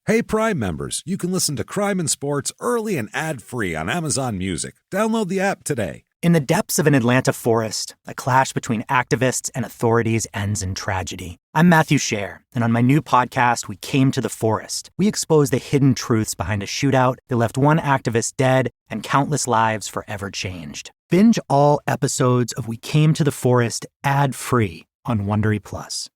Hey, Prime members, you can listen to Crime and Sports early and ad-free on Amazon Music. Download the app today. In the depths of an Atlanta forest, a clash between activists and authorities ends in tragedy. I'm Matthew Scher, and on my new podcast, We Came to the Forest, we expose the hidden truths behind a shootout that left one activist dead and countless lives forever changed. Binge all episodes of We Came to the Forest ad-free on Wondery Plus.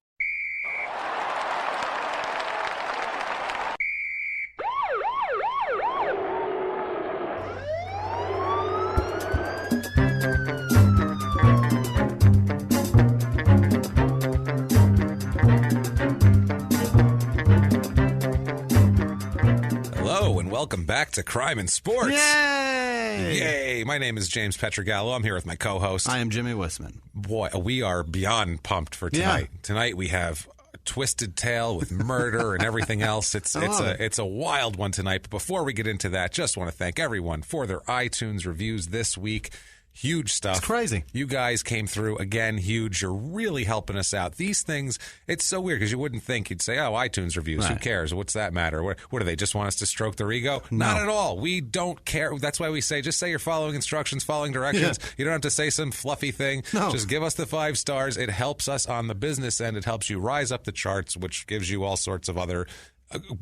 Welcome back to Crime and Sports. Yay! Yay! My name is James Petrogallo. I'm here with my co-host. I am Jimmy Wisman. Boy, we are beyond pumped for tonight. Yeah. Tonight we have a twisted tale with murder and everything else. It's a wild one tonight. But before we get into that, just want to thank everyone for their iTunes reviews this week. Huge stuff. It's crazy. You guys came through again, huge. You're really helping us out. These things, it's so weird because you wouldn't think you'd say, "Oh, iTunes reviews. Right. Who cares? What's that matter? What do they just want us to stroke their ego?" No. Not at all. We don't care. That's why we say just say you're following instructions, following directions. Yeah. You don't have to say some fluffy thing. No. Just give us the 5 stars. It helps us on the business end. It helps you rise up the charts, which gives you all sorts of other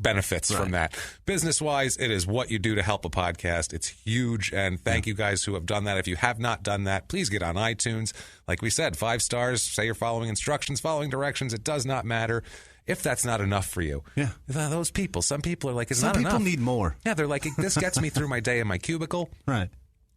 benefits from that. Business-wise, it is what you do to help a podcast. It's huge, and thank you guys who have done that. If you have not done that, please get on iTunes. Like we said, 5 stars, say you're following instructions, following directions. It does not matter if that's not enough for you. Yeah. Those people, some people are like, it's not enough. Some people need more. Yeah, they're like, this gets me through my day in my cubicle. Right.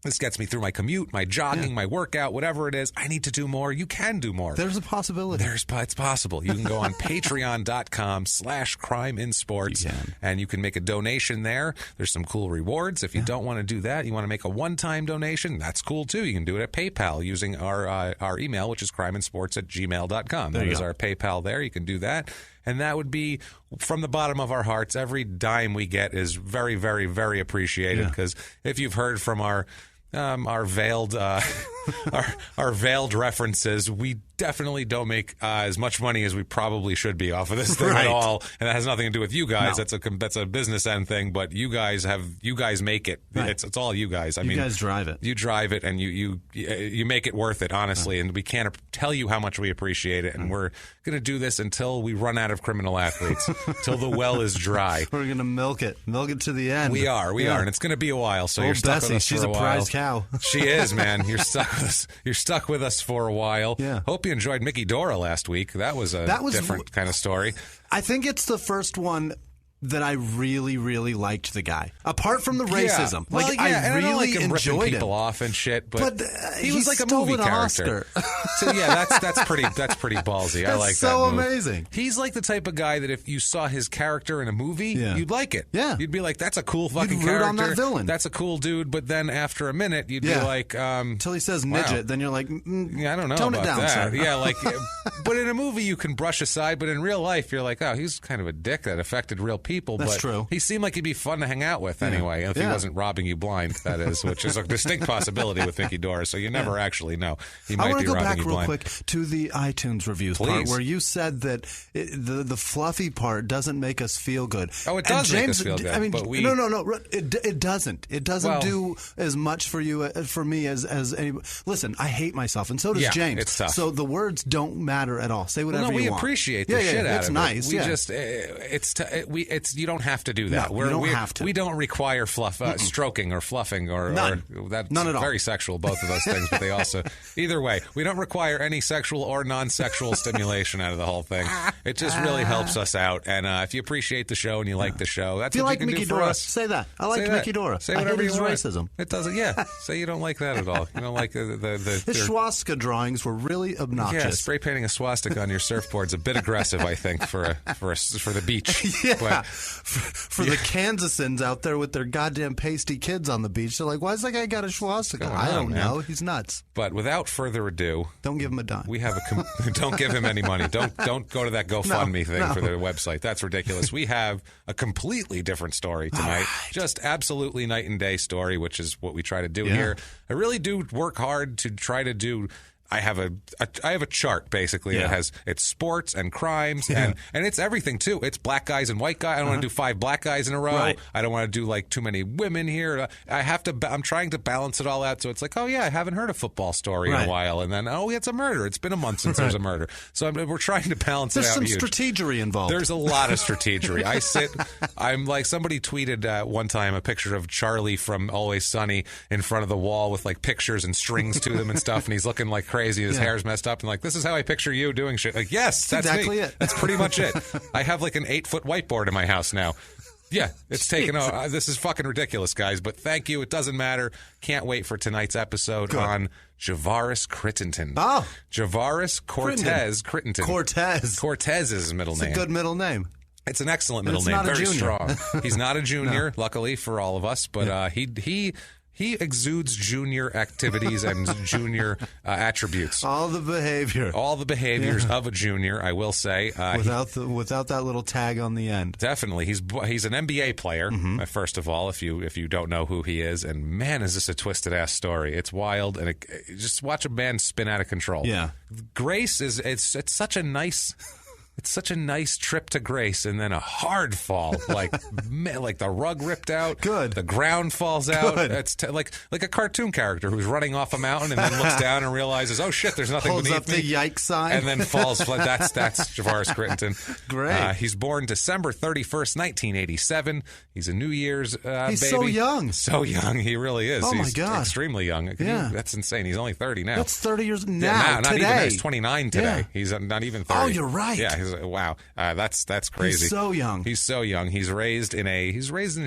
This gets me through my commute, my jogging, my workout, whatever it is. I need to do more. You can do more. There's a possibility. It's possible. You can go on patreon.com/crimeinsports, and you can make a donation there. There's some cool rewards. If you don't want to do that, you want to make a one-time donation, that's cool too. You can do it at PayPal using our email, which is crimeinsports@gmail.com. That is our PayPal there. You can do that. And that would be from the bottom of our hearts. Every dime we get is very, very, very appreciated because if you've heard from our veiled our veiled references, we definitely don't make as much money as we probably should be off of this thing at all, and that has nothing to do with you guys. No. That's a business end thing, but you guys make it. Right. It's all you guys. I mean, you guys drive it. You drive it, and you make it worth it, honestly. Right. And we can't tell you how much we appreciate it. And we're going to do this until we run out of criminal athletes, till the well is dry. We're going to milk it to the end. We are, and it's going to be a while. So you're stuck with us she's for a while. Prize cow. She is, man. You're stuck with us. You're stuck with us for a while. Yeah. Hope you enjoyed Mickey Dora last week. That was a different kind of story. I think it's the first one that I really, really liked the guy. Apart from the racism. Yeah. Well, I really like him enjoyed ripping people off and shit, but he was like a movie character. So yeah, that's pretty ballsy. I like that. So amazing. He's like the type of guy that if you saw his character in a movie, you'd like it. Yeah. You'd be like, that's a cool fucking you'd root character. on that villain. That's a cool dude, but then after a minute you'd be like until he says midget, then you're like, I don't know tone about it down, that. sir. Yeah, like but in a movie you can brush aside, but in real life you're like, oh, he's kind of a dick that affected real people. That's but true. He seemed like he'd be fun to hang out with anyway, if he wasn't robbing you blind, that is, which is a distinct possibility with Mickey Dora, so you never actually know. He might be robbing you blind. I want to go back real quick to the iTunes reviews part, where you said that the fluffy part doesn't make us feel good. Oh, it does make us feel good. I mean, but no. It doesn't. It doesn't do as much for you, for me, as anybody. Listen, I hate myself, and so does James. It's tough. So the words don't matter at all. Say whatever you want. We appreciate the shit out of it. It's nice. We just, you don't have to do that. No, we don't have to. We don't require stroking or fluffing or that's none at all. Very sexual, both of those things, but they also, either way, we don't require any sexual or non-sexual stimulation out of the whole thing. It just really helps us out. And if you appreciate the show and you like the show, that's what you can do for us. Say that. I like Mickey Dora. Say whatever you want. Racism. It doesn't, Say you don't like that at all. You don't like the his swastika drawings were really obnoxious. Yeah, spray painting a swastika on your surfboard's a bit aggressive, I think, for the beach. Yeah. But, for the Kansasans out there with their goddamn pasty kids on the beach. They're like, why is that guy got a swastika? I don't know. He's nuts. But without further ado, don't give him a dime. We have don't give him any money. Don't go to that GoFundMe thing for the website. That's ridiculous. We have a completely different story tonight. Right. Just absolutely night and day story, which is what we try to do here. I really do work hard to try to do I have a chart basically that has it's sports and crimes and it's everything too. It's black guys and white guys. I don't want to do 5 black guys in a row. Right. I don't want to do like too many women here. I'm trying to balance it all out. So it's like, oh yeah, I haven't heard a football story in a while, and then it's a murder. It's been a month since there's a murder. So we're trying to balance There's it out. There's some strategery involved. There's a lot of strategery. I'm like, somebody tweeted one time a picture of Charlie from Always Sunny in front of the wall with like pictures and strings to them and stuff, and he's looking like crazy. His hair's messed up, and like, this is how I picture you doing shit. Like, yes, that's exactly me. it. That's pretty much it. I have like an 8-foot whiteboard in my house now. Yeah, it's taken over. This is fucking ridiculous, guys, but thank you. It doesn't matter. Can't wait for tonight's episode on Javaris Crittenton. Oh. Javaris Cortez Crittenton. Cortez is his middle name. It's a good middle name. It's an excellent middle name. Very strong. He's not a junior, luckily for all of us, but he exudes junior activities and junior attributes. All the behaviors of a junior, I will say. Without that little tag on the end. Definitely. He's an NBA player, first of all, if you don't know who he is. And man, is this a twisted-ass story. It's wild, and just watch a man spin out of control. Yeah. Grace it's such a nice... It's such a nice trip to Grace, and then a hard fall, like the rug ripped out. Good. The ground falls out. Good. It's like a cartoon character who's running off a mountain and then looks down and realizes, oh shit, there's nothing Holds beneath up the yikes sign. and then falls. That's Javaris Crittenton. Great. He's born December 31st, 1987. He's a New Year's baby. He's so young. So young. He really is. Oh, my He's God. extremely young. Yeah. That's insane. He's only 30 now. That's 30 years now. Yeah, not today. even. He's 29 today. Yeah. He's not even 30. Oh, you're right. Yeah. Wow. That's crazy. He's so young. He's so young. He's raised in a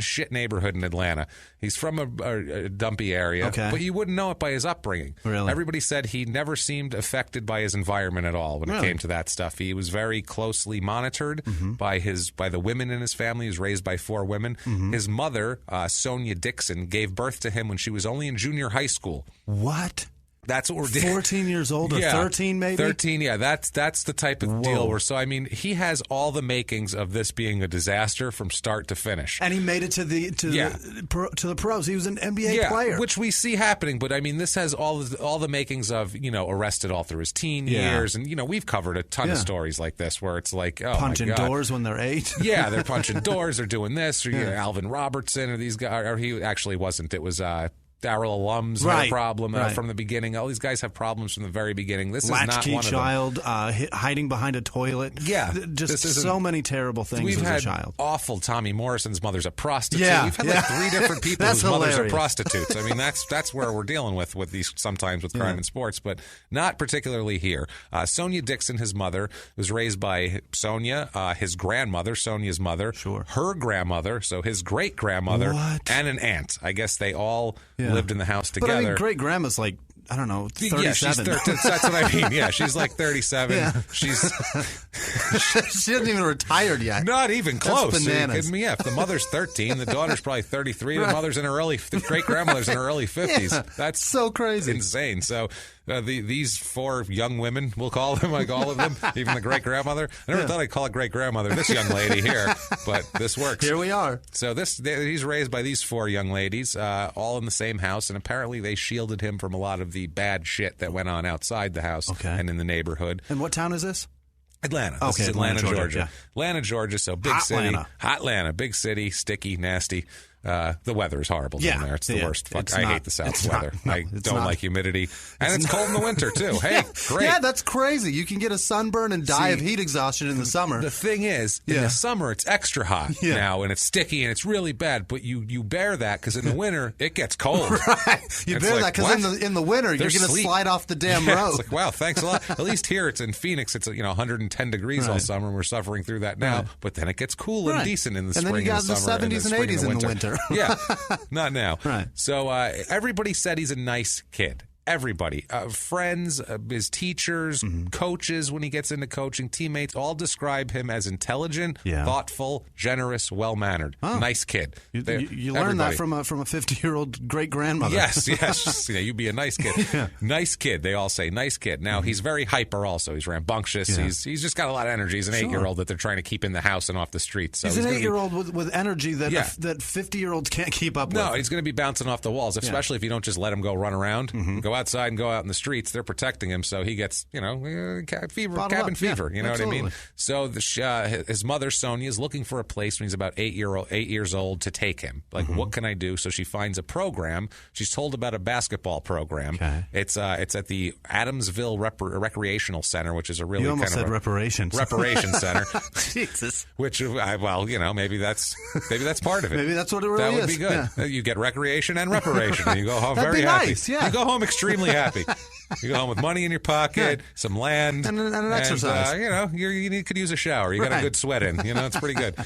shit neighborhood in Atlanta. He's from a dumpy area, but you wouldn't know it by his upbringing. Really? Everybody said he never seemed affected by his environment at all when it came to that stuff. He was very closely monitored by the women in his family. He was raised by 4 women. His mother, Sonia Dixon, gave birth to him when she was only in junior high school. What? That's what we're doing. 14 years old or 13 maybe? 13, yeah. That's the type of deal where, so I mean, he has all the makings of this being a disaster from start to finish. And he made it to the pros. He was an NBA player. Which we see happening, but I mean, this has all the makings of, arrested all through his teen years, and we've covered a ton of stories like this where it's like, oh, punching my God. doors when they're 8. Yeah, they're punching doors, they're doing this, or Alvin Robertson, or these guys, or he actually wasn't. It was Darryl alums had a problem from the beginning. All these guys have problems from the very beginning. This is not one of them. child, hiding behind a toilet. Yeah. Just so many terrible things as a child. Awful. Tommy Morrison's mother's a prostitute. Yeah. We've had like 3 different people whose mothers are hilarious. prostitutes. I mean, that's where we're dealing with these sometimes with crime and sports, but not particularly here. Sonia Dixon, his mother, was raised by Sonia, his grandmother, Sonia's mother, her grandmother, so his great-grandmother, and an aunt. I guess they all lived in the house together. But I mean, great grandma's like, I don't know, 37. Yeah, she's that's what I mean. Yeah, she's like 37. Yeah. she hasn't even retired yet. Not even close. That's bananas. Are you kidding me? Yeah, if the mother's 13, the daughter's probably 33, the great-grandmother's in her early 50s. Yeah, that's so crazy. Insane. So these 4 young women, we'll call them, like all of them, even the great-grandmother. I never thought I'd call a great-grandmother this young lady here, but this works. Here we are. So he's raised by these 4 young ladies, all in the same house, and apparently they shielded him from a lot of the bad shit that went on outside the house and in the neighborhood. And what town is this? Atlanta. This is Atlanta, Georgia. Yeah. Atlanta, Georgia, so big city. Hot Atlanta, big city, sticky, nasty. The weather is horrible down there. It's the worst. I hate the South weather. I don't like humidity. And it's cold in the winter, too. Hey, great. Yeah, that's crazy. You can get a sunburn and die of heat exhaustion in the summer. The thing is, in the summer, it's extra hot now, and it's sticky, and it's really bad. But you bear that because in the winter, it gets cold. Right. You bear that because in the winter, you're going to slide off the damn road. It's like, wow, thanks a lot. At least here, it's in Phoenix. It's 110 degrees all summer, and we're suffering through that now. Right. But then it gets cool and decent in the spring and the summer. And then you got the 70s and 80s in the winter. Yeah. Not now. Right. So everybody said he's a nice kid. Everybody, friends, his teachers, coaches, when he gets into coaching, teammates, all describe him as intelligent, thoughtful, generous, well-mannered. Nice kid. You learned that from a 50-year-old great-grandmother. Yes. You'd be a nice kid. Nice kid, they all say. Nice kid. Now, he's very hyper also. He's rambunctious. Yeah. He's just got a lot of energy. He's an 8-year-old that they're trying to keep in the house and off the streets. So he's an 8-year-old with energy that 50-year-olds can't keep up with. No, he's going to be bouncing off the walls, especially if you don't just let him go run around. Go outside and go out in the streets, they're protecting him, so he gets, cabin fever. You know what I mean? So his mother, Sonia, is looking for a place when he's about 8 years old to take him. Like, what can I do? So she finds a program. She's told about a basketball program. Okay. It's at the Adamsville Recreational Center, which is a really almost said reparations. Reparations Center. Jesus. Which, maybe that's part of it. Maybe that's what it really is. That would be good. Yeah. You get recreation and reparation. And you go home very happy. Nice, yeah. You go home extremely happy. You go home with money in your pocket, some land, and an exercise. You could use a shower. You got a good sweat in. It's pretty good.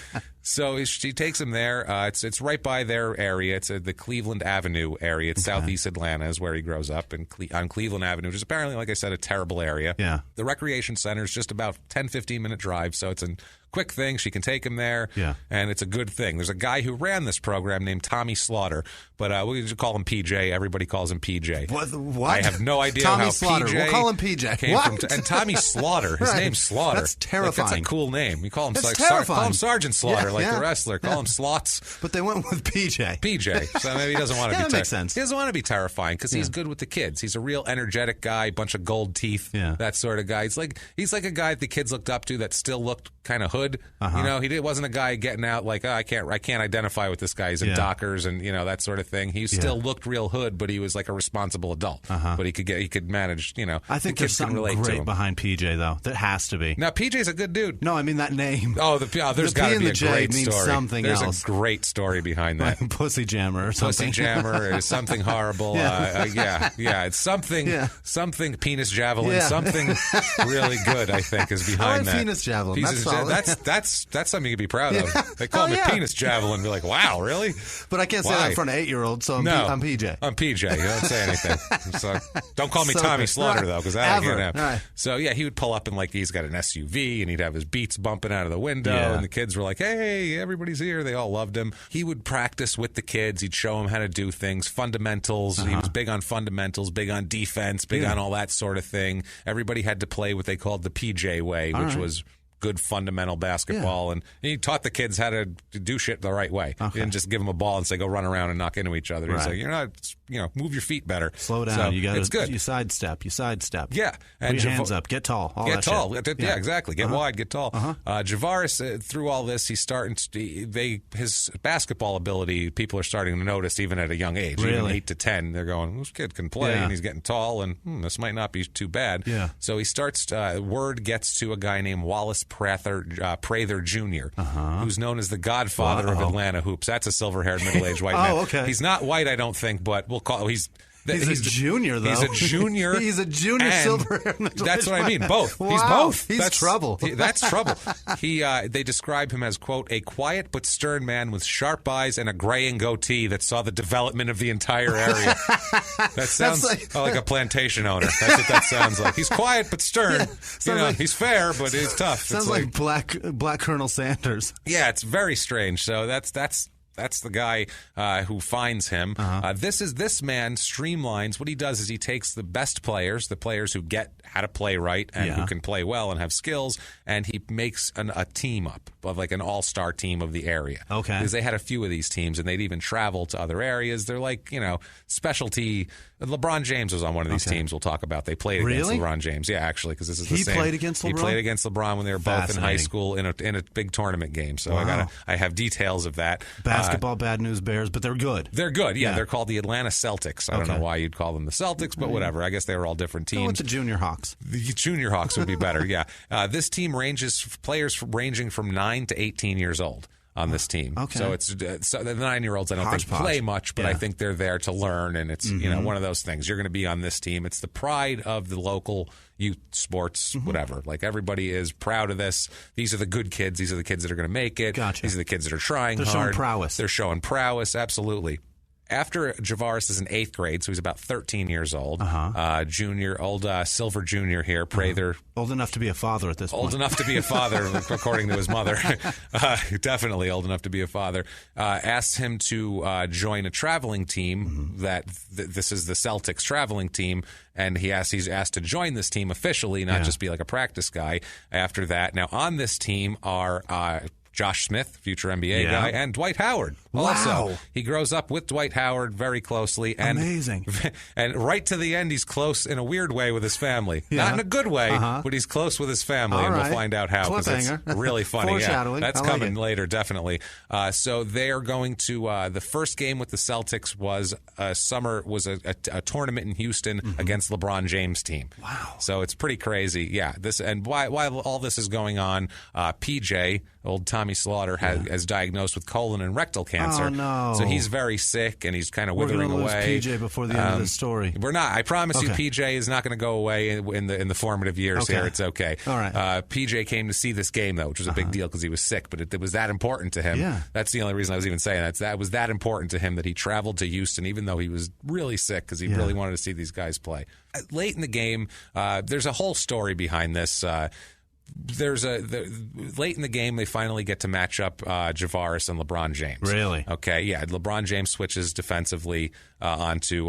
So she takes him there. It's right by their area. It's the Cleveland Avenue area. It's southeast Atlanta is where he grows up, on Cleveland Avenue, which is apparently, like I said, a terrible area. Yeah. The recreation center is just about 10, 15-minute drive, so it's a quick thing. She can take him there, and it's a good thing. There's a guy who ran this program named Tommy Slaughter, but we just call him PJ. Everybody calls him PJ. What? I have no idea Tommy how Slaughter. PJ We'll call him PJ. came what? And Tommy Slaughter. His name's Slaughter. That's terrifying. That's a cool name. You call him call him Sergeant Slaughter, the wrestler. Call him Slots. But they went with PJ. PJ. So maybe he doesn't want to be. That makes sense. He doesn't want to be terrifying because he's good with the kids. He's a real energetic guy, bunch of gold teeth, that sort of guy. He's like a guy that the kids looked up to that still looked kind of hood. He wasn't a guy getting out like, I can't identify with this guy. He's in Dockers and that sort of thing. He still looked real hood, but he was like a responsible adult. But he could manage. I think there's something great behind PJ though. There has to be. Now PJ's a good dude. No, I mean that name. There's got to be a great story. Something there's else. A great story behind that. Like Pussy Jammer or something. Pussy Jammer is something horrible. It's something penis javelin. Something really good. I think is behind that. Penis javelin. That's something you could be proud of. They call me penis javelin. Be like, wow, really? But I can't say that in front of 8-year-olds, so I'm PJ. I'm PJ. You don't say anything. So, don't call me Tommy Slaughter though, because that ain't gonna. Right. So he would pull up and he's got an SUV and he'd have his Beats bumping out of the window, and the kids were like, "Hey, everybody's here." They all loved him. He would practice with the kids. He'd show them how to do things, fundamentals. He was big on fundamentals, big on defense, big on all that sort of thing. Everybody had to play what they called the PJ way, which was good fundamental basketball, and he taught the kids how to do shit the right way. He didn't just give them a ball and say, go run around and knock into each other. He's like, you're not, move your feet better. Slow down. So, you got it's good. You sidestep. Yeah. And put your hands up. Get tall. Get tall. Yeah, exactly. Get wide, get tall. Javaris, through all this, he's starting to, his basketball ability, people are starting to notice even at a young age. Really? Even 8 to 10, they're going, this kid can play, and he's getting tall, and this might not be too bad. Yeah. So he starts, word gets to a guy named Wallace Prather Jr., who's known as the godfather of Atlanta hoops. That's a silver-haired, middle-aged white man. Okay. He's not white, I don't think, but we'll call he's a junior, though. He's a junior. He's a junior silver-haired, middle-aged That's what I mean. Both. Wow. He's both. That's trouble. That's trouble. They describe him as, quote, a quiet but stern man with sharp eyes and a graying goatee that saw the development of the entire area. That sounds like a plantation owner. That's what that sounds like. He's quiet but stern. He's fair, but he's tough. Sounds like Black Colonel Sanders. Yeah, it's very strange. So that's the guy who finds him. This man streamlines. What he does is he takes the best players, the players who get how to play right and who can play well and have skills, and he makes a team up of like an all-star team of the area. Okay. Because they had a few of these teams, and they'd even travel to other areas. They're like, specialty. LeBron James was on one of these teams we'll talk about. They played against LeBron James. Yeah, actually, because this is the same. He played against LeBron? He played against LeBron when they were both in high school in a big tournament game. So I have details of that. Basketball, bad news bears, but they're good. They're good, yeah. They're called the Atlanta Celtics. I don't know why you'd call them the Celtics, but whatever. I guess they were all different teams. Go with the Junior Hawks. The Junior Hawks would be better, yeah. This team ranges players ranging from 9 to 18 years old on this team. Okay. So it's the 9-year-olds I don't think play much, but I think they're there to learn, and it's one of those things. You're going to be on this team. It's the pride of the local youth sports, whatever. Like, everybody is proud of this. These are the good kids. These are the kids that are going to make it. Gotcha. These are the kids that are trying hard. They're showing prowess. They're showing prowess, absolutely. After Javaris is in 8th grade, so he's about 13 years old. Silver Junior here, Prather. Old enough to be a father at this point. Old enough to be a father, according to his mother. Definitely old enough to be a father. Asked him to join a traveling team. This is the Celtics traveling team, and he's asked to join this team officially, not just be like a practice guy. After that, now on this team are Josh Smith, future NBA guy, and Dwight Howard. Also, he grows up with Dwight Howard very closely. And, amazing. And right to the end, he's close in a weird way with his family. Not in a good way, but he's close with his family, and we'll find out how, because it's really funny. Foreshadowing. That's coming later, definitely. So they are going to the first game with the Celtics was a tournament in Houston against LeBron James' team. Wow. So it's pretty crazy. Yeah. While all this is going on, PJ, old Tommy Slaughter, has diagnosed with colon and rectal cancer. Oh, no. So he's very sick, and he's kind of withering away. We're going to lose PJ before the end of the story. We're not. I promise you, PJ is not going to go away in the formative years here. It's okay. All right. PJ came to see this game, though, which was a big deal because he was sick, but it was that important to him. Yeah. That's the only reason I was even saying that. That was that important to him that he traveled to Houston, even though he was really sick, because he really wanted to see these guys play. Late in the game, there's a whole story behind this. Late in the game, they finally get to match up Javaris and LeBron James. Really? Okay, yeah. LeBron James switches defensively onto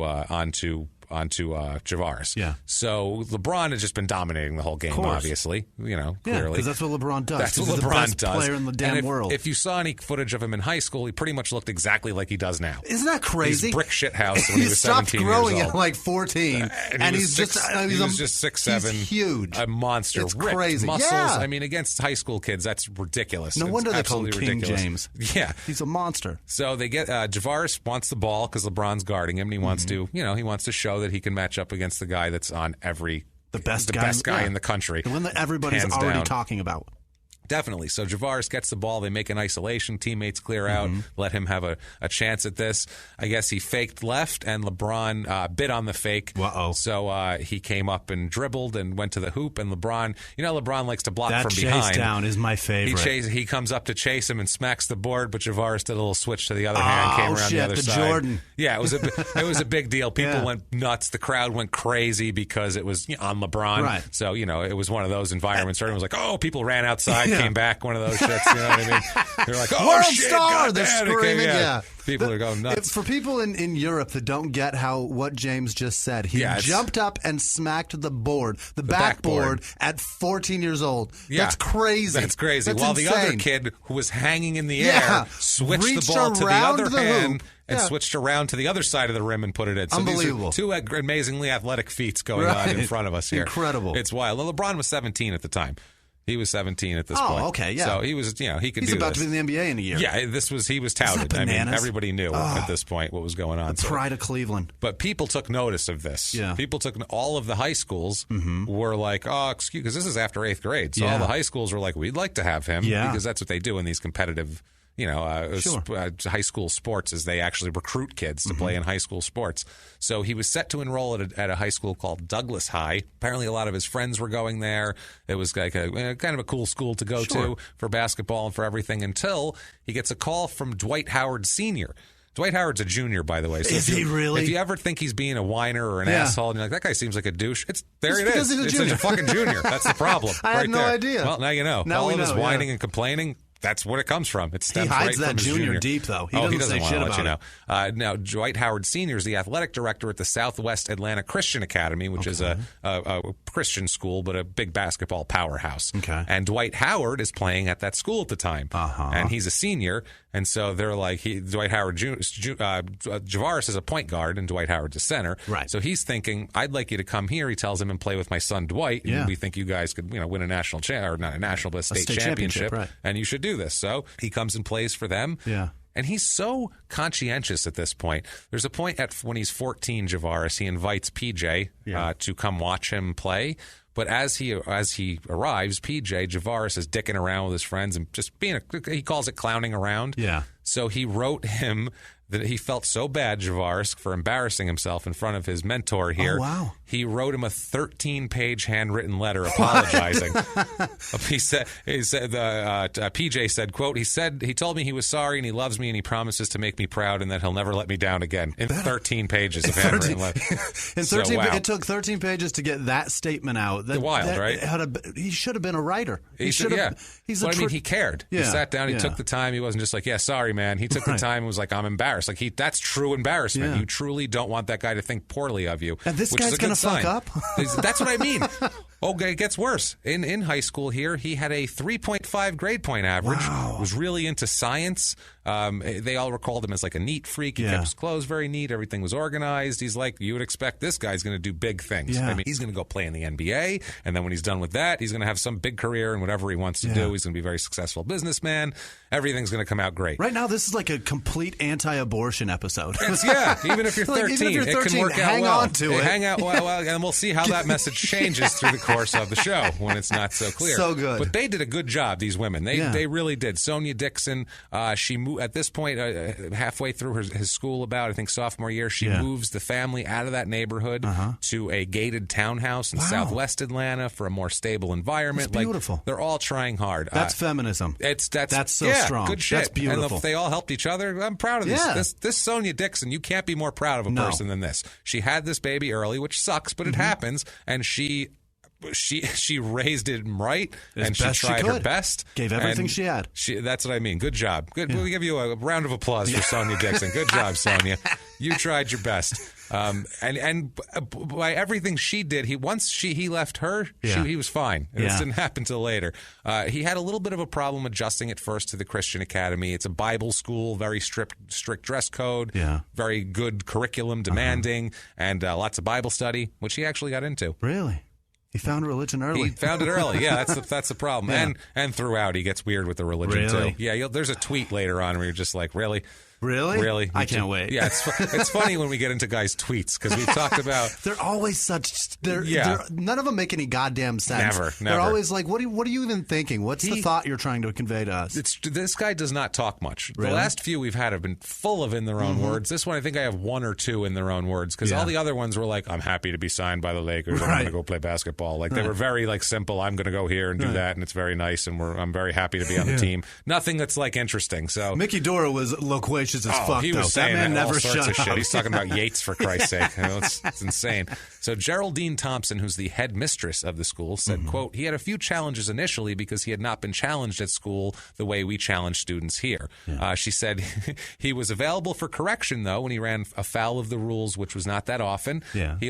Javaris. Yeah. So LeBron has just been dominating the whole game, obviously. Clearly. Yeah, because that's what LeBron does. That's what He's LeBron the best does. player in the damn world. If you saw any footage of him in high school, he pretty much looked exactly like he does now. Isn't that crazy? He's brick shit house when he was 17 years old. He stopped growing at like 14, and he's just 6'7", he's huge, a monster. It's ripped crazy. Muscles. Yeah. I mean, against high school kids, that's ridiculous. No wonder they call him King ridiculous. James. Yeah, he's a monster. So they get Javaris wants the ball because LeBron's guarding him, and he wants to, he wants to show that he can match up against the guy that's on the best guy in the country. The one that everybody's already talking about. Definitely. So Javaris gets the ball. They make an isolation. Teammates clear out. Let him have a chance at this. I guess he faked left, and LeBron bit on the fake. Uh-oh. So he came up and dribbled and went to the hoop. And LeBron, LeBron likes to block from behind. That chase down is my favorite. He comes up to chase him and smacks the board, but Javaris did a little switch to the other hand, came around the other side. Jordan. Yeah, it was a big deal. People went nuts. The crowd went crazy because it was on LeBron. Right. So, it was one of those environments where everyone was like, oh, people ran outside, came back, one of those shits, you know what I mean? They're like, oh, world shit, star! They're screaming, People are going nuts. For people in Europe that don't get what James just said, he jumped up and smacked the backboard at 14 years old. Yeah. That's crazy. That's crazy. That's While insane. the other kid who was hanging in the air switched the ball to the other hand and switched around to the other side of the rim and put it in. So Unbelievable. These are two amazingly athletic feats going on in front of us here. Incredible. It's wild. Well, LeBron was 17 at the time. He was 17 at this point. Oh, okay, yeah. So he was, he could do this. He's about to be in the NBA in a year. Yeah, he was touted. I mean, everybody knew at this point what was going on. The pride of Cleveland. But people took notice of this. Yeah. People all of the high schools were like, because this is after 8th grade. So all the high schools were like, we'd like to have him because that's what they do in these competitive high school sports is they actually recruit kids to play in high school sports. So he was set to enroll at a high school called Douglas High. Apparently a lot of his friends were going there. It was like a kind of a cool school to go to for basketball and for everything until he gets a call from Dwight Howard Sr. Dwight Howard's a junior, by the way. So is he really? If you ever think he's being a whiner or an asshole, and you're like, that guy seems like a douche, it's because he's a junior. It's a fucking junior. That's the problem. I had no idea. Well, now you know. Now all of we his know, whining and complaining, that's what it comes from. It stems he hides right that from his junior deep, though. He doesn't say want shit to let about it. Now, Dwight Howard Sr. is the athletic director at the Southwest Atlanta Christian Academy, which is a Christian school, but a big basketball powerhouse. Okay. And Dwight Howard is playing at that school at the time. And he's a senior. And so they're like, Javaris is a point guard and Dwight Howard's a center. Right. So he's thinking, I'd like you to come here. He tells him and play with my son Dwight. And we think you guys could, win a national or not a national, but a state championship. Right. And you should do this. So he comes and plays for them. Yeah. And he's so conscientious at this point. There's a point when he's 14, Javaris, he invites PJ to come watch him play. But as he arrives, Javaris is dicking around with his friends and just he calls it clowning around. Yeah. So he wrote him that he felt so bad, Javaris, for embarrassing himself in front of his mentor here. Oh, wow. He wrote him a 13-page handwritten letter apologizing. PJ said, quote, he told me he was sorry and he loves me and he promises to make me proud and that he'll never let me down again. In 13 pages of handwritten letter. It took 13 pages to get that statement out. Wild, right? He should have been a writer. He cared. Yeah, he sat down, he took the time. He wasn't just like, yeah, sorry, man. He took the time and was like, I'm embarrassed. Like that's true embarrassment. Yeah. You truly don't want that guy to think poorly of you. And this which guy's is a good going to fuck sign. up? That's what I mean. Okay, it gets worse. In high school here, he had a 3.5 grade point average. Wow. Was really into science. They all recalled him as like a neat freak. He kept his clothes very neat. Everything was organized. He's like, you would expect this guy's going to do big things. Yeah. I mean, he's going to go play in the NBA, and then when he's done with that, he's going to have some big career in whatever he wants to do. He's going to be a very successful businessman. Everything's going to come out great. Right now, this is like a complete anti-abortion episode. Even if you're 13, even if you're 13 it can work out hang well. on to it. Hang out well, and we'll see how that message changes through the course of the show when it's not so clear. So good. But they did a good job, these women. They really did. Sonia Dixon, she moved at this point, halfway through his school, about, I think, sophomore year, she moves the family out of that neighborhood to a gated townhouse in Southwest Atlanta for a more stable environment. It's beautiful. Like, they're all trying hard. That's feminism. That's so strong. Good shit. That's beautiful. And they all helped each other. I'm proud of this. Yeah. This Sonia Dixon, you can't be more proud of a person than this. She had this baby early, which sucks, but it happens, and she raised it right, and she tried her best. Gave everything she had. That's what I mean. Good job. Good. Yeah. We'll give you a round of applause for Sonia Dixon. Good job, Sonia. You tried your best. And by everything she did, once he left her, he was fine. And this didn't happen till later. He had a little bit of a problem adjusting at first to the Christian Academy. It's a Bible school, very strict dress code, very good curriculum, demanding, and lots of Bible study, which he actually got into. Really? He found religion early. He found it early. Yeah, that's the problem. Yeah. And throughout, he gets weird with the religion too. Yeah, there's a tweet later on where you're just like, really? Really? I can't wait. Yeah, it's funny when we get into guys' tweets because we've talked about. They're always such. None of them make any goddamn sense. Never. They're always like, what are you even thinking? What's the thought you're trying to convey to us? This guy does not talk much. Really? The last few we've had have been full of in their own words. This one, I think I have one or two in their own words because all the other ones were like, I'm happy to be signed by the Lakers. And I'm going to go play basketball. Like they were very like simple. I'm going to go here and do that, and it's very nice, and I'm very happy to be on the team. Nothing that's like interesting. So Mickey Dora was loquacious as fuck. He was that man never all sorts shut of shit. up. He's talking about Yates, for Christ's sake. It's insane. So Geraldine Thompson, who's the head mistress of the school, said, quote, he had a few challenges initially because he had not been challenged at school the way we challenge students here. She said he was available for correction, though, when he ran afoul of the rules, which was not that often. She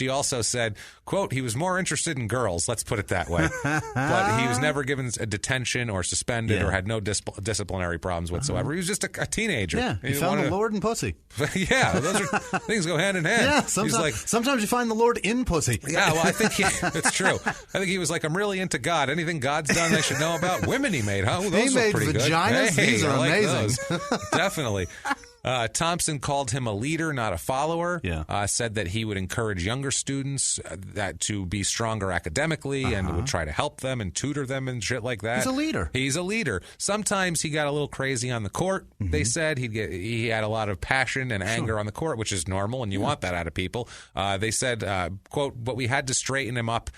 also said, quote, he was more interested in girls, let's put it that way. But he was never given a detention or suspended or had no disciplinary problems whatsoever. He was just a teenager. Yeah, he found the Lord in pussy. Yeah, those things go hand in hand. Yeah, sometimes you find the Lord in pussy. Yeah, well, I think it's true. I think he was like, I'm really into God. Anything God's done, I should know about. Women he made, huh? Well, those he made pretty vaginas. Good. These are amazing. Definitely. Thompson called him a leader, not a follower. Said that he would encourage younger students to be stronger academically and would try to help them and tutor them and shit like that. He's a leader. Sometimes he got a little crazy on the court. They said he had a lot of passion and anger on the court, which is normal, and you want that out of people. They said, quote, but we had to straighten him up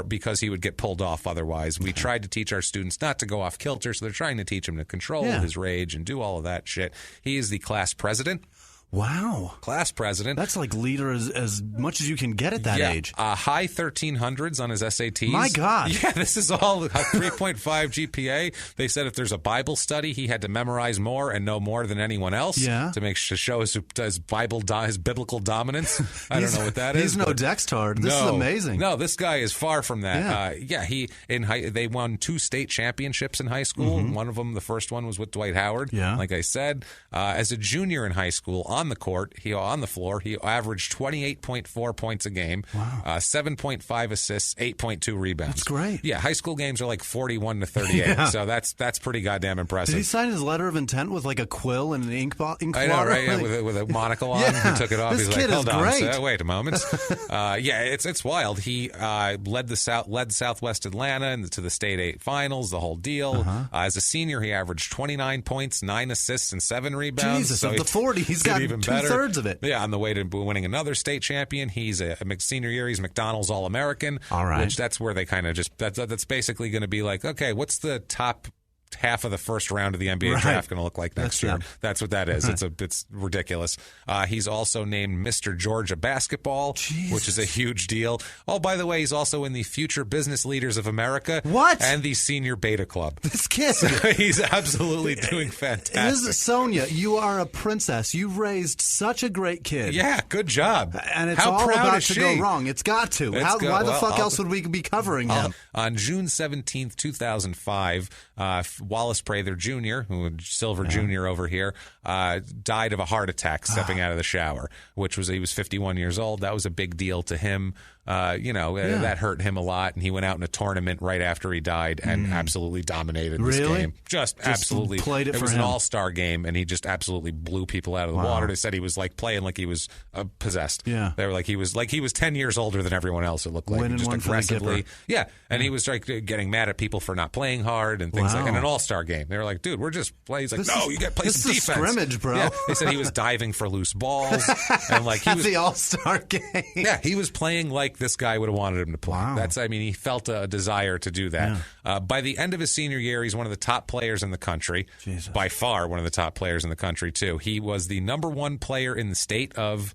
because he would get pulled off otherwise. We tried to teach our students not to go off kilter, so they're trying to teach him to control his rage and do all of that shit. He is the class president. Wow. Class president. That's like leader as much as you can get at that age. High 1300s on his SATs. My God. Yeah, this is all 3.5 GPA. They said if there's a Bible study, he had to memorize more and know more than anyone else to show his biblical dominance. I don't know what that is. He's no Dextard. This is amazing. No, this guy is far from that. They won 2 state championships in high school. One of them, the first one, was with Dwight Howard. Like I said, as a junior in high school, on the floor, he averaged 28.4 points a game, 7.5 assists, 8.2 rebounds. That's great. Yeah, high school games are like 41 to 38, so that's pretty goddamn impressive. Did he sign his letter of intent with like a quill and an ink I know, right? Yeah, with a monocle on. He took it off. This He's kid like, hold on, great. wait a moment. It's wild. He led Southwest Atlanta to the State 8 finals, the whole deal. As a senior, he averaged 29 points, 9 assists, and 7 rebounds. Jesus, of the 40, he's got even better. 2/3 of it. Yeah, on the way to winning another state champion. He's a senior year. He's McDonald's All-American. All right. Which that's where they kind of just that's basically going to be like, okay, what's the top half of the first round of the NBA draft going to look like next year? That's what that is. It's ridiculous. He's also named Mr. Georgia Basketball, which is a huge deal. Oh, by the way, he's also in the Future Business Leaders of America. What? And the Senior Beta Club. This kid. So he's absolutely doing fantastic. Sonia, you are a princess. You've raised such a great kid. Yeah, good job. And it's all about to go wrong. It's got to. Why the fuck else would we be covering him? On June 17th, 2005, Wallace Prather Jr., who Silver Jr. over here, died of a heart attack stepping out of the shower, he was 51 years old. That was a big deal to him. That hurt him a lot, and he went out in a tournament right after he died and absolutely dominated this game. Just absolutely played it for him. It was an all-star game, and he just absolutely blew people out of the water. They said he was playing like he was possessed. Yeah, they were like he was 10 years older than everyone else. It looked like winning just one aggressively. Yeah, and he was getting mad at people for not playing hard and things like. In an all-star game, they were like, "Dude, we're just playing." He's like, "No, you got to play some defense." This is scrimmage, bro. Yeah, they said he was diving for loose balls and he was the all-star game. Yeah, he was playing like this guy would have wanted him to play. Wow. He felt a desire to do that. Yeah. By the end of his senior year, he's one of the top players in the country. Jesus. By far, one of the top players in the country too. He was the number one player in the state of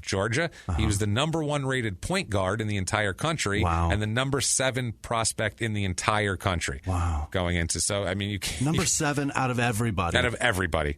Georgia. He was the number one rated point guard in the entire country, and the number 7 prospect in the entire country. Wow, going into you number 7 out of everybody. Out of everybody.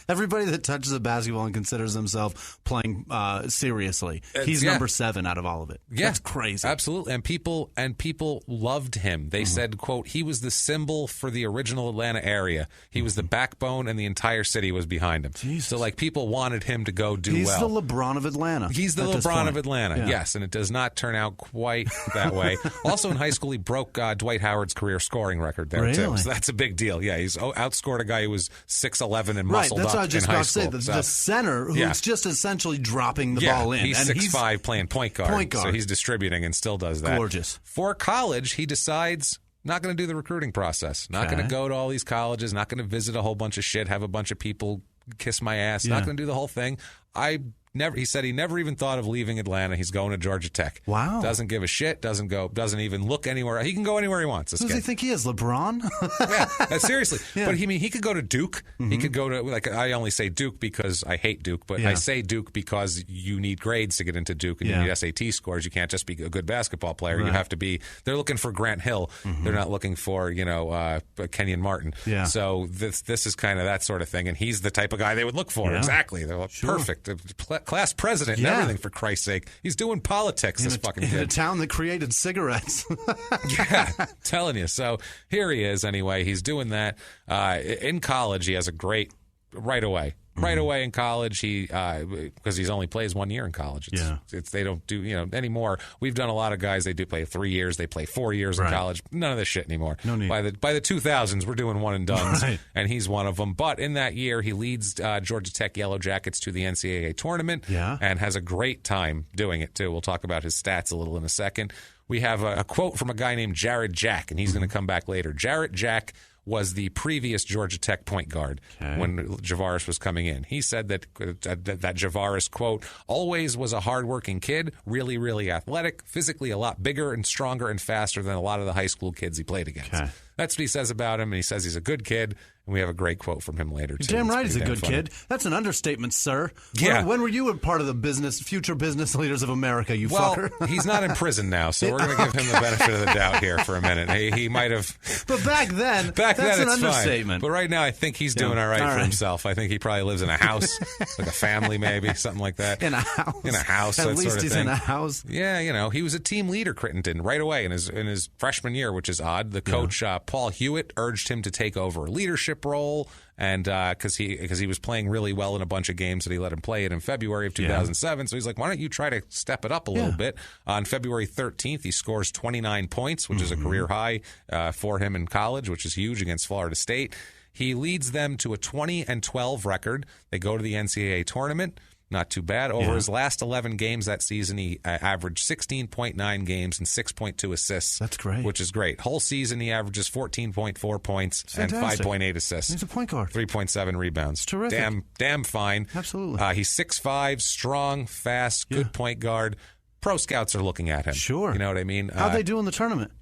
Everybody that touches a basketball and considers themselves playing seriously, he's number 7 out of all of it. Yeah, that's crazy. Absolutely, and people loved him. They said, "quote He was the symbol for the original Atlanta area. He was the backbone, and the entire city was behind him." Jesus. So, people wanted him to go do well. He's the LeBron of Atlanta. He's the LeBron of Atlanta, yes, and it does not turn out quite that way. Also, in high school, he broke Dwight Howard's career scoring record there, too. So that's a big deal. Yeah, he's outscored a guy who was 6'11" and muscled that's up what I was just in high about school. to say. The center who's just essentially dropping the ball in. He's 6'5", playing point guard. So he's distributing and still does that. Gorgeous. For college, he decides not going to do the recrecruiting process. Not going to go to all these colleges. Not going to visit a whole bunch of shit. Have a bunch of people kiss my ass. Not going to do the whole thing. He said he never even thought of leaving Atlanta. He's going to Georgia Tech. Wow. Doesn't give a shit. Doesn't even look anywhere. He can go anywhere he wants. Who does he think he is, LeBron? Yeah, seriously. Yeah. But he could go to Duke. He could go to, I only say Duke because I hate Duke, but I say Duke because you need grades to get into Duke and you need SAT scores. You can't just be a good basketball player. Right. You have to be, they're looking for Grant Hill. They're not looking for, Kenyon Martin. Yeah. So this is kind of that sort of thing. And he's the type of guy they would look for. Yeah. Exactly. They're like, perfect. Class president and everything, for Christ's sake. He's doing politics, this fucking kid. In a town that created cigarettes. Yeah, telling you. So here he is anyway. He's doing that. In college, he has a great, right away in college, he because he's only plays 1 year in college. They don't do anymore. We've done a lot of guys. They do play 3 years. They play 4 years in college. None of this shit anymore. No need. By the 2000s, we're doing one and dones, and he's one of them. But in that year, he leads Georgia Tech Yellow Jackets to the NCAA tournament, and has a great time doing it too. We'll talk about his stats a little in a second. We have a quote from a guy named Jared Jack, and he's going to come back later. Jared Jack was the previous Georgia Tech point guard when Javaris was coming in. He said that Javaris, quote, always was a hardworking kid, really, really athletic, physically a lot bigger and stronger and faster than a lot of the high school kids he played against. That's what he says about him, and he says he's a good kid, and we have a great quote from him later, too. You're damn right he's a good kid. That's an understatement, sir. Yeah. When were you a part of the future business leaders of America, you fucker? He's not in prison now, so we're going to give him the benefit of the doubt here for a minute. He might have... But back then, that's an understatement. Fine. But right now, I think he's doing all right for himself. I think he probably lives in a house, like a family maybe, something like that. In a house. In a house, At that least sort of he's thing. in a house. Yeah, he was a team leader, Crittenton, right away in his freshman year, which is odd. The coach, Paul Hewitt, urged him to take over a leadership role, and because he was playing really well in a bunch of games that he let him play in February of 2007. So he's like, why don't you try to step it up a little bit? On February 13th, he scores 29 points, which is a career high for him in college, which is huge against Florida State. He leads them to a 20-12 record. They go to the NCAA tournament. Not too bad. Over his last 11 games that season, he averaged 16.9 games and 6.2 assists. That's great. Which is great. Whole season, he averages 14.4 points and 5.8 assists. He's a point guard. 3.7 rebounds. Terrific. Damn fine. Absolutely. He's 6'5", strong, fast, good point guard. Pro scouts are looking at him. Sure. You know what I mean? How'd they do in the tournament?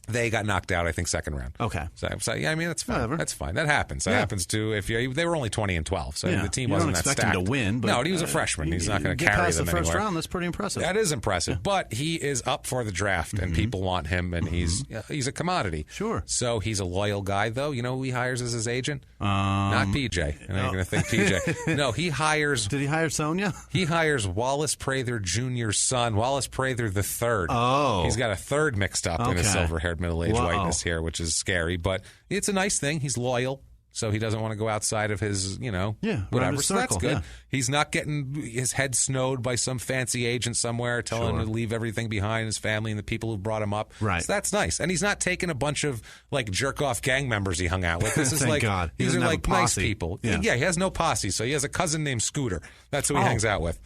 They got knocked out, I think, second round. Okay. So yeah, I mean, that's fine. Whatever. That's fine. That happens. That happens to they were only 20-12, so the team wasn't that stacked. You don't expect him to win. But, no, he was a freshman. He's not going to carry them past the first anywhere. round. That's pretty impressive. That is impressive. But he is up for the draft, and people want him, and he's a commodity. Sure. So he's a loyal guy, though. You know who he hires as his agent? Not PJ. And you're going to think PJ. No, he hires. Did he hire Sonia? He hires Wallace Prather Jr.'s son, Wallace Prather III. Oh. He's got a third mixed up in his silver-haired middle-aged whiteness here, which is scary. But it's a nice thing. He's loyal. So he doesn't want to go outside of his, whatever. So that's good. Yeah. He's not getting his head snowed by some fancy agent somewhere telling him to leave everything behind, his family and the people who brought him up. Right. So that's nice. And he's not taking a bunch of jerk-off gang members he hung out with. This is Thank God. These are nice people. Yeah, he has no posse. So he has a cousin named Scooter. That's who he hangs out with.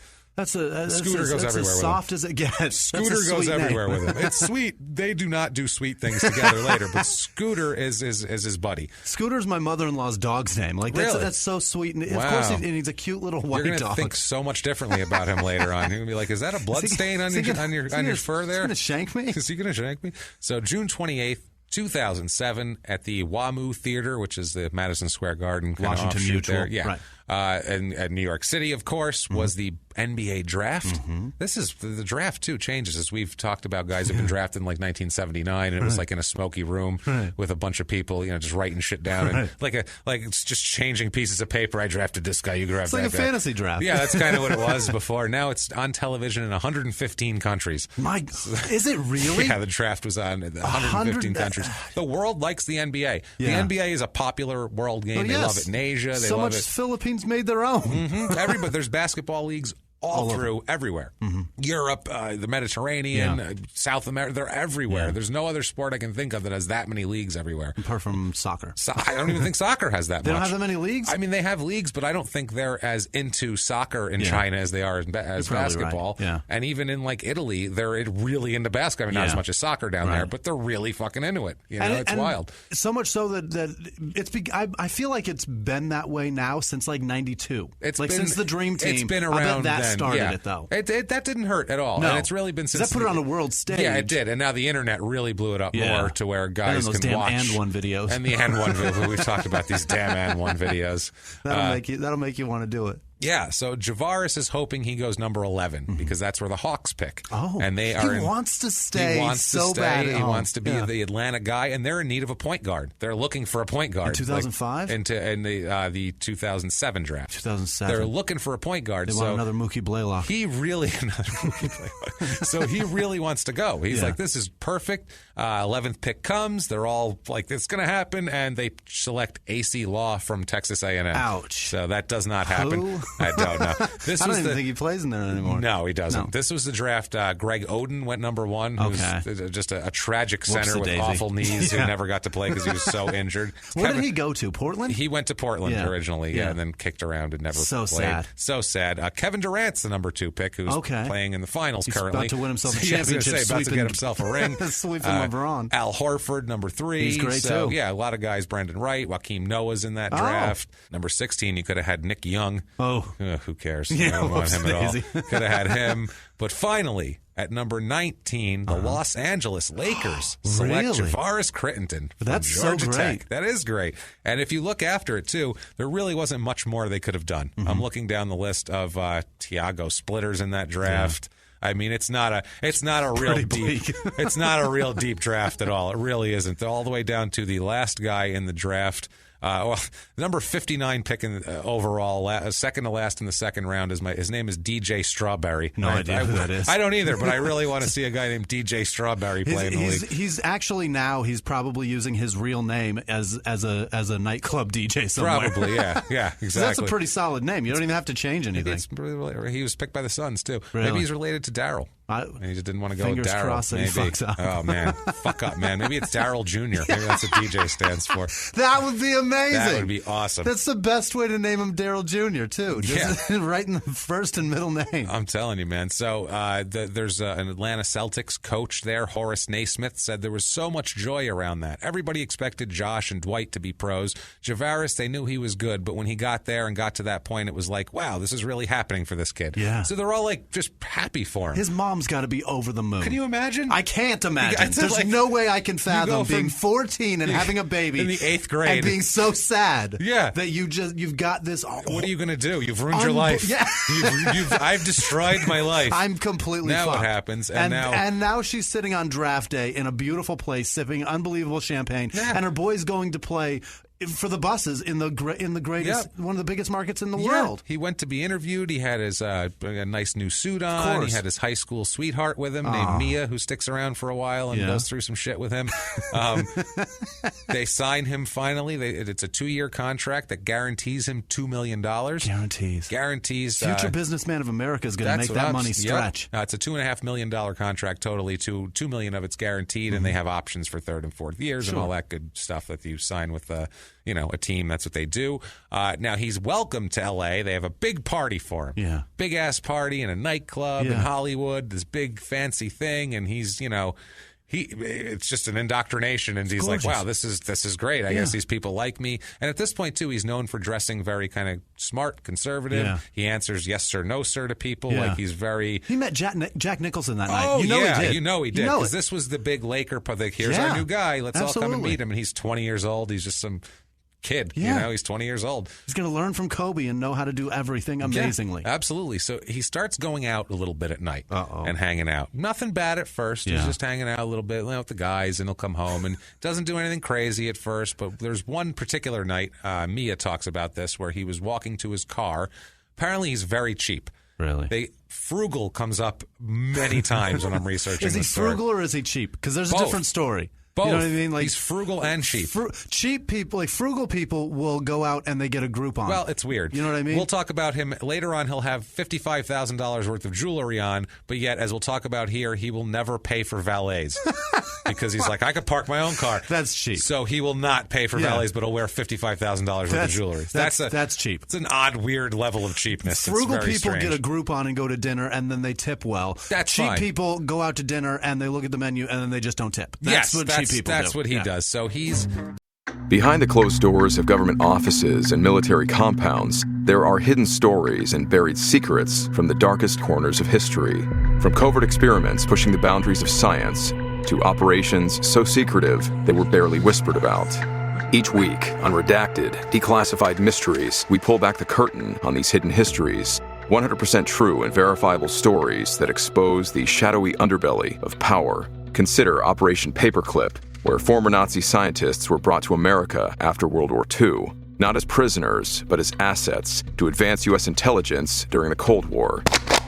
Scooter goes everywhere as soft as it gets. Scooter goes everywhere with him. It's sweet. They do not do sweet things together later, but Scooter is his buddy. Scooter's my mother-in-law's dog's name. That's so sweet. And of course, he's a cute little white dog. You're going to think so much differently about him later on. You're going to be like, is that a blood stain on your fur there? Is he going to shank me? Is he going to shank me? So June 28th. 2007 at the WAMU Theater, which is the Madison Square Garden kind Washington of offshoot Mutual. there. Yeah. Right. And New York City, of course, was the NBA draft. This is the draft too changes as we've talked about guys who've been drafted in 1979, and it was in a smoky room with a bunch of people, just writing shit down and like it's just changing pieces of paper. I drafted this guy, you grabbed that guy. It's like a fantasy draft. Yeah, that's kind of what it was before. Now it's on television in 115 countries. Is it really? Yeah, the draft was on 115 countries. The world likes the NBA. Yeah. The NBA is a popular world game. They love it in Asia. They love it. Philippines made their own. Everybody, there's basketball leagues all through everywhere. Europe, the Mediterranean, South America, they're everywhere. There's no other sport I can think of that has that many leagues everywhere. Apart from soccer. I don't even think soccer has that much. They don't have that many leagues? I mean, they have leagues, but I don't think they're as into soccer in China as they are as basketball. Right. Yeah. And even in Italy, they're really into basketball. I mean, not as much as soccer down there, but they're really fucking into it. It's wild. So much so that I feel like it's been that way now since 92. Since the Dream Team. It's been around that started it, though. That didn't hurt at all. No. And it's really been since... That put it on a world stage. Yeah, it did. And now the internet really blew it up more to where guys and those can damn watch. And one videos. And the and one videos. We've talked about these damn and one videos. That'll make you want to do it. Yeah, so Javaris is hoping he goes number 11 because that's where the Hawks pick. Oh, and he wants to stay. He wants so to stay. Bad. He wants to be the Atlanta guy, and they're in need of a point guard. They're looking for a point guard. In 2005? In the 2007 draft. 2007. They're looking for a point guard. They want another Mookie Blaylock. So he really wants to go. He's like, this is perfect. 11th pick comes. They're all like, it's going to happen, and they select AC Law from Texas A&M. Ouch. So that does not happen. Who? I don't know. I don't even think he plays in there anymore. No, he doesn't. No. This was the draft. Greg Oden went number 1, who's just a tragic center with awful knees who never got to play because he was so injured. Where did he go to? Portland? He went to Portland originally, and then kicked around and never played. Sad. So sad. Kevin Durant's the number 2 pick, who's playing in the finals currently. He's about to win himself a championship. About to get himself a ring. Sweeping LeBron. Al Horford, number 3. He's great, too. Yeah, a lot of guys. Brendan Wright, Joakim Noah's in that draft. Number 16, you could have had Nick Young. Who cares? I don't want him at all. Could have had him. But finally, at number 19, the Los Angeles Lakers select Javaris Crittenton from Georgia Tech. That is great. And if you look after it, too, there really wasn't much more they could have done. I'm looking down the list of Tiago Splitters in that draft. I mean, it's not a real deep. It's not a real deep draft at all. It really isn't. They're all the way down to the last guy in the draft. Number 59 pick overall, second to last in the second round his name is DJ Strawberry. No idea who that is. I don't either, but I really want to see a guy named DJ Strawberry play in the league. He's actually he's probably using his real name as a nightclub DJ somewhere. Probably, yeah, exactly. So that's a pretty solid name. You don't even have to change anything. He was picked by the Suns too. Really? Maybe he's related to Daryl. He just didn't want to go with Daryl. Fingers crossed that he fucks up. Oh, man. Fuck up, man. Maybe it's Daryl Jr. Maybe that's what DJ stands for. That would be amazing. That would be awesome. That's the best way to name him Daryl Jr., too. Just right in the first and middle name. I'm telling you, man. So there's an Atlanta Celtics coach there, Horace Naismith, said there was so much joy around that. Everybody expected Josh and Dwight to be pros. Javaris, they knew he was good, but when he got there and got to that point, it was like, wow, this is really happening for this kid. Yeah. So they're all like just happy for him. His mom's mom's got to be over the moon. Can you imagine? I can't imagine. There's no way I can fathom being 14 and having a baby in the 8th grade and being so sad. Yeah. That you've got this. What are you going to do? You've ruined your life. Yeah. I've destroyed my life. I'm completely now fucked. What happens? And now she's sitting on draft day in a beautiful place, sipping unbelievable champagne, and her boy's going to play for the buses in the greatest, one of the biggest markets in the world. He went to be interviewed. He had his a nice new suit on. He had his high school sweetheart with him named Mia, who sticks around for a while and goes through some shit with him. They sign him finally. It's a 2-year contract that guarantees him $2 million. Guarantees. Future businessman of America is going to make that money stretch. It's a $2.5 million contract totally. $2 million of it's guaranteed, and they have options for 3rd and 4th years and all that good stuff that you sign with a team. That's what they do. Now, he's welcome to L.A. They have a big party for him. Yeah. Big-ass party in a nightclub in Hollywood, this big fancy thing, and he's, it's just an indoctrination, and he's gorgeous. Like, wow, this is great. I guess these people like me. And at this point, too, he's known for dressing very kind of smart, conservative. Yeah. He answers yes sir, no sir to people. Like he's very... He met Jack Nicholson that night. Oh, he did. He did. Because this was the big Laker public. Here's our new guy. Let's all come and meet him. And he's 20 years old. He's just some... kid, he's 20 years old. He's going to learn from Kobe and know how to do everything amazingly. Yeah, absolutely. So he starts going out a little bit at night and hanging out. Nothing bad at first. He's just hanging out a little bit with the guys, and he'll come home and doesn't do anything crazy at first. But there's one particular night, Mia talks about this, where he was walking to his car. Apparently, he's very cheap. Really? Frugal comes up many times when I'm researching Is he frugal or is he cheap? Because there's a different story. Both. You know what I mean? He's frugal and cheap. Cheap people, frugal people will go out and they get a Groupon. Well, it's weird. You know what I mean? We'll talk about him later on. He'll have $55,000 worth of jewelry on, but yet, as we'll talk about here, he will never pay for valets because he's like, I could park my own car. That's cheap. So he will not pay for valets, but he'll wear $55,000 worth of jewelry. That's cheap. It's an odd, weird level of cheapness. Frugal it's very people strange. get a Groupon and go to dinner, and then they tip well. That's cheap fine. people go out to dinner and they look at the menu and then they just don't tip. That's what cheap people do. That's what he does. So he's... Behind the closed doors of government offices and military compounds, there are hidden stories and buried secrets from the darkest corners of history. From covert experiments pushing the boundaries of science to operations so secretive they were barely whispered about. Each week, on Redacted, Declassified Mysteries, we pull back the curtain on these hidden histories. 100% true and verifiable stories that expose the shadowy underbelly of power. Consider Operation Paperclip, where former Nazi scientists were brought to America after World War II, not as prisoners, but as assets to advance U.S. intelligence during the Cold War.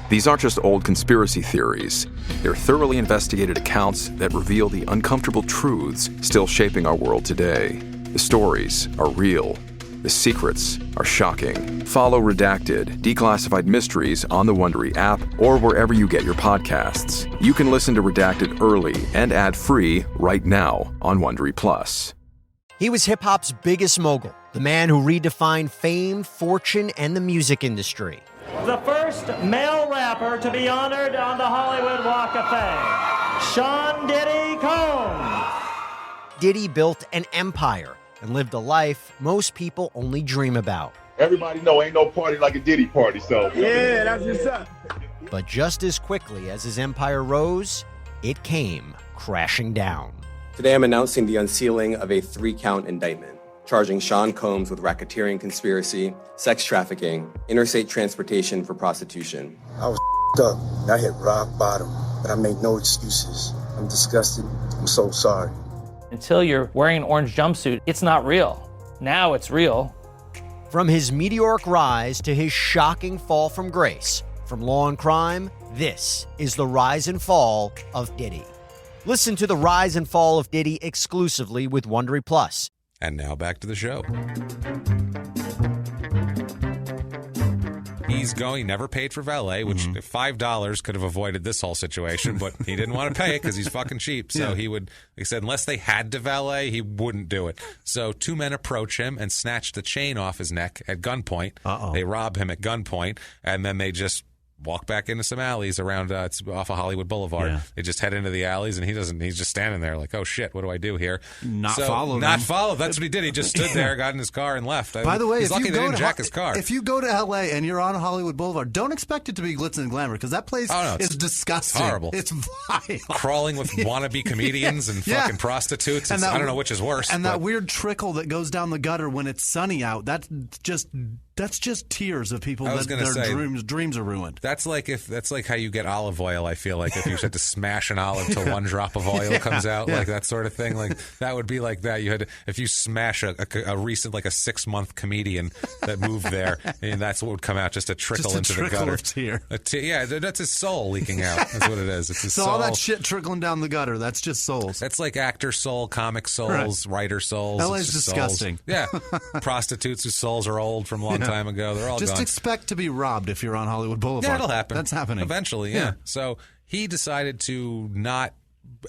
These aren't just old conspiracy theories. They're thoroughly investigated accounts that reveal the uncomfortable truths still shaping our world today. The stories are real. The secrets are shocking. Follow Redacted, Declassified Mysteries on the Wondery app or wherever you get your podcasts. You can listen to Redacted early and ad-free right now on Wondery Plus. He was hip-hop's biggest mogul, the man who redefined fame, fortune, and the music industry. The first male rapper to be honored on the Hollywood Walk of Fame, Sean Diddy Combs. Diddy built an empire and lived a life most people only dream about. Everybody know ain't no party like a Diddy party, so. Yeah, that's what's up. But just as quickly as his empire rose, it came crashing down. Today I'm announcing the unsealing of a 3-count indictment, charging Sean Combs with racketeering conspiracy, sex trafficking, interstate transportation for prostitution. I was up. I hit rock bottom, but I made no excuses. I'm disgusted. I'm so sorry. Until you're wearing an orange jumpsuit, it's not real. Now it's real. From his meteoric rise to his shocking fall from grace, from law and crime, this is the rise and fall of Diddy. Listen to the rise and fall of Diddy exclusively with Wondery Plus. And now back to the show. He never paid for valet, which $5 could have avoided this whole situation, but he didn't want to pay it because he's fucking cheap. So he said, unless they had to valet, he wouldn't do it. So 2 men approach him and snatch the chain off his neck at gunpoint. They rob him at gunpoint, and then they just walk back into some alleys around it's off of Hollywood Boulevard. Yeah. They just head into the alleys, and he's just standing there like, oh shit, what do I do here? Not follow. That's what he did. He just stood there, got in his car, and left. By the way, he's lucky they didn't jack his car. If you go to L.A. and you're on Hollywood Boulevard, don't expect it to be glitz and glamour, because that place is disgusting. It's horrible. It's vile. Crawling with wannabe comedians and fucking prostitutes. And I don't know which is worse. And that weird trickle that goes down the gutter when it's sunny out, that's just tears of people that their dreams are ruined. That's like how you get olive oil. I feel like if you had to smash an olive till one drop of oil comes out, like that sort of thing. Like that would be like that. You had if you smash a recent like a 6-month comedian that moved there, and that's what would come out, just a trickle into the gutter. Of tear. Yeah, that's his soul leaking out. That's what it is. It's his soul. All that shit trickling down the gutter. That's just souls. That's like actor soul, comic souls, writer souls. LA's disgusting. Souls. Yeah, prostitutes whose souls are old from a long time ago. They're all just gone. Expect to be robbed if you're on Hollywood Boulevard. Yeah, it'll happen. That's happening eventually. Yeah. So he decided to not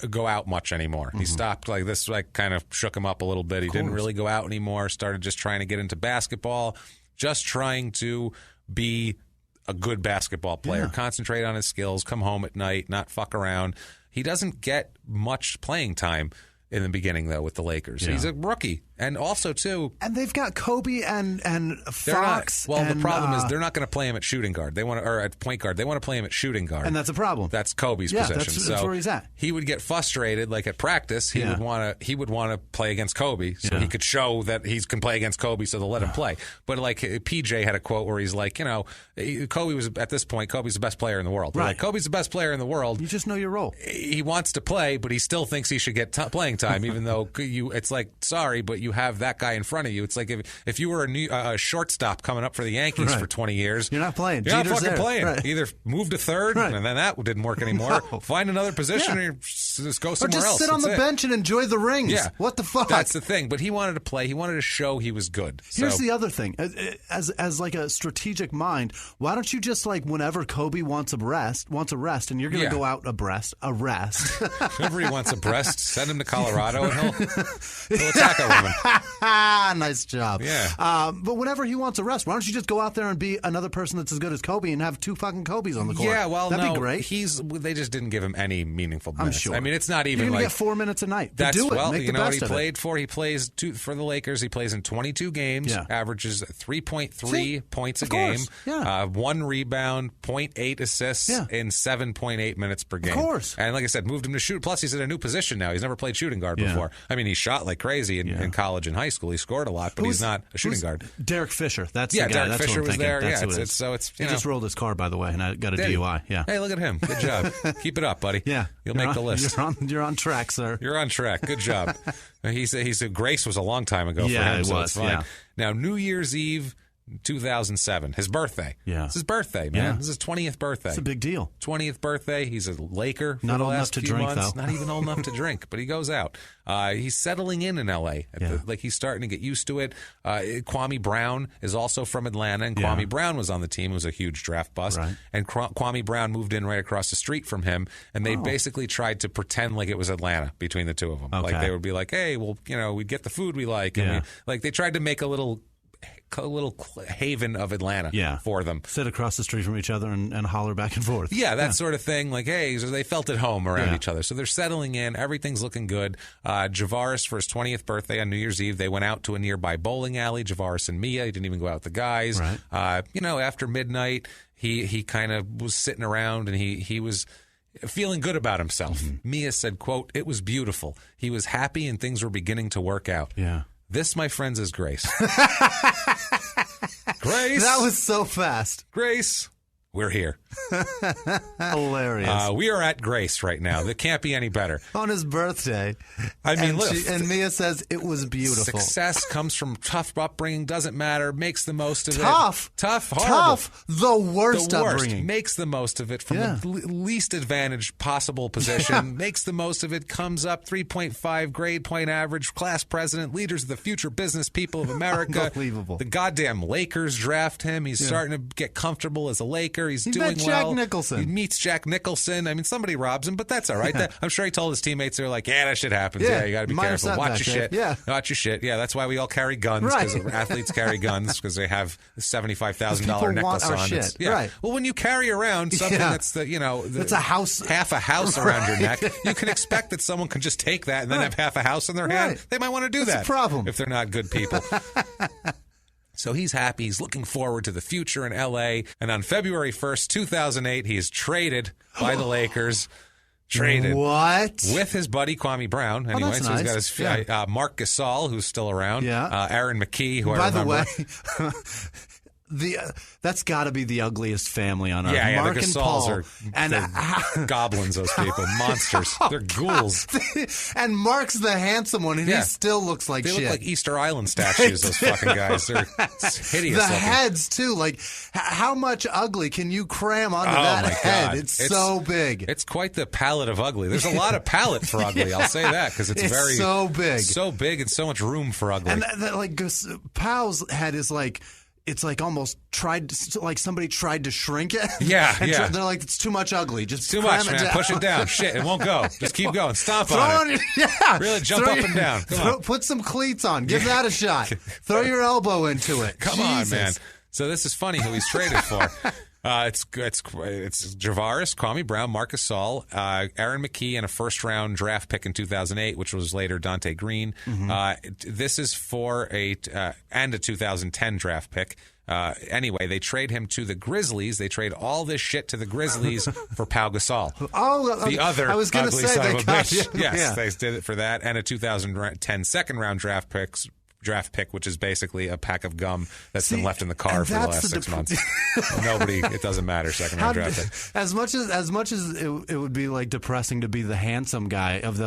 go out much anymore. He stopped. Like this, like kind of shook him up a little bit. He didn't really go out anymore. Started just trying to get into basketball. Just trying to be a good basketball player. Concentrate on his skills. Come home at night. Not fuck around. He doesn't get much playing time in the beginning, though, with the Lakers. Yeah. He's a rookie. And also, too... And they've got Kobe and Fox. The problem is they're not going to play him at shooting guard. Or at point guard. They want to play him at shooting guard. And that's a problem. That's Kobe's position. That's where he's at. He would get frustrated, like at practice. He would want to play against Kobe, so he could show that he can play against Kobe, so they'll let him play. But like PJ had a quote where he's like, Kobe was at this point, Kobe's the best player in the world. Right. Like, Kobe's the best player in the world. You just know your role. He wants to play, but he still thinks he should get playing time, even though it's like, sorry, but you have that guy in front of you. It's like if you were a shortstop coming up for the Yankees for 20 years. You're not playing. You're not fucking playing. Right. Either move to third, and then that didn't work anymore. No. Find another position or just go somewhere else. Or just sit on the bench and enjoy the rings. Yeah. What the fuck? That's the thing. But he wanted to play. He wanted to show he was good. Here's the other thing. As like a strategic mind, why don't you just like whenever Kobe wants a rest, and you're going to go out a rest. Whenever he wants a breast, send him to Colorado and he'll attack a woman. Nice job. Yeah. But whenever he wants a rest, why don't you just go out there and be another person that's as good as Kobe and have 2 fucking Kobes on the court? Yeah, well, that'd be great. They just didn't give him any meaningful minutes. I'm sure. I mean, it's not even you're like get 4 minutes a night. That's do it. Well, Make you the know what best he of played it. for? He plays for the Lakers. He plays in 22 games, averages 3.3 points a game, 1 rebound, 0.8 assists in 7.8 minutes per game. Of course. And like I said, moved him to shoot. Plus, he's in a new position now. He's never played shooting guard before. I mean, he shot like crazy in college and high school. He scored a lot, but he's not a shooting guard. Derek Fisher. That's the guy. Derek that's Fisher what I'm was there. That's he just rolled his car, by the way, and I got a DUI. Yeah. Hey, look at him. Good job. Keep it up, buddy. Yeah. You'll make the list. You're on track, sir. You're on track. Good job. Grace was a long time ago for him. It so was. It's fine. Now, New Year's Eve, 2007, his birthday. Yeah. It's his birthday, man. This is his 20th birthday. It's a big deal. 20th birthday. He's a Laker for Not the old enough last to few drink, months. though. Not even old enough to drink, but he goes out. He's settling in L.A. He's starting to get used to it. Kwame Brown is also from Atlanta, and Kwame Brown was on the team. It was a huge draft bust. Right. And Kwame Brown moved in right across the street from him, and they basically tried to pretend like it was Atlanta between the two of them. Okay. Like they would be like, hey, well, we'd get the food we like. And they tried to make a little haven of Atlanta for them. Sit across the street from each other and holler back and forth. Yeah, that sort of thing. Like, hey, so they felt at home around each other. So they're settling in. Everything's looking good. Javaris, for his 20th birthday on New Year's Eve, they went out to a nearby bowling alley, Javaris and Mia. He didn't even go out with the guys. Right. After midnight, he kind of was sitting around and he was feeling good about himself. Mia said, quote, "It was beautiful. He was happy and things were beginning to work out." Yeah. This, my friends, is Grace. Grace. That was so fast. Grace, we're here. Hilarious. We are at Grace right now. There can't be any better. On his birthday. I mean, and Mia says it was beautiful. Success comes from tough upbringing, doesn't matter, makes the most of it. Tough, horrible. Tough, the worst upbringing. Makes the most of it from the least advantaged possible position, makes the most of it, comes up 3.5 grade point average, class president, leaders of the future business people of America. Unbelievable. The goddamn Lakers draft him. He's starting to get comfortable as a Laker. He's doing Jack Nicholson. He meets Jack Nicholson. I mean, somebody robs him, but that's all right. I'm sure he told his teammates, they're like, yeah, that shit happens. Yeah, you got to be careful. Watch your shit. Yeah. Watch your shit. Yeah, that's why we all carry guns, because athletes carry guns because they have a $75,000 necklace on. Shit. Yeah. Right. Well, when you carry around something that's it's a house, half a house around your neck, you can expect that someone can just take that and then have half a house in their hand. They might want to do that. That's a problem if they're not good people. So he's happy. He's looking forward to the future in L.A. And on February 1st, 2008, he is traded by the Lakers. Traded. What? With his buddy Kwame Brown. Anyway, that's so nice. He's got his Mark Gasol, who's still around. Yeah. Aaron McKee, who By I remember. the way, that's got to be the ugliest family on earth. Yeah, Mark the and Gasols Paul are goblins. Those people, monsters. They're ghouls. And Mark's the handsome one, and he still looks like they shit. They look like Easter Island statues. Those fucking guys. They're hideous. The looking. heads too. Like, how much ugly can you cram onto that head? God. It's so big. It's quite the palette of ugly. There's a lot of palette for ugly. I'll say that because it's very so big and so much room for ugly. And like Powell's head is like. It's like almost like somebody tried to shrink it. Yeah, they're like, it's too much ugly. Just too much, man. Push it down. Shit, it won't go. Just keep going. Stomp on it. Really jump up and down. Come on. Put some cleats on. Give that a shot. Throw your elbow into it. Come on, man. So this is funny who he's traded for. It's Javaris, Kwame Brown, Mark Gasol, Aaron McKee, and a first-round draft pick in 2008, which was later Dante Green. This is for and a 2010 draft pick. Anyway, they trade him to the Grizzlies. They trade all this shit to the Grizzlies for Pau Gasol. Oh, the other I was going to say son they of a got bitch. you. Yes, they did it for that, and a 2010 second-round draft pick, which is basically a pack of gum that's been left in the car for the last 6 months. It doesn't matter. Second round draft pick. As much as it would be like depressing to be the handsome guy of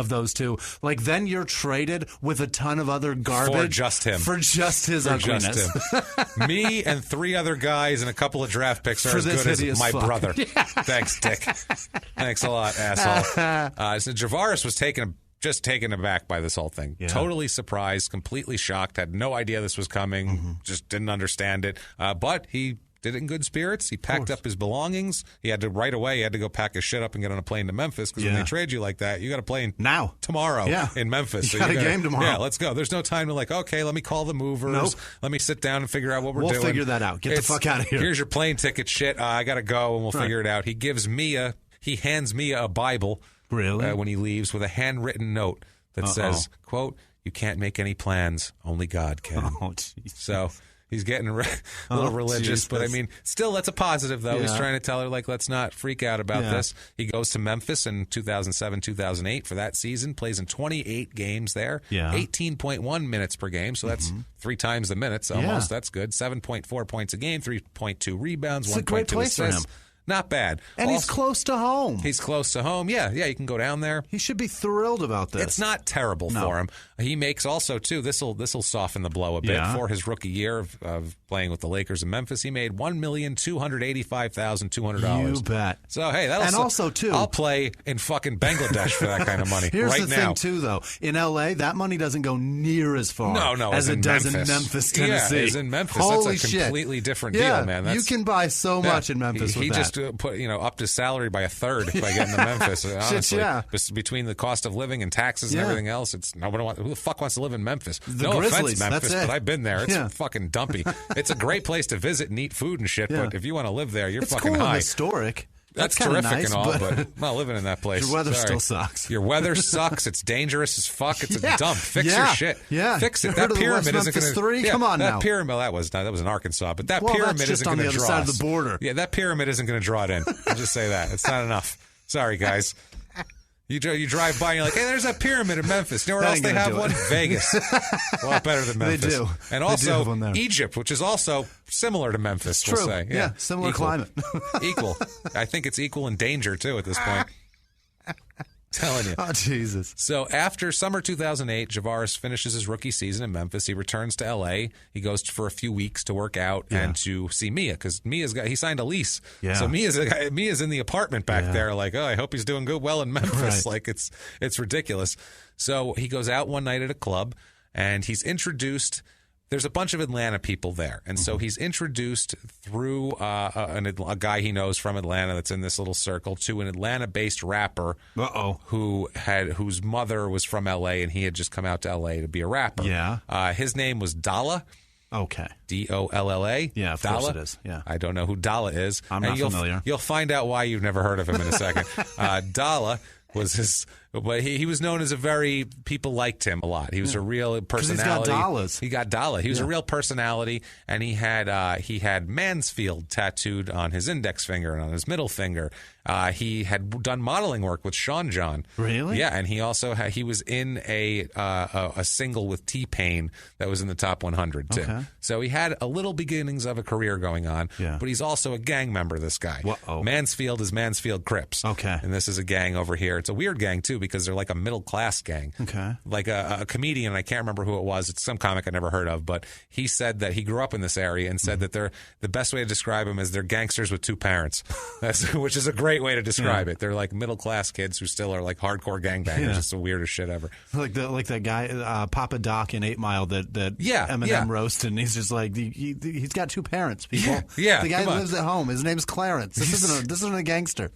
those two, like then you're traded with a ton of other garbage for just him, for just his ugliness. Just him. Me and 3 other guys and a couple of draft picks are as good as my brother. Thanks, Dick. Thanks a lot, asshole. So Javaris was just taken aback by this whole thing. Yeah. Totally surprised, completely shocked, had no idea this was coming, just didn't understand it. But he did it in good spirits. He packed up his belongings. He had to go pack his shit up and get on a plane to Memphis because when they trade you like that, you got a plane tomorrow in Memphis. You got a game tomorrow. Yeah, let's go. There's no time to okay, let me call the movers. Nope. Let me sit down and figure out what we're doing. We'll figure that out. Get the fuck out of here. Here's your plane ticket shit. I got to go and we'll figure it out. He hands Mia a Bible when he leaves with a handwritten note that says, quote, "You can't make any plans. Only God can." Oh, so he's getting a little religious, but I mean, still, that's a positive, though. Yeah. He's trying to tell her, let's not freak out about this. He goes to Memphis in 2007, 2008 for that season, plays in 28 games there, 18.1 minutes per game, so that's 3 times the minutes almost. That's good. 7.4 points a game, 3.2 rebounds, 1.2 assists. Not bad. And he's close to home. He's close to home. Yeah, you can go down there. He should be thrilled about this. It's not terrible for him. He makes also, too, this will soften the blow a bit. For his rookie year of playing with the Lakers in Memphis, he made $1,285,200. You bet. So, hey, also, too, I'll play in fucking Bangladesh for that kind of money Here's right the now. thing, too, though. In L.A., that money doesn't go near as far as it does in Memphis, Tennessee. Yeah, it's in Memphis. Holy That's a completely different deal, man. You can buy so much in Memphis with that. He just put, upped his salary by a third by getting to Memphis. Honestly, between the cost of living and taxes and everything else, who the fuck wants to live in Memphis? The no Grizzlies, offense, Memphis, but I've been there. It's fucking dumpy. It's a great place to visit and eat food and shit, but if you want to live there, you're fucking cool high. It's historic. That's terrific nice, and all, but I'm not living in that place. Your weather still sucks. Your weather sucks. It's dangerous as fuck. It's a dump. Fix your shit. Yeah. Fix it. That pyramid isn't going to. Come on now. That pyramid. That was in Arkansas, but that pyramid isn't going to draw. That's just on the other side of the border. Yeah, that pyramid isn't going to draw it in. I'll just say that. It's not enough. Sorry, guys. You drive by and you're like, hey, there's that pyramid in Memphis. You know where else they have one? Vegas. A lot better than Memphis. They do. And also Egypt, which is also similar to Memphis, it's we'll true. say. Yeah, similar climate. Equal. I think it's equal in danger, too, at this point. Telling you. Oh, Jesus. So after summer 2008, Javaris finishes his rookie season in Memphis. He returns to L.A. He goes for a few weeks to work out and to see Mia because he signed a lease. Yeah. So Mia's in the apartment back there like, I hope he's doing well in Memphis. Like it's ridiculous. So he goes out one night at a club and he's introduced there's a bunch of Atlanta people there. And so he's introduced through a guy he knows from Atlanta that's in this little circle to an Atlanta-based rapper whose mother was from L.A. and he had just come out to L.A. to be a rapper. Yeah. His name was Dalla. Okay. Dolla? Yeah, of course it is. Yeah. I don't know who Dalla is. I'm not familiar. You'll find out why you've never heard of him in a second. Dalla was his... But he was known as people liked him a lot. He was a real personality. He's got dollars. He got dollar. He was a real personality, and he had Mansfield tattooed on his index finger and on his middle finger. He had done modeling work with Sean John. Really? Yeah, and he also he was in a single with T-Pain that was in the top 100 too. Okay. So he had a little beginnings of a career going on. Yeah. But he's also a gang member. This guy. Mansfield is Mansfield Crips. Okay. And this is a gang over here. It's a weird gang too, because they're like a middle class gang. Okay. Like a comedian, I can't remember who it was. It's some comic I never heard of, but he said that he grew up in this area and said that the best way to describe them is they're gangsters with two parents. Which is a great way to describe it. They're like middle class kids who still are like hardcore gangbangers. It's the weirdest shit ever. Like that guy Papa Doc in 8 Mile that Eminem roasted, and he's just like he's got two parents. People. Yeah. The guy lives at home. His name's Clarence. This isn't a gangster.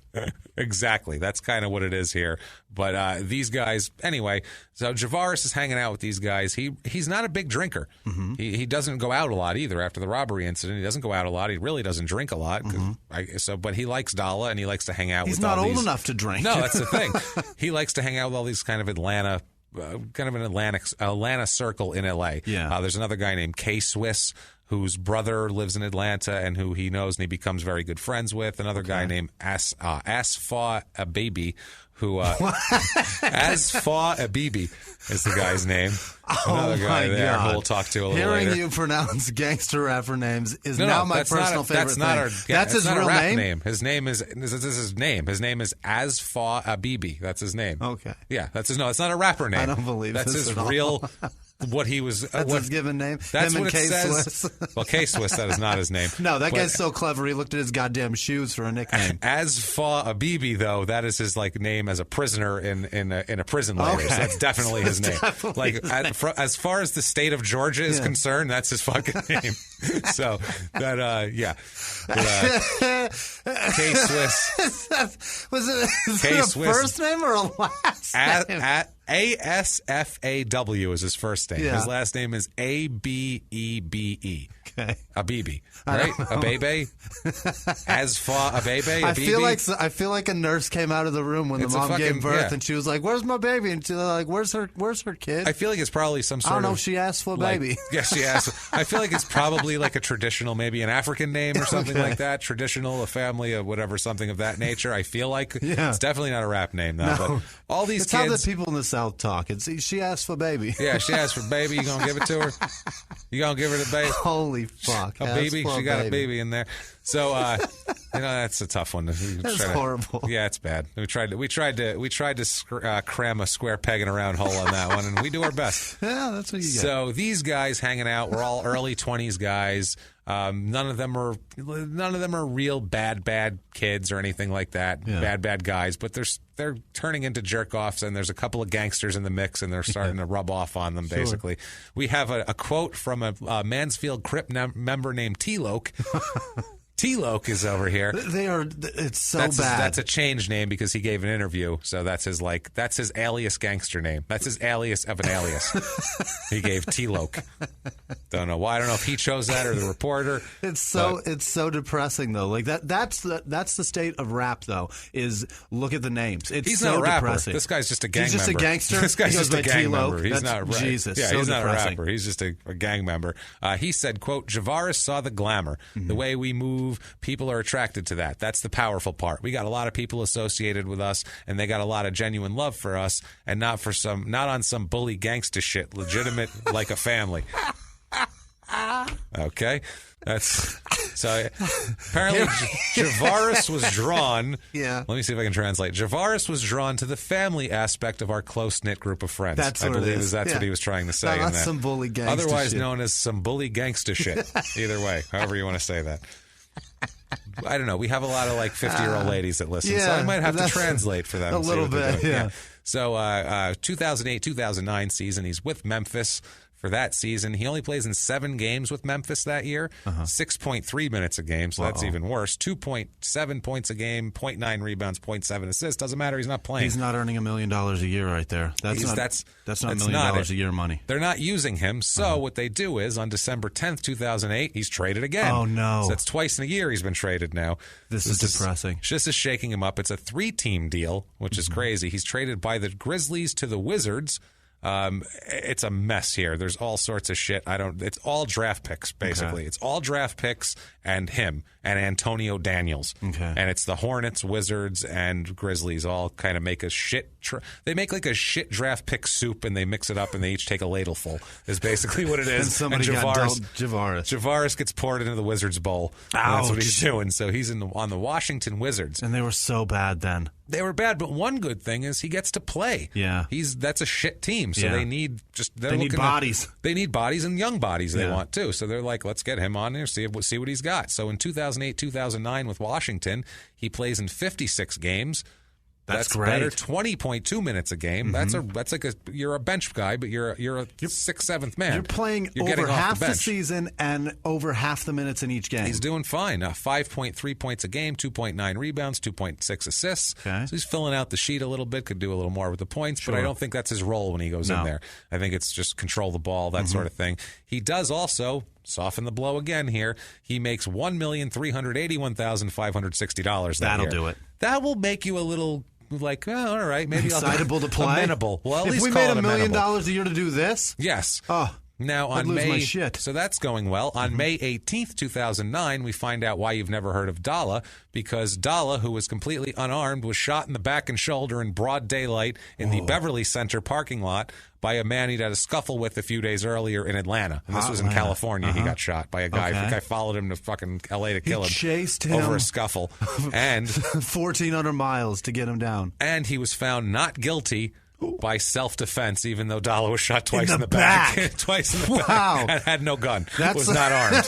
Exactly. That's kind of what it is here. But these guys, anyway, so Javaris is hanging out with these guys. He's not a big drinker. Mm-hmm. He doesn't go out a lot either after the robbery incident. He doesn't go out a lot. He really doesn't drink a lot. But he likes Dalla, and he likes to hang out with all these. He's not old enough to drink. No, that's the thing. He likes to hang out with all these kind of Atlanta, kind of an Atlanta circle in L.A. Yeah. There's another guy named K-Swiss, whose brother lives in Atlanta and who he knows and he becomes very good friends with. Another guy named Asfa Abibi, who Asfa Abibi is the guy's name. Another guy there who we'll talk to a little later. Hearing you pronounce gangster rapper names is now my personal favorite thing. That's his real name? His name is his name. His name is Asfa Abibi. That's his name. Okay. Yeah, that's his. No, it's not a rapper name. I don't believe that's this his at real. all. What he was. That's his given name. That's Him what and it says. Well, K-Swiss, that is not his name. No, that guy's so clever. He looked at his goddamn shoes for a nickname. Asfa Abibi, though, that is his name as a prisoner in a prison later. Okay. So that's definitely his name. As far as the state of Georgia is concerned, that's his fucking name. So that K-Swiss. Was it a first name or a last name? Asfaw is his first name. Yeah. His last name is Abebe. Okay. Abibi, right? Abebe? Asfa Abebe? I feel like a nurse came out of the room when the mom gave birth, and she was like, "Where's my baby?" And she's like, "Where's her kid?" I feel like it's probably some sort of... I don't know. She asked for a baby. Yeah, she asked. I feel like it's probably like a traditional, maybe an African name or something like that. Traditional, a family of whatever, something of that nature. I feel like it's definitely not a rap name, though. No. But all these it's kids... how the people in the South talk. She asked for baby. Yeah, she asked for baby. You gonna give it to her? You gonna give her the baby? Holy fuck! A baby. She got a baby in there. So that's a tough one. That's horrible. Yeah, it's bad. We tried to cram a square peg in a round hole on that one, and we do our best. Yeah, that's what you get. So these guys hanging out, we're all early 20s guys. None of them are real bad kids or anything like that. Yeah. Bad guys, but they're turning into jerk offs, and there's a couple of gangsters in the mix, and they're starting to rub off on them. Basically, we have a quote from a Mansfield Crip member named T-Loke. T-Loke is over here. It's so bad. That's a changed name because he gave an interview, so that's his alias gangster name. That's his alias of an alias. He gave T-Loke. Don't know why. I don't know if he chose that or the reporter. It's so depressing though. Like that's the state of rap though. Is look at the names. He's so not a rapper. depressing. This guy's just a gang member. He's just a gangster. This guy's just a gang member. He's not right. Jesus. Yeah, so he's not depressing. a rapper. He's just a gang member. He said, "Quote: Javaris saw the glamour, the way we move. People are attracted to that. That's the powerful part. We got a lot of people associated with us, and they got a lot of genuine love for us, and not on some bully gangster shit. Legitimate, like a family." Okay, that's so. Apparently, Javaris was drawn. Yeah. Let me see if I can translate. Javaris was drawn to the family aspect of our close knit group of friends. That's I what believe it is. That's what he was trying to say. Not some bully gangster otherwise shit. known as some bully gangster shit. Either way, however you want to say that. I don't know. We have a lot of like 50-year-old ladies that listen, so I might have to translate for them. A little bit, yeah. So 2008-2009 season, he's with Memphis for that season. He only plays in 7 games with Memphis that year, 6.3 minutes a game, so that's even worse. 2.7 points a game, 0.9 rebounds, 0.7 assists. Doesn't matter. He's not playing. He's not earning $1 million a year right there. That's not $1 million a year money. They're not using him, so what they do is on December 10th, 2008, he's traded again. Oh, no. So that's twice in a year he's been traded now. This is depressing. This is shaking him up. It's a 3-team deal, which is crazy. He's traded by the Grizzlies to the Wizards. It's a mess here. There's all sorts of shit. It's all draft picks, basically. Okay. It's all draft picks and him and Antonio Daniels. Okay. And it's the Hornets, Wizards, and Grizzlies all kind of make a shit. They make like a shit draft pick soup and they mix it up and they each take a ladleful. Is basically what it is. And somebody got dealt Javaris. Javaris gets poured into the Wizards bowl. That's what he's doing. So he's on the Washington Wizards. And they were so bad then. They were bad, but one good thing is he gets to play. Yeah. That's a shit team, so they need they need bodies. They need bodies and young bodies they want too. So they're like, let's get him on there, see what he's got. So in 2008, 2009 with Washington, he plays in 56 games. That's great. Better, 20.2 minutes a game. That's like you're a bench guy, but you're a 6th, 7th man. You're playing over half the season and over half the minutes in each game. He's doing fine. 5.3 points a game, 2.9 rebounds, 2.6 assists. Okay. So he's filling out the sheet a little bit. Could do a little more with the points, but I don't think that's his role when he goes in there. I think it's just control the ball, that sort of thing. He does also soften the blow again here. He makes $1,381,560. That'll do it. That will make you a little. Like, oh, all right, maybe excitable to play. Amenable. Well, at if least we made $1 million a year to do this, yes. Now I'd on lose May, my shit. So that's going well. On May 18th, 2009, we find out why you've never heard of Dalla, because Dalla, who was completely unarmed, was shot in the back and shoulder in broad daylight in the Beverly Center parking lot by a man he'd had a scuffle with a few days earlier in Atlanta. And this was in California. He got shot by a guy. I think I followed him to fucking L.A. to kill him. He chased him over a scuffle. And 1,400 miles to get him down. And he was found not guilty by self-defense, even though Dalla was shot twice in the back. Twice in the wow. back. And had no gun. Was not armed.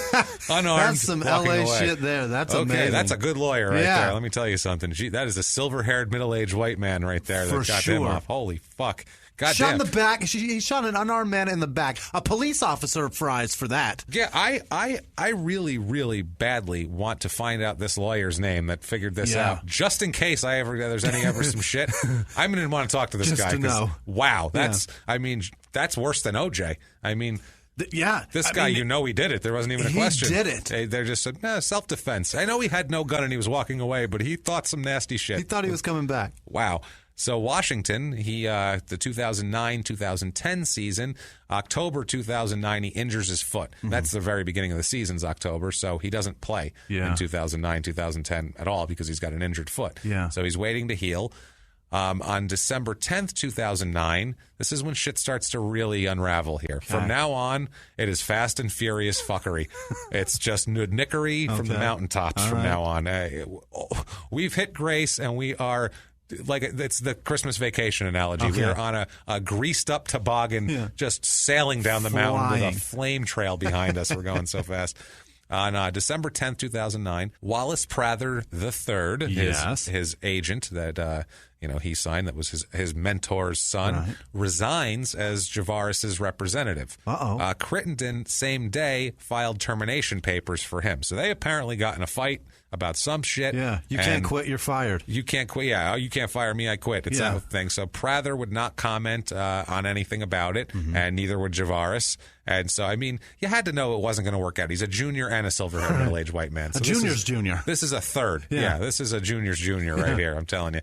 Unarmed. That's some L.A. shit there. That's amazing. Okay, that's a good lawyer right there. Let me tell you something. That is a silver-haired, middle-aged white man right there that got him off. Holy fuck. God shot damn. in the back. He shot an unarmed man in the back. A police officer fries for that. Yeah, I really, really badly want to find out this lawyer's name that figured this out, just in case there's ever some shit. I'm going to want to talk to this just guy. To know. Wow, that's worse than OJ. I mean. This guy, he did it. There wasn't even a question. He did it. They just said, self-defense. I know he had no gun and he was walking away, but he thought some nasty shit. He thought he was coming back. Wow. So Washington, the 2009-2010 season, October 2009, he injures his foot. That's the very beginning of the season's October, so he doesn't play in 2009-2010 at all because he's got an injured foot. Yeah. So he's waiting to heal. On December 10th, 2009, this is when shit starts to really unravel here. Okay. From now on, it is fast and furious fuckery. It's just nickery from the mountaintops from now on. We've hit grace, and we are... Like it's the Christmas vacation analogy. Okay. We're on a greased-up toboggan, just sailing down the mountain with a flame trail behind us. We're going so fast. On December 10th, 2009, Wallace Prather III, his agent that he signed, that was his mentor's son, resigns as Javaris' representative. Crittenden, same day, filed termination papers for him. So they apparently got in a fight about some shit. Yeah, you can't quit, you're fired. You can't quit. Yeah, you can't fire me, I quit. It's that thing. So Prather would not comment on anything about it, and neither would Javaris. And so, I mean, you had to know it wasn't going to work out. He's a junior and a silver-haired middle-aged white man. So a junior's junior. This is a third. Yeah, this is a junior's junior right here, I'm telling you.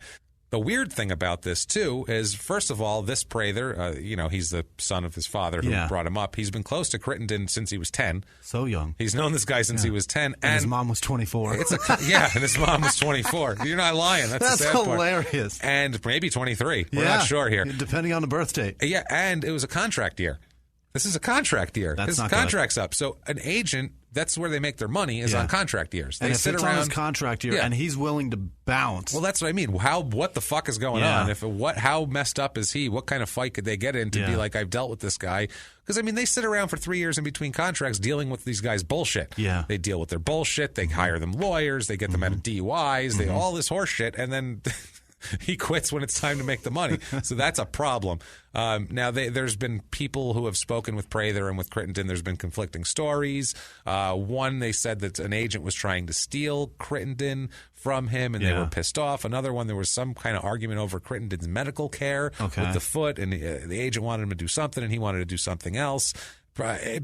The weird thing about this, too, is, first of all, this Prather, he's the son of his father who brought him up. He's been close to Crittenden since he was 10. So young. He's known this guy since he was 10. And his mom was 24. And his mom was 24. You're not lying. That's the sad hilarious. Part. And maybe 23. We're not sure here. Depending on the birth date. Yeah, and it was a contract year. This is a contract year. His contract's up. So an agent, that's where they make their money, is on contract years. They and if sit it's around on his contract year and he's willing to bounce. Well, that's what I mean. What the fuck is going on? How messed up is he? What kind of fight could they get in to be like, I've dealt with this guy? Because, I mean, they sit around for 3 years in between contracts dealing with these guys' bullshit. Yeah. They deal with their bullshit. They hire them lawyers. They get them out of DUIs. They all this horse shit. And then he quits when it's time to make the money. So that's a problem. Now, there's been people who have spoken with Prather and with Crittenden. There's been conflicting stories. One, they said that an agent was trying to steal Crittenden from him, and they were pissed off. Another one, there was some kind of argument over Crittenden's medical care with the foot, and the agent wanted him to do something, and he wanted to do something else.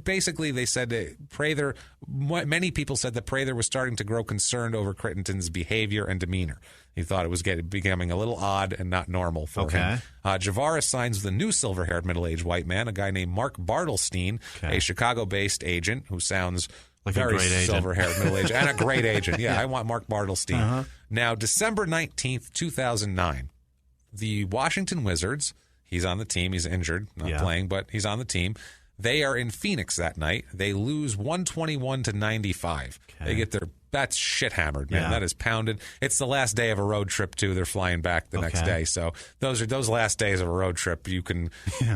Basically, they said that Prather, many people said that Prather was starting to grow concerned over Crittenden's behavior and demeanor. He thought it was becoming a little odd and not normal for him. Javaris signs with a new silver-haired middle-aged white man, a guy named Mark Bartelstein, a Chicago-based agent who sounds like very silver-haired middle-aged and a great agent. Yeah, I want Mark Bartelstein. Now, December 19th, 2009, the Washington Wizards, he's on the team. He's injured, not playing, but he's on the team. They are in Phoenix that night. They lose 121-95. They get their that's shit hammered, man. That is pounded. It's the last day of a road trip too. They're flying back the next day. So those last days of a road trip, you can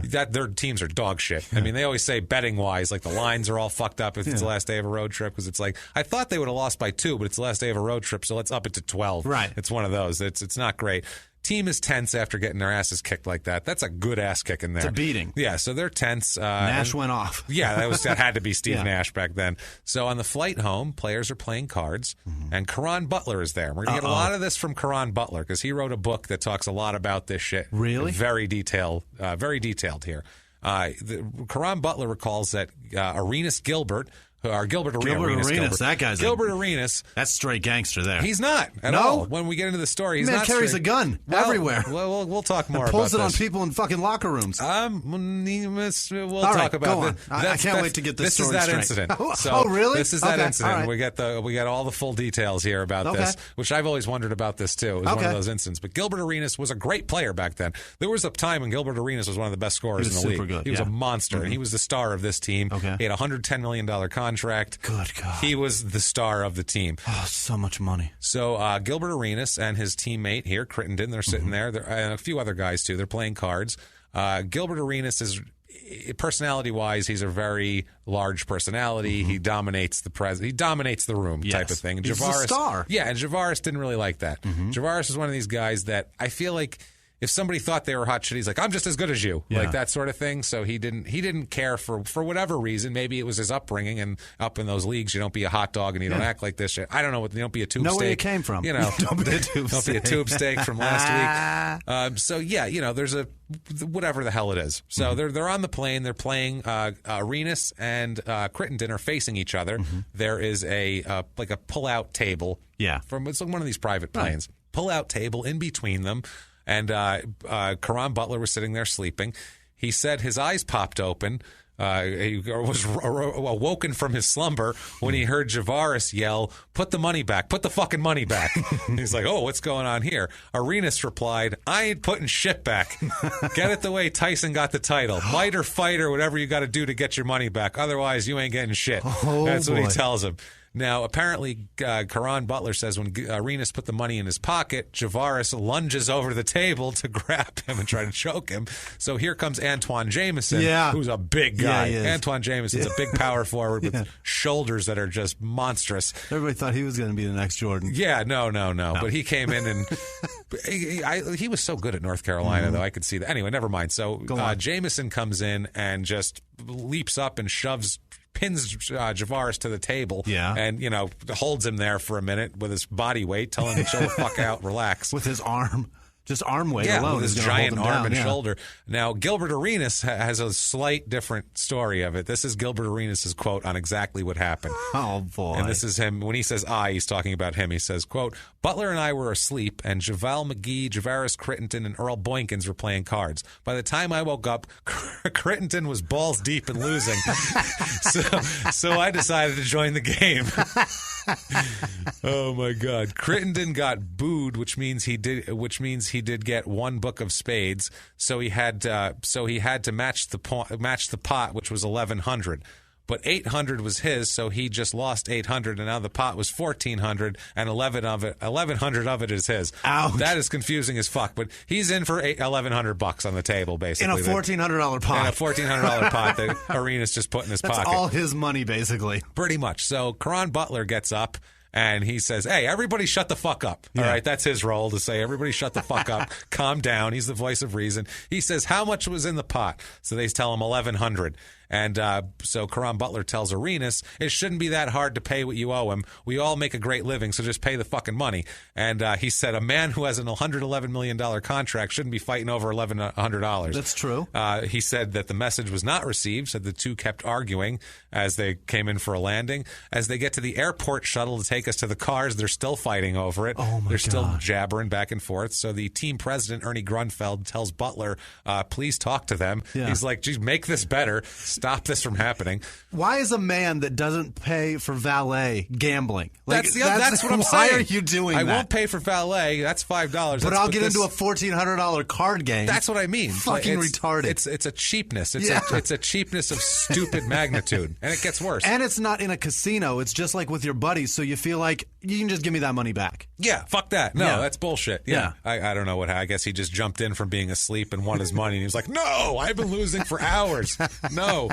that their teams are dog shit. I mean, they always say betting wise, like the lines are all fucked up if it's the last day of a road trip, because it's like I thought they would have lost by 2, but it's the last day of a road trip, so let's up it to 12. Right. It's one of those. It's not great. Team is tense after getting their asses kicked like that. That's a good ass kick in there. It's a beating. Yeah, so they're tense. Nash went off. Yeah, that had to be Steve Nash back then. So on the flight home, players are playing cards, and Caron Butler is there. We're going to get a lot of this from Caron Butler because he wrote a book that talks a lot about this shit. Really? Very detailed here. Caron Butler recalls that Arenas Gilbert, Gilbert Arenas. That guy's Gilbert Arenas. That's straight gangster there. He's not at all. When we get into the story, he's Man not carries straight. A gun everywhere. Well, we'll talk more about this. Pulls it on this. people in fucking locker rooms. We'll talk about it. I can't wait to get this story is that straight. incident. So, really? This is that incident. Right. We got all the full details here about this, which I've always wondered about this too. It was one of those incidents. But Gilbert Arenas was a great player back then. There was a time when Gilbert Arenas was one of the best scorers in the league. Good, he was a monster, and he was the star of this team. He had a $110 million contract. Good God. He was the star of the team. Oh, so much money. So Gilbert Arenas and his teammate here, Crittenden, they're sitting there. And a few other guys, too. They're playing cards. Gilbert Arenas is, personality-wise, he's a very large personality. He dominates he dominates the room type of thing. And he's Javaris, a star. Yeah, and Javaris didn't really like that. Javaris is one of these guys that I feel like if somebody thought they were hot shit, he's like, I'm just as good as you, like that sort of thing. So he didn't care for whatever reason. Maybe it was his upbringing, and up in those leagues, you don't be a hot dog and you don't act like this shit. I don't know. You don't be a tube steak. Know where you came from. You know, don't be a tube steak. Don't be a tube steak from last week. So yeah, you know, there's whatever the hell it is. So they're on the plane. They're playing. Arenas and Crittenden are facing each other. There is a pull-out table. Yeah, it's like one of these private planes. Pull-out table in between them. And Caron Butler was sitting there sleeping. He said his eyes popped open. He was awoken from his slumber when he heard Javaris yell, "Put the money back. Put the fucking money back." He's like, "Oh, what's going on here?" Arenas replied, "I ain't putting shit back. Get it the way Tyson got the title. Might or fight or whatever you got to do to get your money back. Otherwise, you ain't getting shit." That's what he tells him. Now, apparently, Caron Butler says when Arenas put the money in his pocket, Javaris lunges over the table to grab him and try to choke him. So here comes Antoine Jameson, who's a big guy. Antoine Jameson's a big power forward with shoulders that are just monstrous. Everybody thought he was going to be the next Jordan. Yeah, no. But he came in and he was so good at North Carolina, though. I could see that. Anyway, never mind. So Jameson comes in and just leaps up and pins Javaris to the table and, holds him there for a minute with his body weight, telling him to chill the fuck out, relax. With his arm. Just arm weight alone. With his giant arm and shoulder. Now, Gilbert Arenas has a slight different story of it. This is Gilbert Arenas' quote on exactly what happened. Oh, boy. And this is him. When he says I, he's talking about him. He says, quote, "Butler and I were asleep, and JaVale McGee, Javaris Crittenden, and Earl Boykins were playing cards. By the time I woke up, Crittenden was balls deep and losing. so I decided to join the game." Oh, my God. Crittenden got booed, which means he did get one book of spades. So he had to match the pot, which was 1,100. But 800 was his, so he just lost 800, and now the pot was 1,400, and 1,100 of it is his. Ouch. That is confusing as fuck. But he's in for $1,100 on the table, basically. In a $1,400 pot. In a $1,400 pot that Arenas just put in his pocket. That's all his money, basically. Pretty much. So Caron Butler gets up And he says, hey, everybody shut the fuck up. All right, that's his role to say, everybody shut the fuck up, calm down. He's the voice of reason. He says, how much was in the pot? So they tell him $1,100. And so Caron Butler tells Arenas, it shouldn't be that hard to pay what you owe him. We all make a great living, so just pay the fucking money. And he said, a man who has an $111 million contract shouldn't be fighting over $1,100. That's true. He said that the message was not received, said the two kept arguing as they came in for a landing. As they get to the airport shuttle to take us to the cars, they're still fighting over it. Oh my They're God. still jabbering back and forth. So the team president, Ernie Grunfeld, tells Butler, please talk to them. Yeah. He's like, geez, make this better. Stop this from happening. Why is a man that doesn't pay for valet gambling? That's what I'm saying. Why are you doing that? I won't pay for valet. That's $5. But I'll get into a $1,400 card game. That's what I mean. Fucking retarded. It's a cheapness. It's a cheapness of stupid magnitude, and it gets worse. And it's not in a casino. It's just like with your buddies, so you feel like you can just give me that money back. Yeah, fuck that. No, that's bullshit. Yeah. I don't know what. I guess he just jumped in from being asleep and won his money, and he was like, no, I've been losing for hours. No.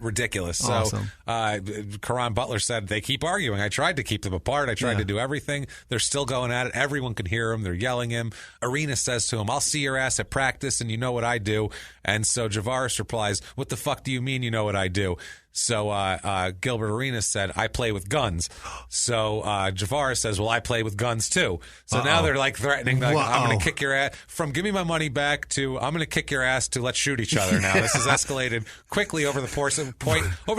Ridiculous. Awesome. So Caron Butler said they keep arguing. I tried to keep them apart. I tried to do everything. They're still going at it. Everyone can hear him. They're yelling him. Arenas says to him, I'll see your ass at practice, and you know what I do. And so Javaris replies, what the fuck do you mean you know what I do? So Gilbert Arenas said, I play with guns. So Javaris says, well, I play with guns too. So now they're like threatening, like, I'm going to kick your ass. From give me my money back to I'm going to kick your ass to let's shoot each other now. This has escalated quickly over the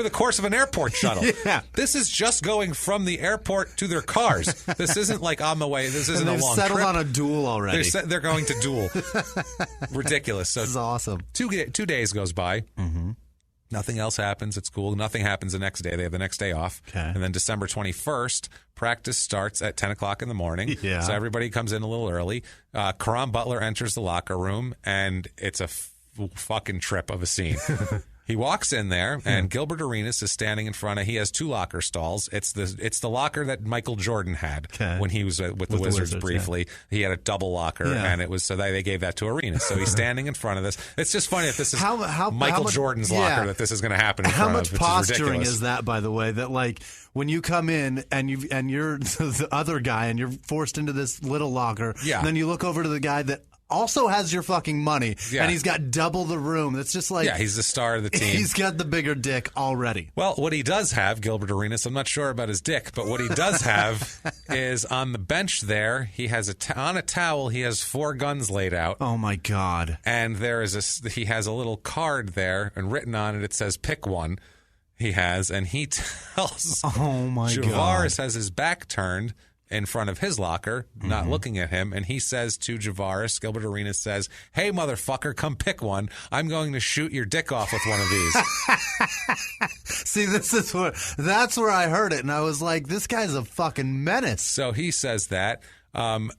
course of an airport shuttle. Yeah. This is just going from the airport to their cars. This isn't like on the way. This isn't a long trip. They've settled on a duel already. They're going to duel. Ridiculous. So this is awesome. 2 days goes by. Mm-hmm. Nothing else happens. It's cool. Nothing happens the next day. They have the next day off. Okay. And then December 21st, practice starts at 10 o'clock in the morning. Yeah. So everybody comes in a little early. Caron Butler enters the locker room, and it's a fucking trip of a scene. He walks in there, and Gilbert Arenas is standing in front of. He has two locker stalls. It's the locker that Michael Jordan had when he was with the Wizards briefly. Yeah. He had a double locker, and it was so they gave that to Arenas. So he's standing in front of this. It's just funny that this is Michael Jordan's locker that this is going to happen in front of. How much posturing is that, by the way? That like when you come in and you're the other guy and you're forced into this little locker, and then you look over to the guy that also has your fucking money, and he's got double the room. It's just like... Yeah, he's the star of the team. He's got the bigger dick already. Well, what he does have, Gilbert Arenas, I'm not sure about his dick, but what he does have is on the bench there, he has on a towel, he has 4 guns laid out. Oh, my God. And he has a little card there, and written on it, it says, pick one. He has, and he tells... Oh, my God. Javaris has his back turned in front of his locker, not looking at him, and he says to Javaris, Gilbert Arenas says, hey, motherfucker, come pick one. I'm going to shoot your dick off with one of these. See, that's where I heard it, and I was like, this guy's a fucking menace. So he says that. Now,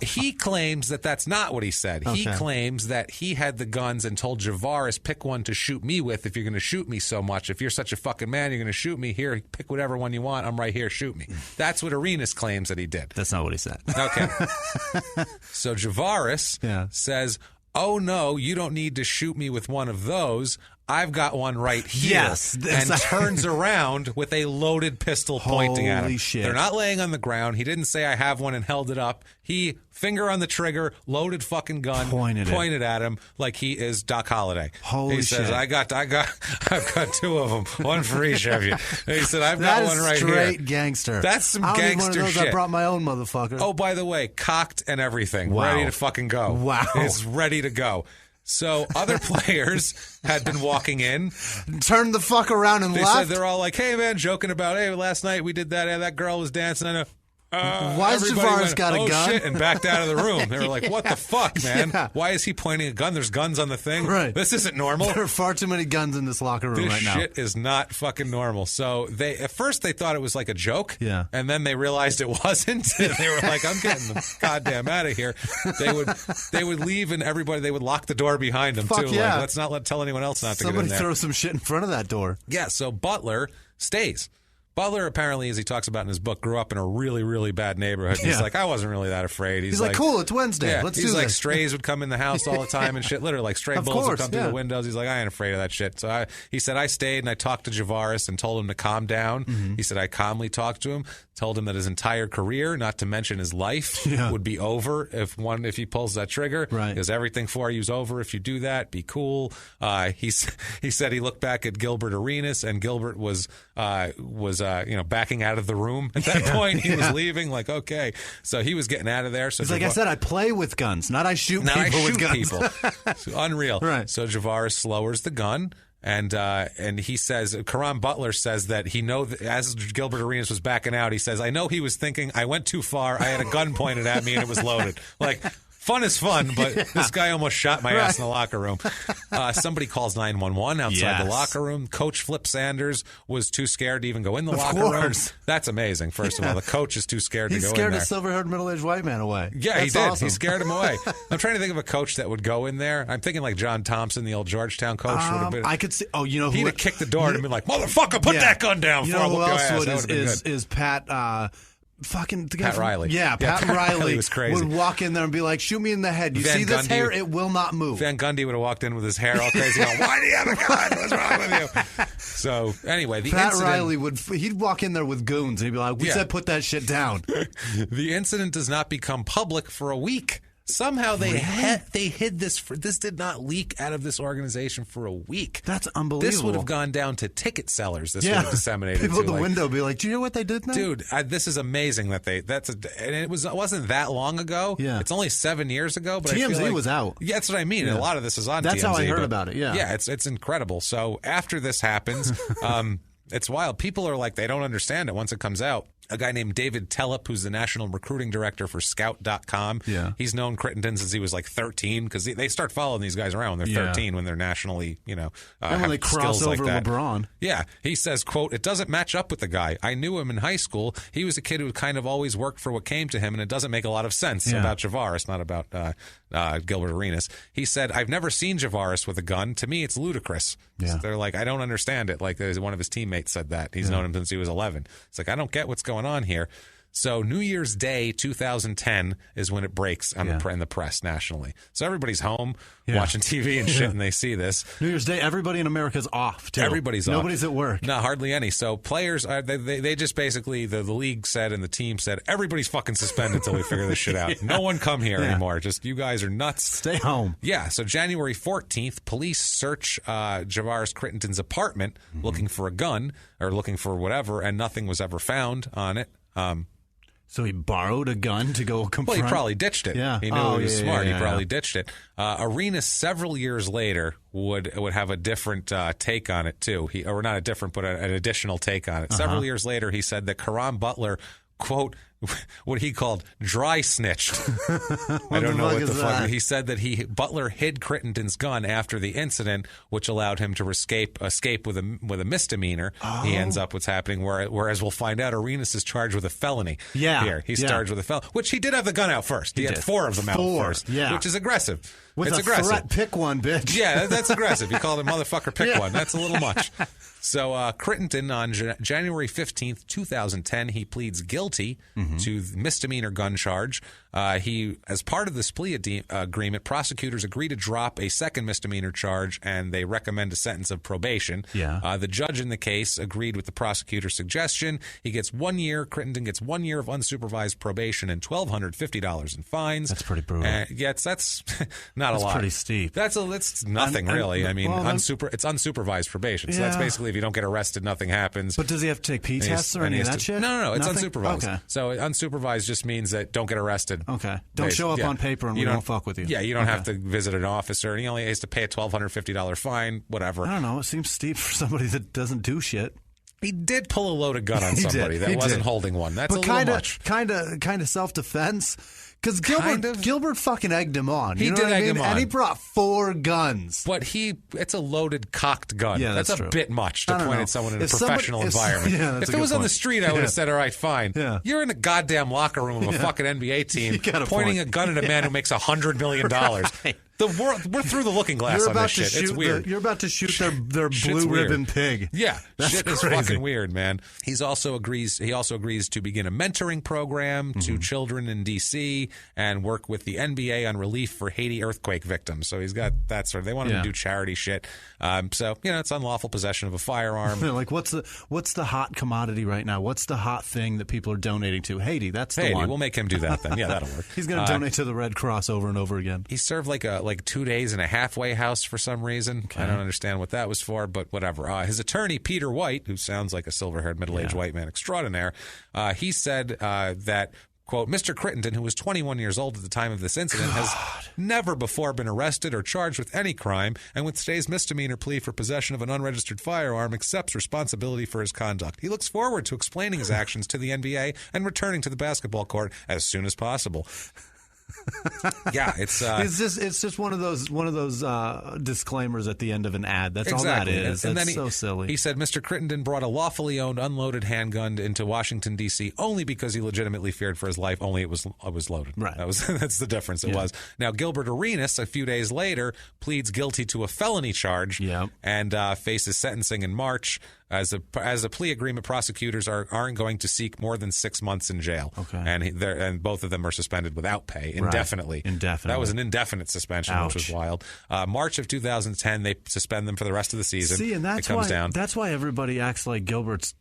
he claims that that's not what he said. Okay. He claims that he had the guns and told Javaris, pick one to shoot me with if you're going to shoot me so much. If you're such a fucking man, you're going to shoot me. Here, pick whatever one you want. I'm right here. Shoot me. That's what Arenas claims that he did. That's not what he said. Okay. So Javaris says, oh, no, you don't need to shoot me with one of those. I've got one right here. Yes. And turns around with a loaded pistol pointing at him. Holy shit. They're not laying on the ground. He didn't say I have one and held it up. He, finger on the trigger, loaded fucking gun, pointed at him like he is Doc Holliday. Holy shit. He says, I've got 2 of them, one for each of you. And he said, I've got one right here. That is straight gangster. That's some gangster shit. I don't need one of those. I brought my own, motherfucker. Oh, by the way, cocked and everything. Wow. Ready to fucking go. Wow. It's ready to go. So other players had been walking in. Turned the fuck around and left. left? They said they're all like, hey, man, joking about, hey, last night we did that. Yeah, that girl was dancing. I know. Why has Javaris got a gun? Shit, and backed out of the room. They were like, what the fuck, man? Yeah. Why is he pointing a gun? There's guns on the thing. Right. This isn't normal. There are far too many guns in this locker room right now. This shit is not fucking normal. So at first they thought it was like a joke. Yeah. And then they realized it wasn't. And they were like, I'm getting the goddamn out of here. They would leave and they would lock the door behind them too. Yeah. Like, let's not tell anyone else not to get in there. Somebody throw some shit in front of that door. Yeah, so Butler stays. Butler, apparently, as he talks about in his book, grew up in a really, really bad neighborhood. He's like, I wasn't really that afraid. He's like, cool, it's Wednesday. Let's do this. He's like, strays would come in the house all the time and shit. Literally, like stray bulls would come through the windows. He's like, I ain't afraid of that shit. So he said, I stayed and I talked to Javaris and told him to calm down. Mm-hmm. He said, I calmly talked to him, told him that his entire career, not to mention his life, would be over if he pulls that trigger. Right. Because everything for you is over if you do that. Be cool. He said he looked back at Gilbert Arenas, and Gilbert was backing out of the room at that point. He was leaving, like, okay. So he was getting out of there. So like I said, I play with guns, not I shoot people with guns. Unreal. Right. So Javaris lowers the gun. And he says, Karan Butler says that as Gilbert Arenas was backing out, he says, I know he was thinking, I went too far. I had a gun pointed at me and it was loaded. Like, fun is fun, but this guy almost shot my ass in the locker room. Somebody calls 911 outside the locker room. Coach Flip Sanders was too scared to even go in the locker room. That's amazing, first of all. The coach is too scared to go in there. He scared a silver-haired middle-aged white man away. Yeah, he did. Awesome. He scared him away. I'm trying to think of a coach that would go in there. I'm thinking like John Thompson, the old Georgetown coach. Would have been, I could see. Oh, you know who? He'd have kicked the door and been like, motherfucker, put that gun down. You know who else is Pat... Fucking the guy Pat Riley. Yeah, Pat Riley was crazy. Would walk in there and be like, shoot me in the head. You see this hair? It will not move. Van Gundy would have walked in with his hair all crazy going, why do you have a gun? What's wrong with you? So, anyway, Pat Riley he'd walk in there with goons and he'd be like, we said put that shit down. The incident does not become public for a week. Somehow they hid this. This did not leak out of this organization for a week. That's unbelievable. This would have gone down to ticket sellers. This would have disseminated. People at the window would be like, "Do you know what they did now?" Dude, this is amazing and it wasn't that long ago. Yeah, it's only 7 years ago. But TMZ was out. Yeah, that's what I mean. Yeah. And a lot of this is on. That's TMZ, how I heard about it. Yeah, yeah, it's incredible. So after this happens, it's wild. People are like, they don't understand it once it comes out. A guy named David Telep, who's the national recruiting director for Scout.com. Yeah. He's known Crittenden since he was like 13 because they start following these guys around when they're 13 when they're nationally, and when they cross over like LeBron. Yeah. He says, quote, it doesn't match up with the guy. I knew him in high school. He was a kid who kind of always worked for what came to him, and it doesn't make a lot of sense about Javaris, not about Gilbert Arenas. He said, I've never seen Javaris with a gun. To me, it's ludicrous. Yeah. So they're like, I don't understand it. Like one of his teammates said that. He's known him since he was 11. It's like, I don't get what's going on here. So New Year's Day 2010 is when it breaks in the press nationally. So everybody's home watching TV and shit, and they see this. New Year's Day, everybody in America's off, too. Everybody's off. Nobody's at work. No, hardly any. So players, they just basically, the league said and the team said, everybody's fucking suspended until we figure this shit out. No one come here anymore. Just you guys are nuts. Stay home. Yeah, so January 14th, police search Javaris Crittenden's apartment looking for a gun or looking for whatever, and nothing was ever found on it. So he borrowed a gun to go confront? Well, he probably ditched it. Yeah. He knew he was smart. He probably ditched it. Arenas, several years later, would have a different take on it, too. Or not a different, but an additional take on it. Several years later, he said that Karan Butler, quote, what he called dry snitched. I don't know what the fuck. He said that Butler hid Crittenden's gun after the incident, which allowed him to escape with a misdemeanor. Oh. He ends up what's happening. Whereas we'll find out Arenas is charged with a felony. Yeah, here he's charged with a felony, which he did have the gun out first. He had 4 of them out first, which is aggressive. It's aggressive. Threat, pick one, bitch. Yeah, that's aggressive. He called him motherfucker, pick one. That's a little much. So Crittenden, on January 15th, 2010, he pleads guilty to misdemeanor gun charge. As part of this plea agreement, prosecutors agree to drop a second misdemeanor charge, and they recommend a sentence of probation. Yeah. The judge in the case agreed with the prosecutor's suggestion. He gets 1 year. Crittenden gets 1 year of unsupervised probation and $1,250 in fines. That's pretty brutal. That's not a lot. That's pretty steep. That's nothing, really. I mean, it's unsupervised probation. So that's basically if you don't get arrested, nothing happens. But does he have to take P-tests or any of that shit? No. It's Nothing? unsupervised. Okay. So unsupervised just means that don't get arrested. Okay. Don't show up on paper and we won't fuck with you. Yeah, you don't have to visit an officer. And he only has to pay a $1,250 fine, whatever. I don't know. It seems steep for somebody that doesn't do shit. He did pull a loaded gun on somebody that wasn't holding one. That's a little much. Kind of self-defense. Because Gilbert fucking egged him on. He did egg him on. And he brought 4 guns. But it's a loaded, cocked gun. Yeah, that's true. a bit much to point at someone in a professional environment. If it was on the street, I would have said, all right, fine. Yeah. You're in a goddamn locker room of a fucking NBA team pointing a gun at a man who makes $100 million. We're through the looking glass on this shit. It's weird. You're about to shoot their blue ribbon pig. Yeah, that's shit crazy. is fucking weird, man. He also agrees to begin a mentoring program to children in D.C. and work with the NBA on relief for Haiti earthquake victims. So he's got that sort of. They want him to do charity shit. So it's unlawful possession of a firearm. Like what's the hot commodity right now? What's the hot thing that people are donating to? Haiti. That's the one. We'll make him do that then. Yeah, that'll work. He's going to donate to the Red Cross over and over again. He served like 2 days in a halfway house for some reason. Okay. I don't understand what that was for, but whatever. His attorney, Peter White, who sounds like a silver-haired middle-aged white man extraordinaire, he said that, quote, Mr. Crittenden, who was 21 years old at the time of this incident, has never before been arrested or charged with any crime, and with today's misdemeanor plea for possession of an unregistered firearm, accepts responsibility for his conduct. He looks forward to explaining his actions to the NBA and returning to the basketball court as soon as possible. Yeah, it's just one of those disclaimers at the end of an ad. That's all that is. And that's then so silly. He said Mr. Crittenden brought a lawfully owned unloaded handgun into Washington D.C. only because he legitimately feared for his life. Only it was loaded. Right. That's the difference. It was. Now Gilbert Arenas, a few days later, pleads guilty to a felony charge and faces sentencing in March. As a plea agreement, prosecutors aren't going to seek more than 6 months in jail. Okay. And both of them are suspended without pay indefinitely. Right. Indefinitely. That was an indefinite suspension, Ouch. which was wild. March of 2010, they suspend them for the rest of the season. See, and that's why everybody acts like Gilbert's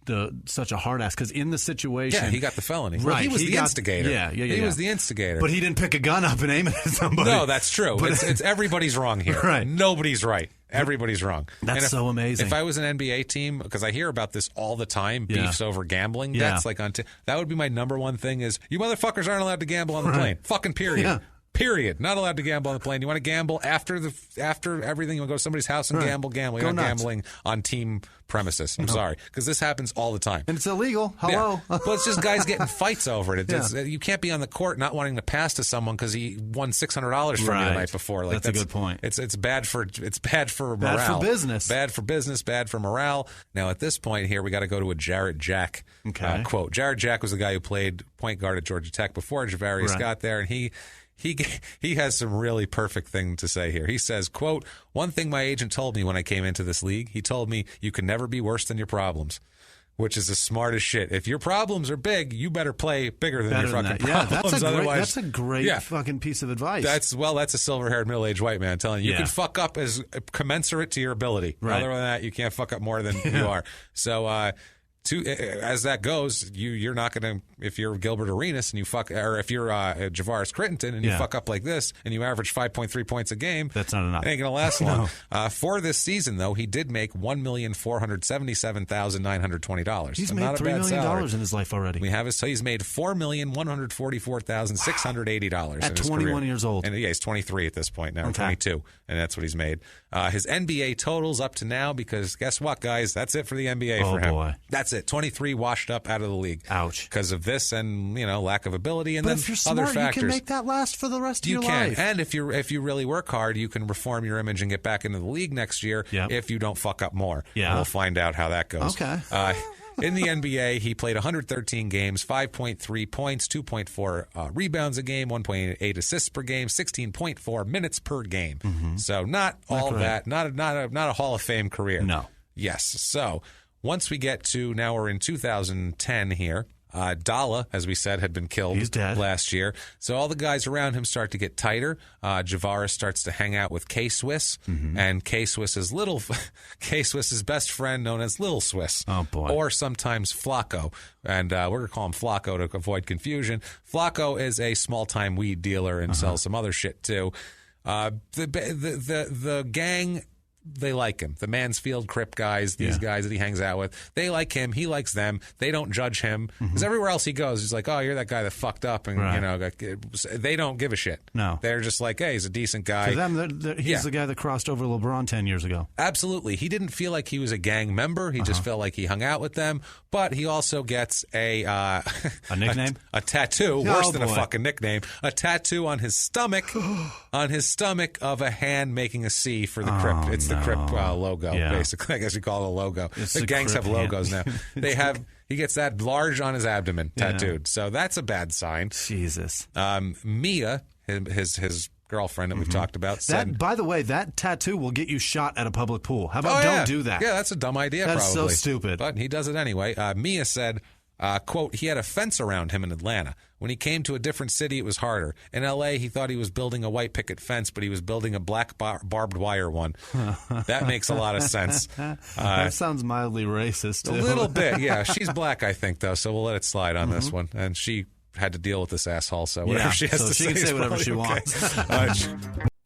such a hard ass, because in the situation, he got the felony. Right, Well, he was the instigator. He was the instigator. But he didn't pick a gun up and aim it at somebody. No, that's true. It's everybody's wrong here. Right. Nobody's right. Everybody's wrong. That's so amazing. If I was an NBA team, because I hear about this all the time, beefs over gambling debts, that would be my number one thing is, you motherfuckers aren't allowed to gamble on the plane. Fucking period. Yeah. Period. Not allowed to gamble on the plane. You want to gamble after everything? You want to go to somebody's house and gamble? You're not gambling on team premises. I'm sorry, because this happens all the time. And it's illegal. Hello. Yeah. Well, it's just guys getting fights over it. You can't be on the court not wanting to pass to someone because he won $600 from you the night before. Like, that's a good point. It's bad for morale. Bad for business. Bad for business. Bad for morale. Now at this point here, we got to go to a Jarrett Jack quote. Jarrett Jack was the guy who played point guard at Georgia Tech before Javaris got there, and he has some really perfect thing to say here. He says, quote, one thing my agent told me when I came into this league, he told me you can never be worse than your problems, which is the smartest shit. If your problems are big, you better play bigger than your fucking problems. That's a great fucking piece of advice. That's a silver-haired middle-aged white man telling you can fuck up as commensurate to your ability. Right. Other than that, you can't fuck up more than you are. So, as that goes, you're not going to, if you're Gilbert Arenas and you fuck, or if you're Javaris Crittenden and you fuck up like this and you average 5.3 points a game, that's not enough. It ain't going to last long. For this season, though, he did make $1,477,920. He's made $3 million in his life already. He's made $4,144,680 at 21 years old. And he's 23 at this point now, 22, and that's what he's made. His NBA totals up to now, because guess what, guys? That's it for the NBA for him. Oh boy, that's it. 23 washed up out of the league. Ouch. Because of this and, lack of ability and but then if you're other smart, factors. You can make that last for the rest of your life. And if you really work hard, you can reform your image and get back into the league next year if you don't fuck up more. Yeah. We'll find out how that goes. Okay. In the NBA, he played 113 games, 5.3 points, 2.4 rebounds a game, 1.8 assists per game, 16.4 minutes per game. Mm-hmm. So not all that, not a Hall of Fame career. No. Yes. So once we get to, now we're in 2010 here. Dalla, as we said, had been killed last year. So all the guys around him start to get tighter. Javaris starts to hang out with K-Swiss, and K-Swiss's best friend known as Little Swiss. Oh, boy. Or sometimes Flacco. And we're going to call him Flacco to avoid confusion. Flacco is a small-time weed dealer and sells some other shit, too. The gang... They like him. The Mansfield Crip guys, these guys that he hangs out with, they like him. He likes them. They don't judge him. Because everywhere else he goes, he's like, oh, you're that guy that fucked up. And, they don't give a shit. No. They're just like, hey, he's a decent guy. To them, he's the guy that crossed over LeBron 10 years ago. Absolutely. He didn't feel like he was a gang member. He just felt like he hung out with them. But he also gets a nickname? A tattoo, worse than a fucking nickname, a tattoo on his stomach, of a hand making a C for the Crip. It's the Crip logo, basically. I guess you call it a logo. The gangs have logos now. He gets that large on his abdomen tattooed. So that's a bad sign. Jesus. Mia, his girlfriend that we've talked about. Said, by the way, that tattoo will get you shot at a public pool. How about don't do that? Yeah, that's a dumb idea, That's probably. so stupid. But he does it anyway. Mia said, quote, he had a fence around him in Atlanta. When he came to a different city, it was harder. In L.A., he thought he was building a white picket fence, but he was building a black barbed wire one. That makes a lot of sense. That sounds mildly racist, too. A little bit, yeah. She's black, I think, though, so we'll let it slide on this one. And she had to deal with this asshole, so whatever she has to say, she can say whatever she wants.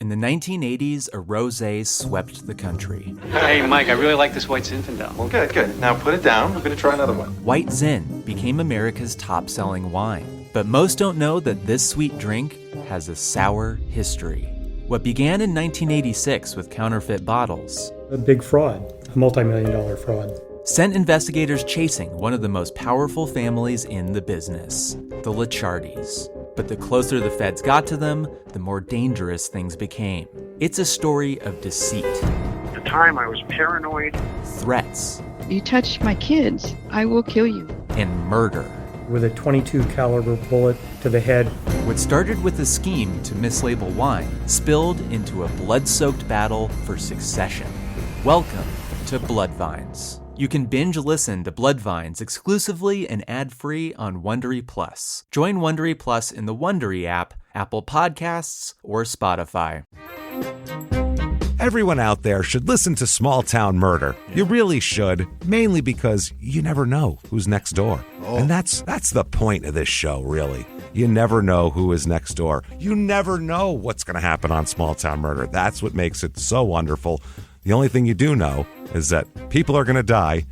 In the 1980s, a rosé swept the country. Hey, Mike, I really like this White Zinfandel. Well, good. Now put it down. We're going to try another one. White Zin became America's top-selling wine. But most don't know that this sweet drink has a sour history. What began in 1986 with counterfeit bottles. A big fraud, a multi-million-dollar fraud. Sent investigators chasing one of the most powerful families in the business, the Licciardis. But the closer the feds got to them, the more dangerous things became. It's a story of deceit. At the time, I was paranoid. Threats. You touch my kids, I will kill you. And murder. With a .22 caliber bullet to the head. What started with a scheme to mislabel wine spilled into a blood-soaked battle for succession. Welcome to Bloodvines. You can binge listen to Bloodvines exclusively and ad-free on Wondery Plus. Join Wondery Plus in the Wondery app, Apple Podcasts, or Spotify. Everyone out there should listen to Small Town Murder. You really should, mainly because you never know who's next door. And that's the point of this show, really. You never know who is next door. You never know what's going to happen on Small Town Murder. That's what makes it so wonderful. The only thing you do know is that people are going to die,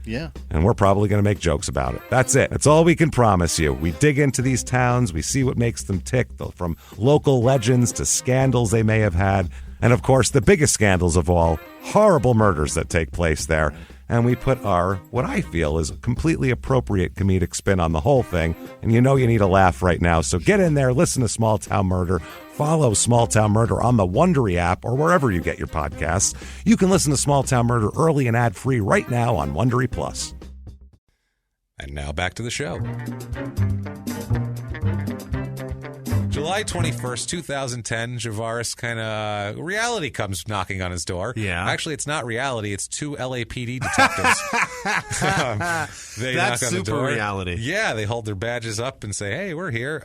and we're probably going to make jokes about it. That's it. That's all we can promise you. We dig into these towns. We see what makes them tick, from local legends to scandals they may have had. And, of course, the biggest scandals of all, horrible murders that take place there. And we put our, what I feel is a completely appropriate comedic spin on the whole thing. And you know you need a laugh right now. So get in there, listen to Small Town Murder. Follow Small Town Murder on the Wondery app or wherever you get your podcasts. You can listen to Small Town Murder early and ad-free right now on Wondery Plus. And now back to the show. July 21st, 2010, Javaris reality comes knocking on his door. Yeah. Actually, it's not reality. It's two LAPD detectives. They That's knock on the super door. reality. Yeah, they hold their badges up and say, hey, we're here.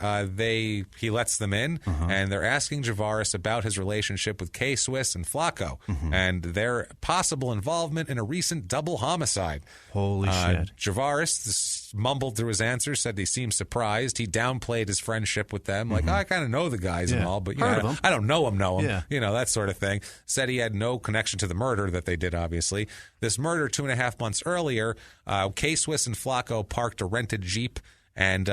He lets them in, and they're asking Javaris about his relationship with K-Swiss and Flacco and their possible involvement in a recent double homicide. Holy shit. Javaris mumbled through his answers, said he seemed surprised. He downplayed his friendship with them. Like, I kind of know the guys and all, but I don't know him. Yeah. That sort of thing. Said he had no connection to the murder that they did, obviously. This murder 2.5 months earlier, K-Swiss and Flacco parked a rented Jeep and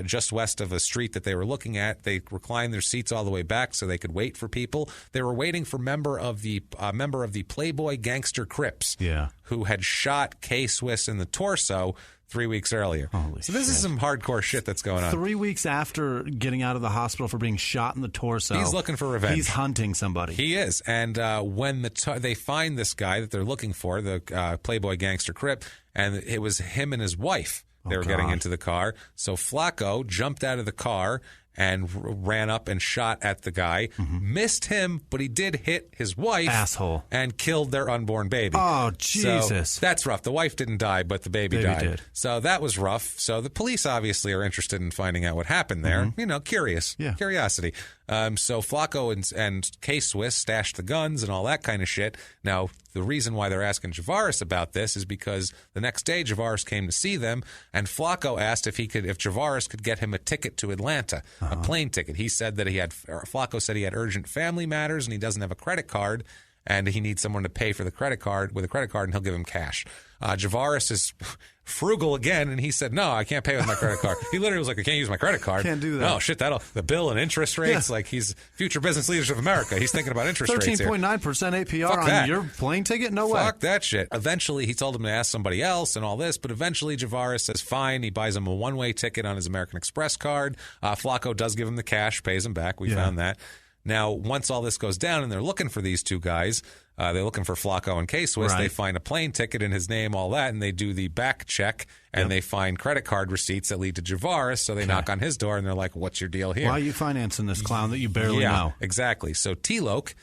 just west of a street that they were looking at. They reclined their seats all the way back so they could wait for people. They were waiting for member of the Playboy Gangster Crips, who had shot K-Swiss in the torso 3 weeks earlier. Holy so this is some hardcore shit that's going on. 3 weeks after getting out of the hospital for being shot in the torso. He's looking for revenge. He's hunting somebody. He is. And when they find this guy that they're looking for, the Playboy Gangster Crip, and it was him and his wife. They were getting into the car. So Flacco jumped out of the car and ran up and shot at the guy. Missed him, but he did hit his wife. Asshole. And killed their unborn baby. Oh, Jesus. So that's rough. The wife didn't die, but the baby died. Did. So that was rough. So the police obviously are interested in finding out what happened there. Curiosity. So Flacco and K-Swiss stashed the guns and all that kind of shit. Now, the reason why they're asking Javaris about this is because the next day Javaris came to see them, and Flacco asked if Javaris could get him a ticket to Atlanta, a plane ticket. He said that Flacco said he had urgent family matters and he doesn't have a credit card, and he needs someone to pay for the credit card with a credit card, and he'll give him cash. Javaris is frugal again, and he said, no, I can't pay with my credit card. He literally was like, I can't use my credit card. Can't do that. Oh, shit, the bill and interest rates, like he's future business leaders of America. He's thinking about interest rates here. 13.9% APR on your plane ticket? No way. Fuck that shit. Eventually, he told him to ask somebody else and all this, but eventually Javaris says, fine. He buys him a one-way ticket on his American Express card. Flacco does give him the cash, pays him back. We found that. Now, once all this goes down and they're looking for these two guys, they're looking for Flacco and K-Swiss. Right. They find a plane ticket in his name, all that, and they do the back check, and they find credit card receipts that lead to Javaris, so they knock on his door, and they're like, what's your deal here? Why are you financing this clown that you barely know? Exactly. So T-Loke...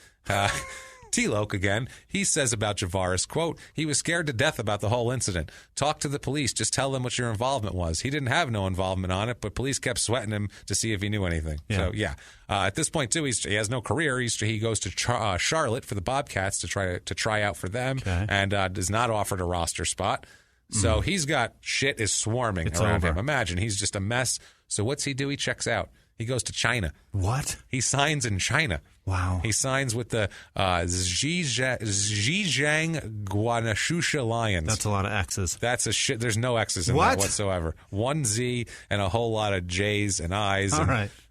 T-Loke again, he says about Javaris, quote, he was scared to death about the whole incident. Talk to the police. Just tell them what your involvement was. He didn't have no involvement on it, but police kept sweating him to see if he knew anything. So, at this point, too, he has no career. He goes to Charlotte for the Bobcats to try out for them and is not offered a roster spot. So he's got shit is swarming around him. Imagine, he's just a mess. So what's he do? He checks out. He goes to China. What? He signs in China. Wow. He signs with the Zhejiang Guanashusha Lions. That's a lot of X's. That's a shit. There's no X's in that whatsoever. One Z and a whole lot of J's and I's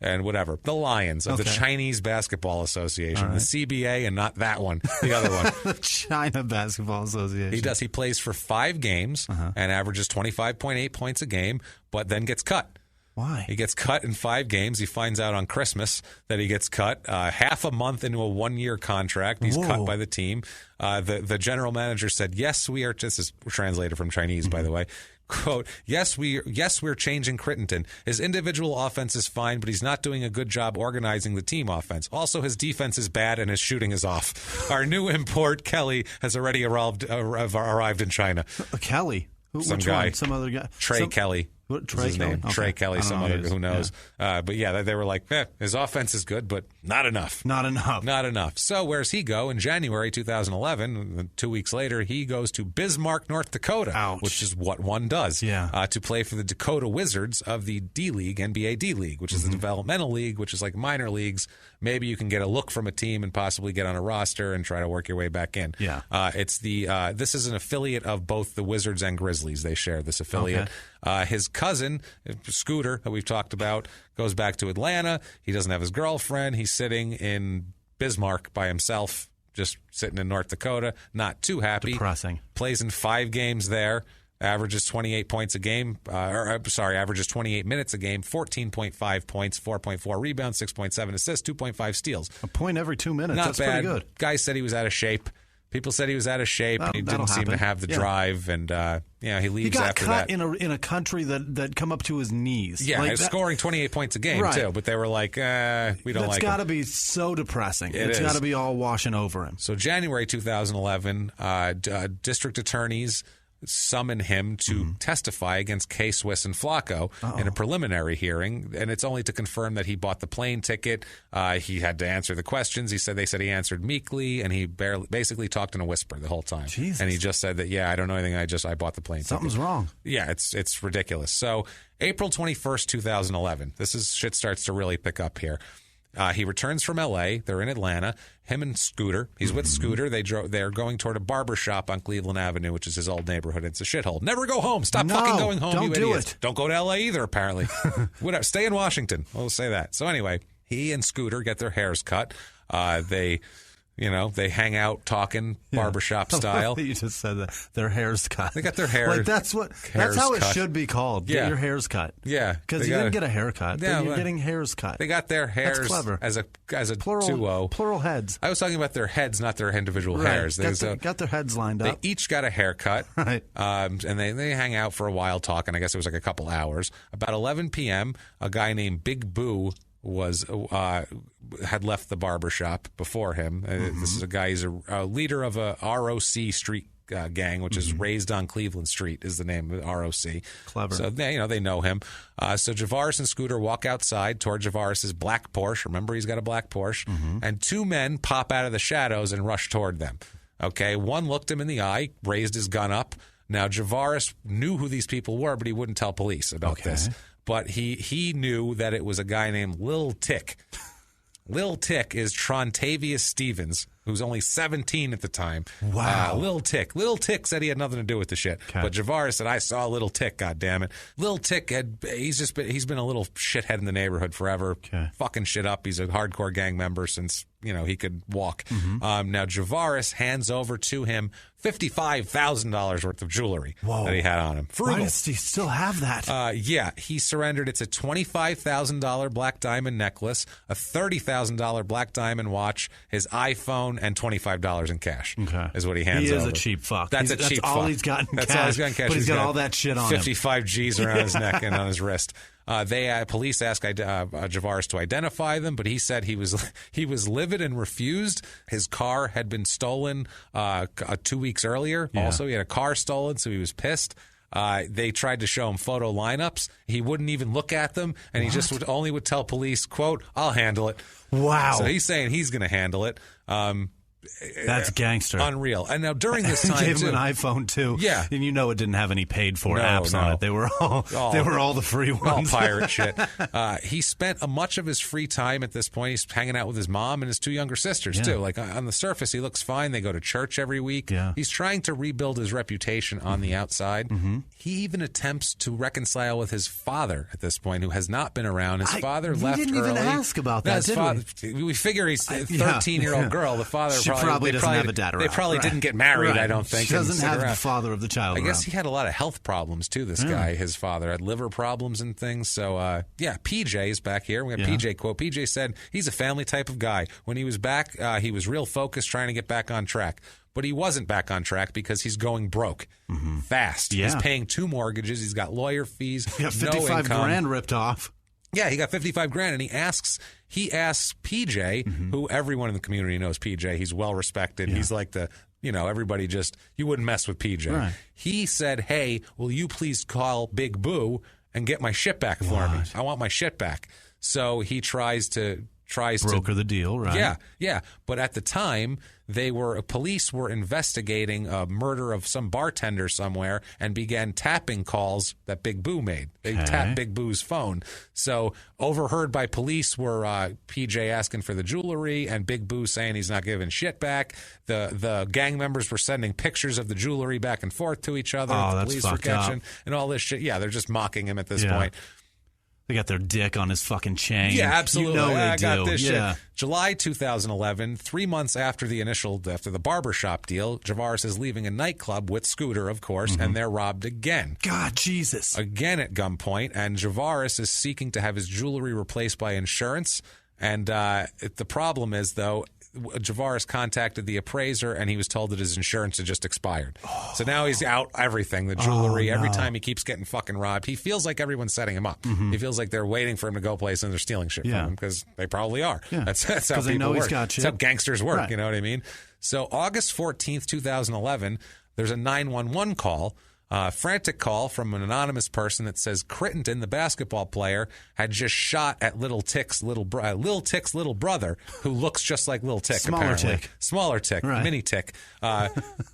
and whatever. The Lions of the Chinese Basketball Association. The CBA and not that one. The other one. The China Basketball Association. He does. He plays for 5 games and averages 25.8 points a game, but then gets cut. Why? He gets cut in 5 games. He finds out on Christmas that he gets cut. Half a month into a 1-year contract, he's cut by the team. The general manager said, "Yes, we are." This is translated from Chinese, by the way. Quote, we're changing Crittenton. His individual offense is fine, but he's not doing a good job organizing the team offense. Also, his defense is bad and his shooting is off. Our new import, Kelly, has already arrived in China. Kelly? Which guy? One? Some other guy? Kelly. What, Trey his name? Okay. Trey Kelly, some other, who knows. Yeah. But yeah, they were like, his offense is good, but not enough. Not enough. So where's he go? In January 2011, 2 weeks later, he goes to Bismarck, North Dakota, which is what one does, to play for the Dakota Wizards of the D-League, NBA D-League, which is the developmental league, which is like minor leagues. Maybe you can get a look from a team and possibly get on a roster and try to work your way back in. Yeah. This is an affiliate of both the Wizards and Grizzlies. They share this affiliate. His cousin, Scooter, that we've talked about, goes back to Atlanta. He doesn't have his girlfriend. He's sitting in Bismarck by himself, just sitting in North Dakota, not too happy. Depressing. Plays in 5 games there. Averages 28 points a game, averages 28 minutes a game, 14.5 points, 4.4 rebounds, 6.7 assists, 2.5 steals. A point every 2 minutes. Not That's bad. Pretty good. Guy said he was out of shape. People said he was out of shape, and he didn't seem to have the drive, and he leaves after that. He got cut in a country that come up to his knees. Yeah, like scoring 28 points a game, too, but they were like, we don't like him. That's got to be so depressing. It's got to be all washing over him. So January 2011, district attorneys summon him to testify against K-Swiss and Flacco in a preliminary hearing, and it's only to confirm that he bought the plane ticket. He had to answer the questions. They said he answered meekly, and he basically talked in a whisper the whole time. Jesus. And he just said that, I don't know anything. I bought the plane Something's ticket. wrong. Yeah, it's ridiculous. So April 21st, 2011. Shit starts to really pick up here. He returns from L.A. They're in Atlanta. Him and Scooter. He's with Scooter. They're going toward a barber shop on Cleveland Avenue, which is his old neighborhood. It's a shithole. Never go home. Stop fucking going home, don't you do idiots. it. Don't go to L.A. either, apparently. Whatever. Stay in Washington. We'll say that. So anyway, he and Scooter get their hairs cut. They hang out talking barbershop style. You just said that. Their hair's cut. They got their hair. Like that's how it should be called. Get your hairs cut. Yeah. Because you didn't get a haircut. Yeah, you're getting hairs cut. They got their hairs that's clever. as a plural heads. I was talking about their heads, not their individual hairs. Got their heads lined up. They each got a haircut. Right. And they hang out for a while talking. I guess it was like a couple hours. About 11 p.m., a guy named Big Boo had left the barbershop before him. This is a guy, he's a leader of a ROC street gang, which is Raised on Cleveland Street is the name of ROC. Clever. So they know him. So Javaris and Scooter walk outside toward Javaris's black Porsche. Remember, he's got a black Porsche. And 2 men pop out of the shadows and rush toward them. Okay, one looked him in the eye, raised his gun up. Now, Javaris knew who these people were, but he wouldn't tell police about this. But he knew that it was a guy named Lil Tick. Lil Tick is Trontavious Stevens, who's only 17 at the time. Wow. Lil Tick. Lil Tick said he had nothing to do with the shit. Okay. But Javaris said, I saw Lil Tick, goddammit. Lil Tick, he's been a little shithead in the neighborhood forever. Okay. Fucking shit up. He's a hardcore gang member since, he could walk. Now, Javaris hands over to him $55,000 worth of jewelry that he had on him. Why does he still have that? He surrendered. It's a $25,000 black diamond necklace, a $30,000 black diamond watch, his iPhone, and $25 in cash. Okay. Is what he hands over. He is a cheap fuck. That's a cheap fuck. That's all he's got in cash. That's all he's got in cash. But he's got all that shit on 55 G's around his neck and on his wrist. Police asked Javaris to identify them, but he said he was livid and refused. His car had been stolen 2 weeks earlier. Yeah. Also, he had a car stolen, so he was pissed. They tried to show him photo lineups. He wouldn't even look at them, and he just would tell police, quote, "I'll handle it." Wow. So he's saying he's going to handle it. That's gangster. Unreal. And now during this time, gave him an iPhone too. Yeah, and it didn't have any paid for apps on it. They were all the free ones. All pirate shit. He spent much of his free time at this point. He's hanging out with his mom and his two younger sisters too. Like on the surface, he looks fine. They go to church every week. Yeah. He's trying to rebuild his reputation on the outside. Mm-hmm. He even attempts to reconcile with his father at this point, who has not been around. His father left early. We didn't even ask about that, did we? We figure he's a 13-year-old girl. The father probably doesn't have a dad around. They probably didn't get married, I don't think. She doesn't have the father of the child I guess he had a lot of health problems, too, this guy. His father had liver problems and things. So, PJ is back here. We got PJ quote. PJ said he's a family type of guy. When he was back, he was real focused, trying to get back on track. But he wasn't back on track because he's going broke fast. Yeah. He's paying 2 mortgages. He's got lawyer fees. He got 55 grand ripped off. Yeah, he got 55 grand, and he asks PJ, who everyone in the community knows PJ. He's well respected. Yeah. He's like everybody you wouldn't mess with PJ. Right. He said, "Hey, will you please call Big Boo and get my shit back for me? I want my shit back." So he tries to broker the deal, right? Yeah. But at the time, police were investigating a murder of some bartender somewhere and began tapping calls that Big Boo made. They tapped Big Boo's phone. So overheard by police were PJ asking for the jewelry and Big Boo saying he's not giving shit back. The gang members were sending pictures of the jewelry back and forth to each other. Oh, the that's police were fucked catching up. and all this shit. Yeah, they're just mocking him at this point. They got their dick on his fucking chain. Yeah, absolutely. I got this shit. July 2011, 3 months after the barbershop deal, Javaris is leaving a nightclub with Scooter, of course, and they're robbed again. God, Jesus. Again at gunpoint, and Javaris is seeking to have his jewelry replaced by insurance. And the problem is, though, Javaris contacted the appraiser, and he was told that his insurance had just expired. So now he's out everything, the jewelry. Every time he keeps getting fucking robbed, he feels like everyone's setting him up. He feels like they're waiting for him to go place and they're stealing shit from him, because they probably are. Yeah. That's how people they know work. He's got shit. That's how gangsters work, Right. you know what I mean? So August 14th, 2011, there's a 911 call. Frantic call from an anonymous person that says Crittenden, the basketball player, had just shot at Lil Tick's little brother, who looks just like Lil Tick. Smaller Tick, right. Mini Tick,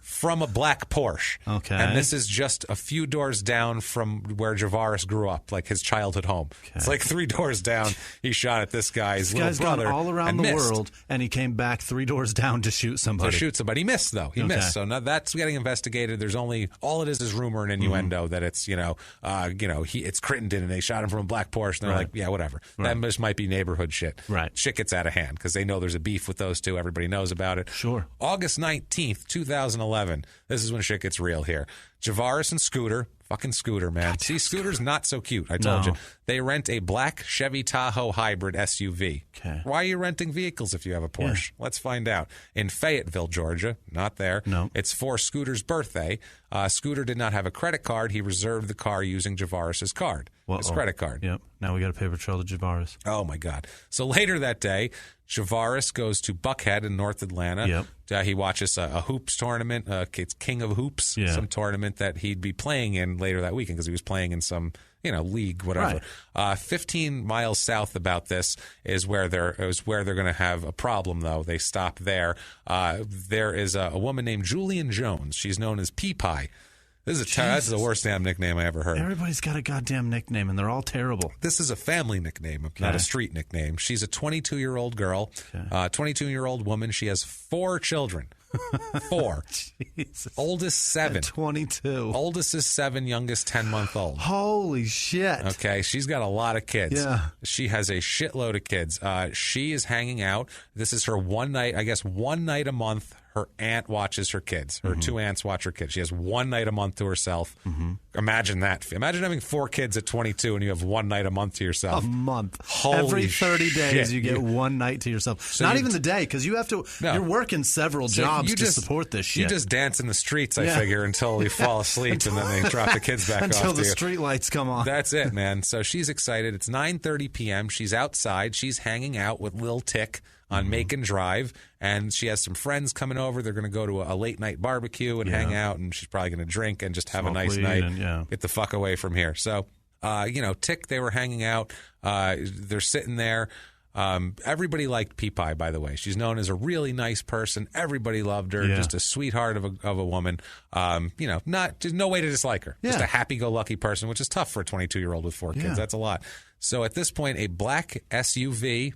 from a black Porsche. Okay, and this is just a few doors down from where Javaris grew up, like his childhood home. Okay. It's like 3 doors down. He shot at this guy's little brother. Gone all around the missed. world, and he came back 3 doors down to shoot somebody. He missed though. He missed. So now that's getting investigated. There's all it is rumor and innuendo that it's it's Crittenden and they shot him from a black Porsche. And they're like, yeah, whatever. That just might be neighborhood shit. Right. Shit gets out of hand because they know there's a beef with those two. Everybody knows about it. Sure. August 19th, 2011. This is when shit gets real here. Javaris and Scooter. Fucking Scooter, man. God, see, Scooter's not so cute. I told you. They rent a black Chevy Tahoe hybrid SUV. Okay. Why are you renting vehicles if you have a Porsche? Let's find out. In Fayetteville, Georgia. Not there. No. It's for Scooter's birthday. Scooter did not have a credit card. He reserved the car using Javaris' card. His credit card. Yep. Now we got a paper trail to Javaris. Oh, my God. So later that day, Javaris goes to Buckhead in North Atlanta. Yep. He watches a hoops tournament. It's King of Hoops, some tournament that he'd be playing in later that weekend because he was playing in some league, whatever. Right. 15 miles south about this is where they're going to have a problem, though. They stop there. There is a woman named Julian Jones. She's known as Pea Pie. That's the worst damn nickname I ever heard. Everybody's got a goddamn nickname, and they're all terrible. This is a family nickname, not a street nickname. She's a 22-year-old girl, 22-year-old woman. She has 4 children. 4. Jesus. Oldest 7. At 22. Oldest is 7, youngest 10-month-old. Holy shit. Okay, she's got a lot of kids. Yeah. She has a shitload of kids. She is hanging out. This is her one night a month. Her aunt watches her kids. Her 2 aunts watch her kids. She has one night a month to herself. Imagine that. Imagine having 4 kids at 22 and you have one night a month to yourself. A month. Holy Every 30 days shit. you get one night to yourself. So Not even the day, because you have to. No. You're working several jobs to support this shit. You just dance in the streets, I figure, until you fall asleep and then they drop the kids back off until the to you. street lights come on. That's it, man. So she's excited. It's 9:30 p.m. She's outside. She's hanging out with Lil Tick on Macon Drive, and she has some friends coming over. They're going to go to a late night barbecue and hang out, and she's probably going to drink and just have a nice night and get the fuck away from here. So, Tick, they were hanging out. They're sitting there. Everybody liked Pea-Pie, by the way. She's known as a really nice person. Everybody loved her. Just a sweetheart of a woman. There's no way to dislike her. Just a happy-go-lucky person, which is tough for a 22-year-old with 4 kids. That's a lot. So at this point, a black SUV,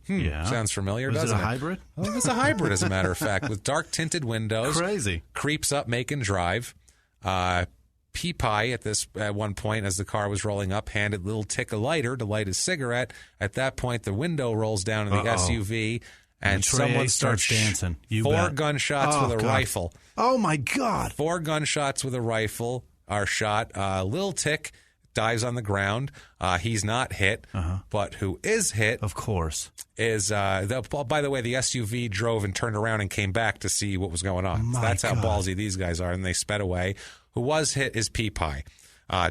sounds familiar, doesn't it? Was it a hybrid? Oh, it's a hybrid, as a matter of fact, with dark tinted windows. Crazy. Creeps up Macon Drive. Pea-Pie at one point, as the car was rolling up, handed Lil Tick a lighter to light his cigarette. At that point, the window rolls down in the SUV, and someone starts dancing. 4 gunshots with a rifle. Oh my God! 4 gunshots with a rifle are shot. Lil Tick dives on the ground. He's not hit, but who is hit, of course, is by the way, the SUV drove and turned around and came back to see what was going on. That's how ballsy these guys are, and they sped away. Who was hit is Pea-Pie.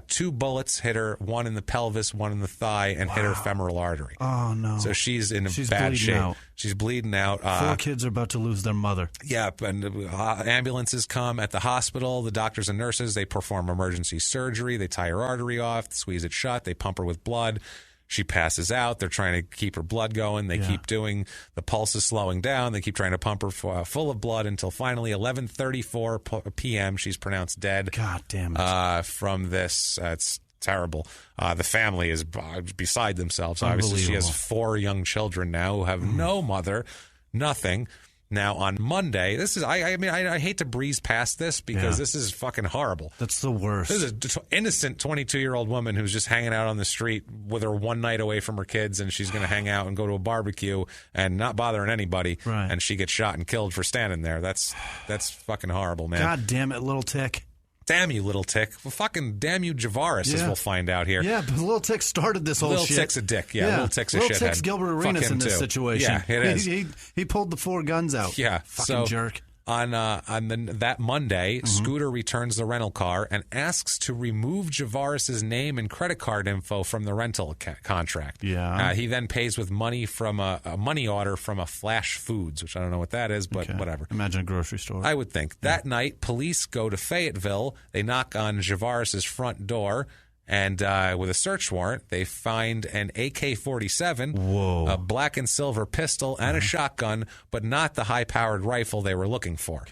2 bullets hit her, one in the pelvis, one in the thigh, and hit her femoral artery. Oh, no. So she's in bad shape. Out. She's bleeding out. 4 kids are about to lose their mother. Yep, and ambulances come at the hospital. The doctors and nurses, they perform emergency surgery. They tie her artery off, squeeze it shut. They pump her with blood. She passes out. They're trying to keep her blood going. They keep doing, the pulse is slowing down. They keep trying to pump her full of blood until finally 11:34 p.m. she's pronounced dead. God damn it. From this. It's terrible. The family is beside themselves. Obviously, she has 4 young children now who have no mother, nothing. Now, on Monday, this is, I hate to breeze past this because this is fucking horrible. That's the worst. This is an innocent 22-year-old woman who's just hanging out on the street with her one night away from her kids, and she's going to hang out and go to a barbecue and not bothering anybody, and she gets shot and killed for standing there. That's fucking horrible, man. God damn it, Little Tick. Damn you, Little Tick. Well, fucking damn you, Javaris, as we'll find out here. Yeah, but Little Tick started this whole shit. Little Tick's a dick. Yeah, Little Tick's a shithead. Little Tick's Gilbert Arenas in this situation. Yeah, it is. He pulled the 4 guns out. Yeah. Fucking jerk. On that Monday, Scooter returns the rental car and asks to remove Javaris' name and credit card info from the rental contract. Yeah. He then pays with money from a money order from a Flash Foods, which I don't know what that is, but whatever. Imagine a grocery store. I would think. That night, police go to Fayetteville. They knock on Javaris' front door. And with a search warrant, they find an AK-47, a black and silver pistol, and a shotgun, but not the high-powered rifle they were looking for.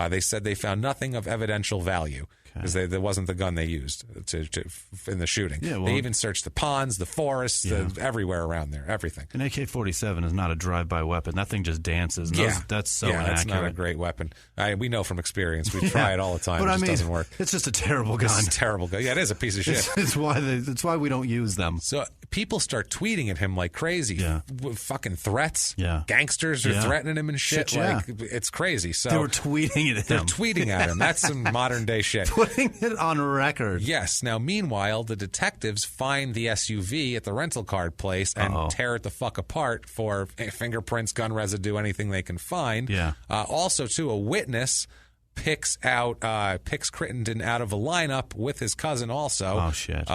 They said they found nothing of evidential value because that wasn't the gun they used in the shooting. Yeah, they even searched the ponds, the forests, everywhere around there, everything. An AK-47 is not a drive-by weapon. That thing just dances. That's so inaccurate. That's not a great weapon. We know from experience. We try it all the time. But it just doesn't work. It's just a terrible gun. It's a terrible gun. Yeah, it is a piece of shit. It's why we don't use them. So people start tweeting at him like crazy. With fucking threats. Gangsters are threatening him and shit. It's crazy. So they were tweeting at him. They're tweeting at him. That's some modern day shit. Putting it on record. Yes. Now, meanwhile, the detectives find the SUV at the rental car place and tear it the fuck apart for fingerprints, gun residue, anything they can find. Also, too, a witness picks Crittenden out of a lineup with his cousin also. Oh, shit.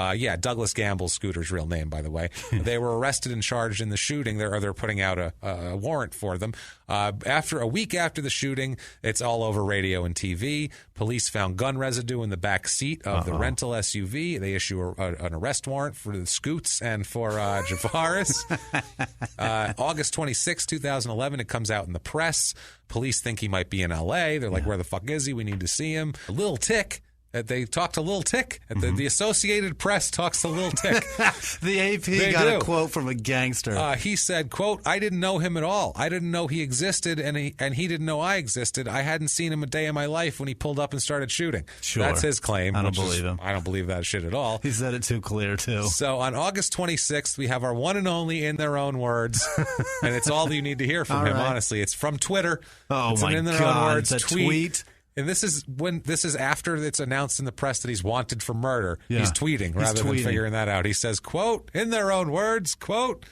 Douglas Gamble's Scooter's real name, by the way. They were arrested and charged in the shooting. They're putting out a warrant for them. A week after the shooting, it's all over radio and TV. Police found gun residue in the back seat of the rental SUV. They issue an arrest warrant for the Scoots and for Javaris. August 26, 2011, it comes out in the press. Police think he might be in L.A. They're like, where the fuck is he? We need to see him. Lil Tick They talked to Lil Tick. The Associated Press talks to Lil Tick. The AP got a quote from a gangster. He said, quote, I didn't know him at all. I didn't know he existed, and he didn't know I existed. I hadn't seen him a day in my life when he pulled up and started shooting. Sure. That's his claim. I don't believe him. I don't believe that shit at all. He said it too clear, too. So on August 26th, we have our one and only In Their Own Words, and it's all you need to hear from him, honestly. It's from Twitter. Oh, it's my In Their God. Own Words It's a tweet. And this is after it's announced in the press that he's wanted for murder. Yeah. He's tweeting rather than figuring that out. He says, quote, in their own words, quote,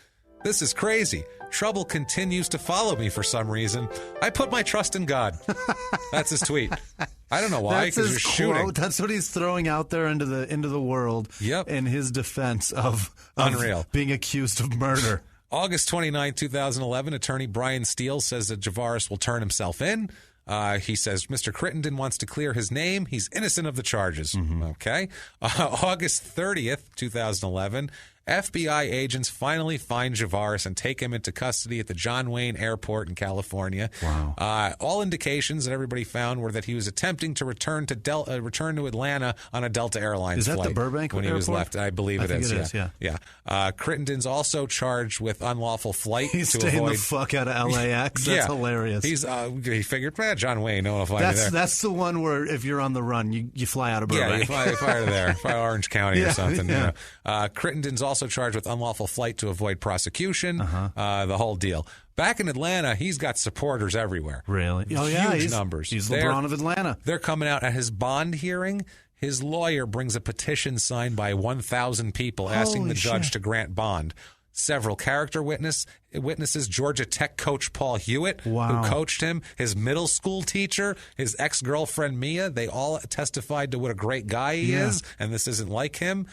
this is crazy. Trouble continues to follow me for some reason. I put my trust in God. That's his tweet. I don't know why, because you're shooting. That's what he's throwing out there into the world in his defense of Unreal. Being accused of murder. August 29, 2011, attorney Brian Steele says that Javaris will turn himself in. He says Mr. Crittenden wants to clear his name. He's innocent of the charges. Okay. August 30th, 2011, FBI agents finally find Javaris and take him into custody at the John Wayne Airport in California. Wow. All indications that everybody found were that he was attempting to return to Atlanta on a Delta Airlines flight. Is that the Burbank when he was left? I believe it is. Yeah. Crittenden's also charged with unlawful flight. He's staying the fuck out of LAX. That's hilarious. He figured, John Wayne, no one will find me there. That's the one where if you're on the run, you fly out of Burbank. Yeah, you fly out of there, fly Orange County or something. Yeah. Crittenden's also charged with unlawful flight to avoid prosecution, the whole deal. Back in Atlanta, he's got supporters everywhere. Really? Huge numbers. He's LeBron of Atlanta. They're coming out at his bond hearing. His lawyer brings a petition signed by 1,000 people asking the judge to grant bond. Several character witnesses, Georgia Tech coach Paul Hewitt, who coached him, his middle school teacher, his ex-girlfriend Mia, they all testified to what a great guy he is, and this isn't like him.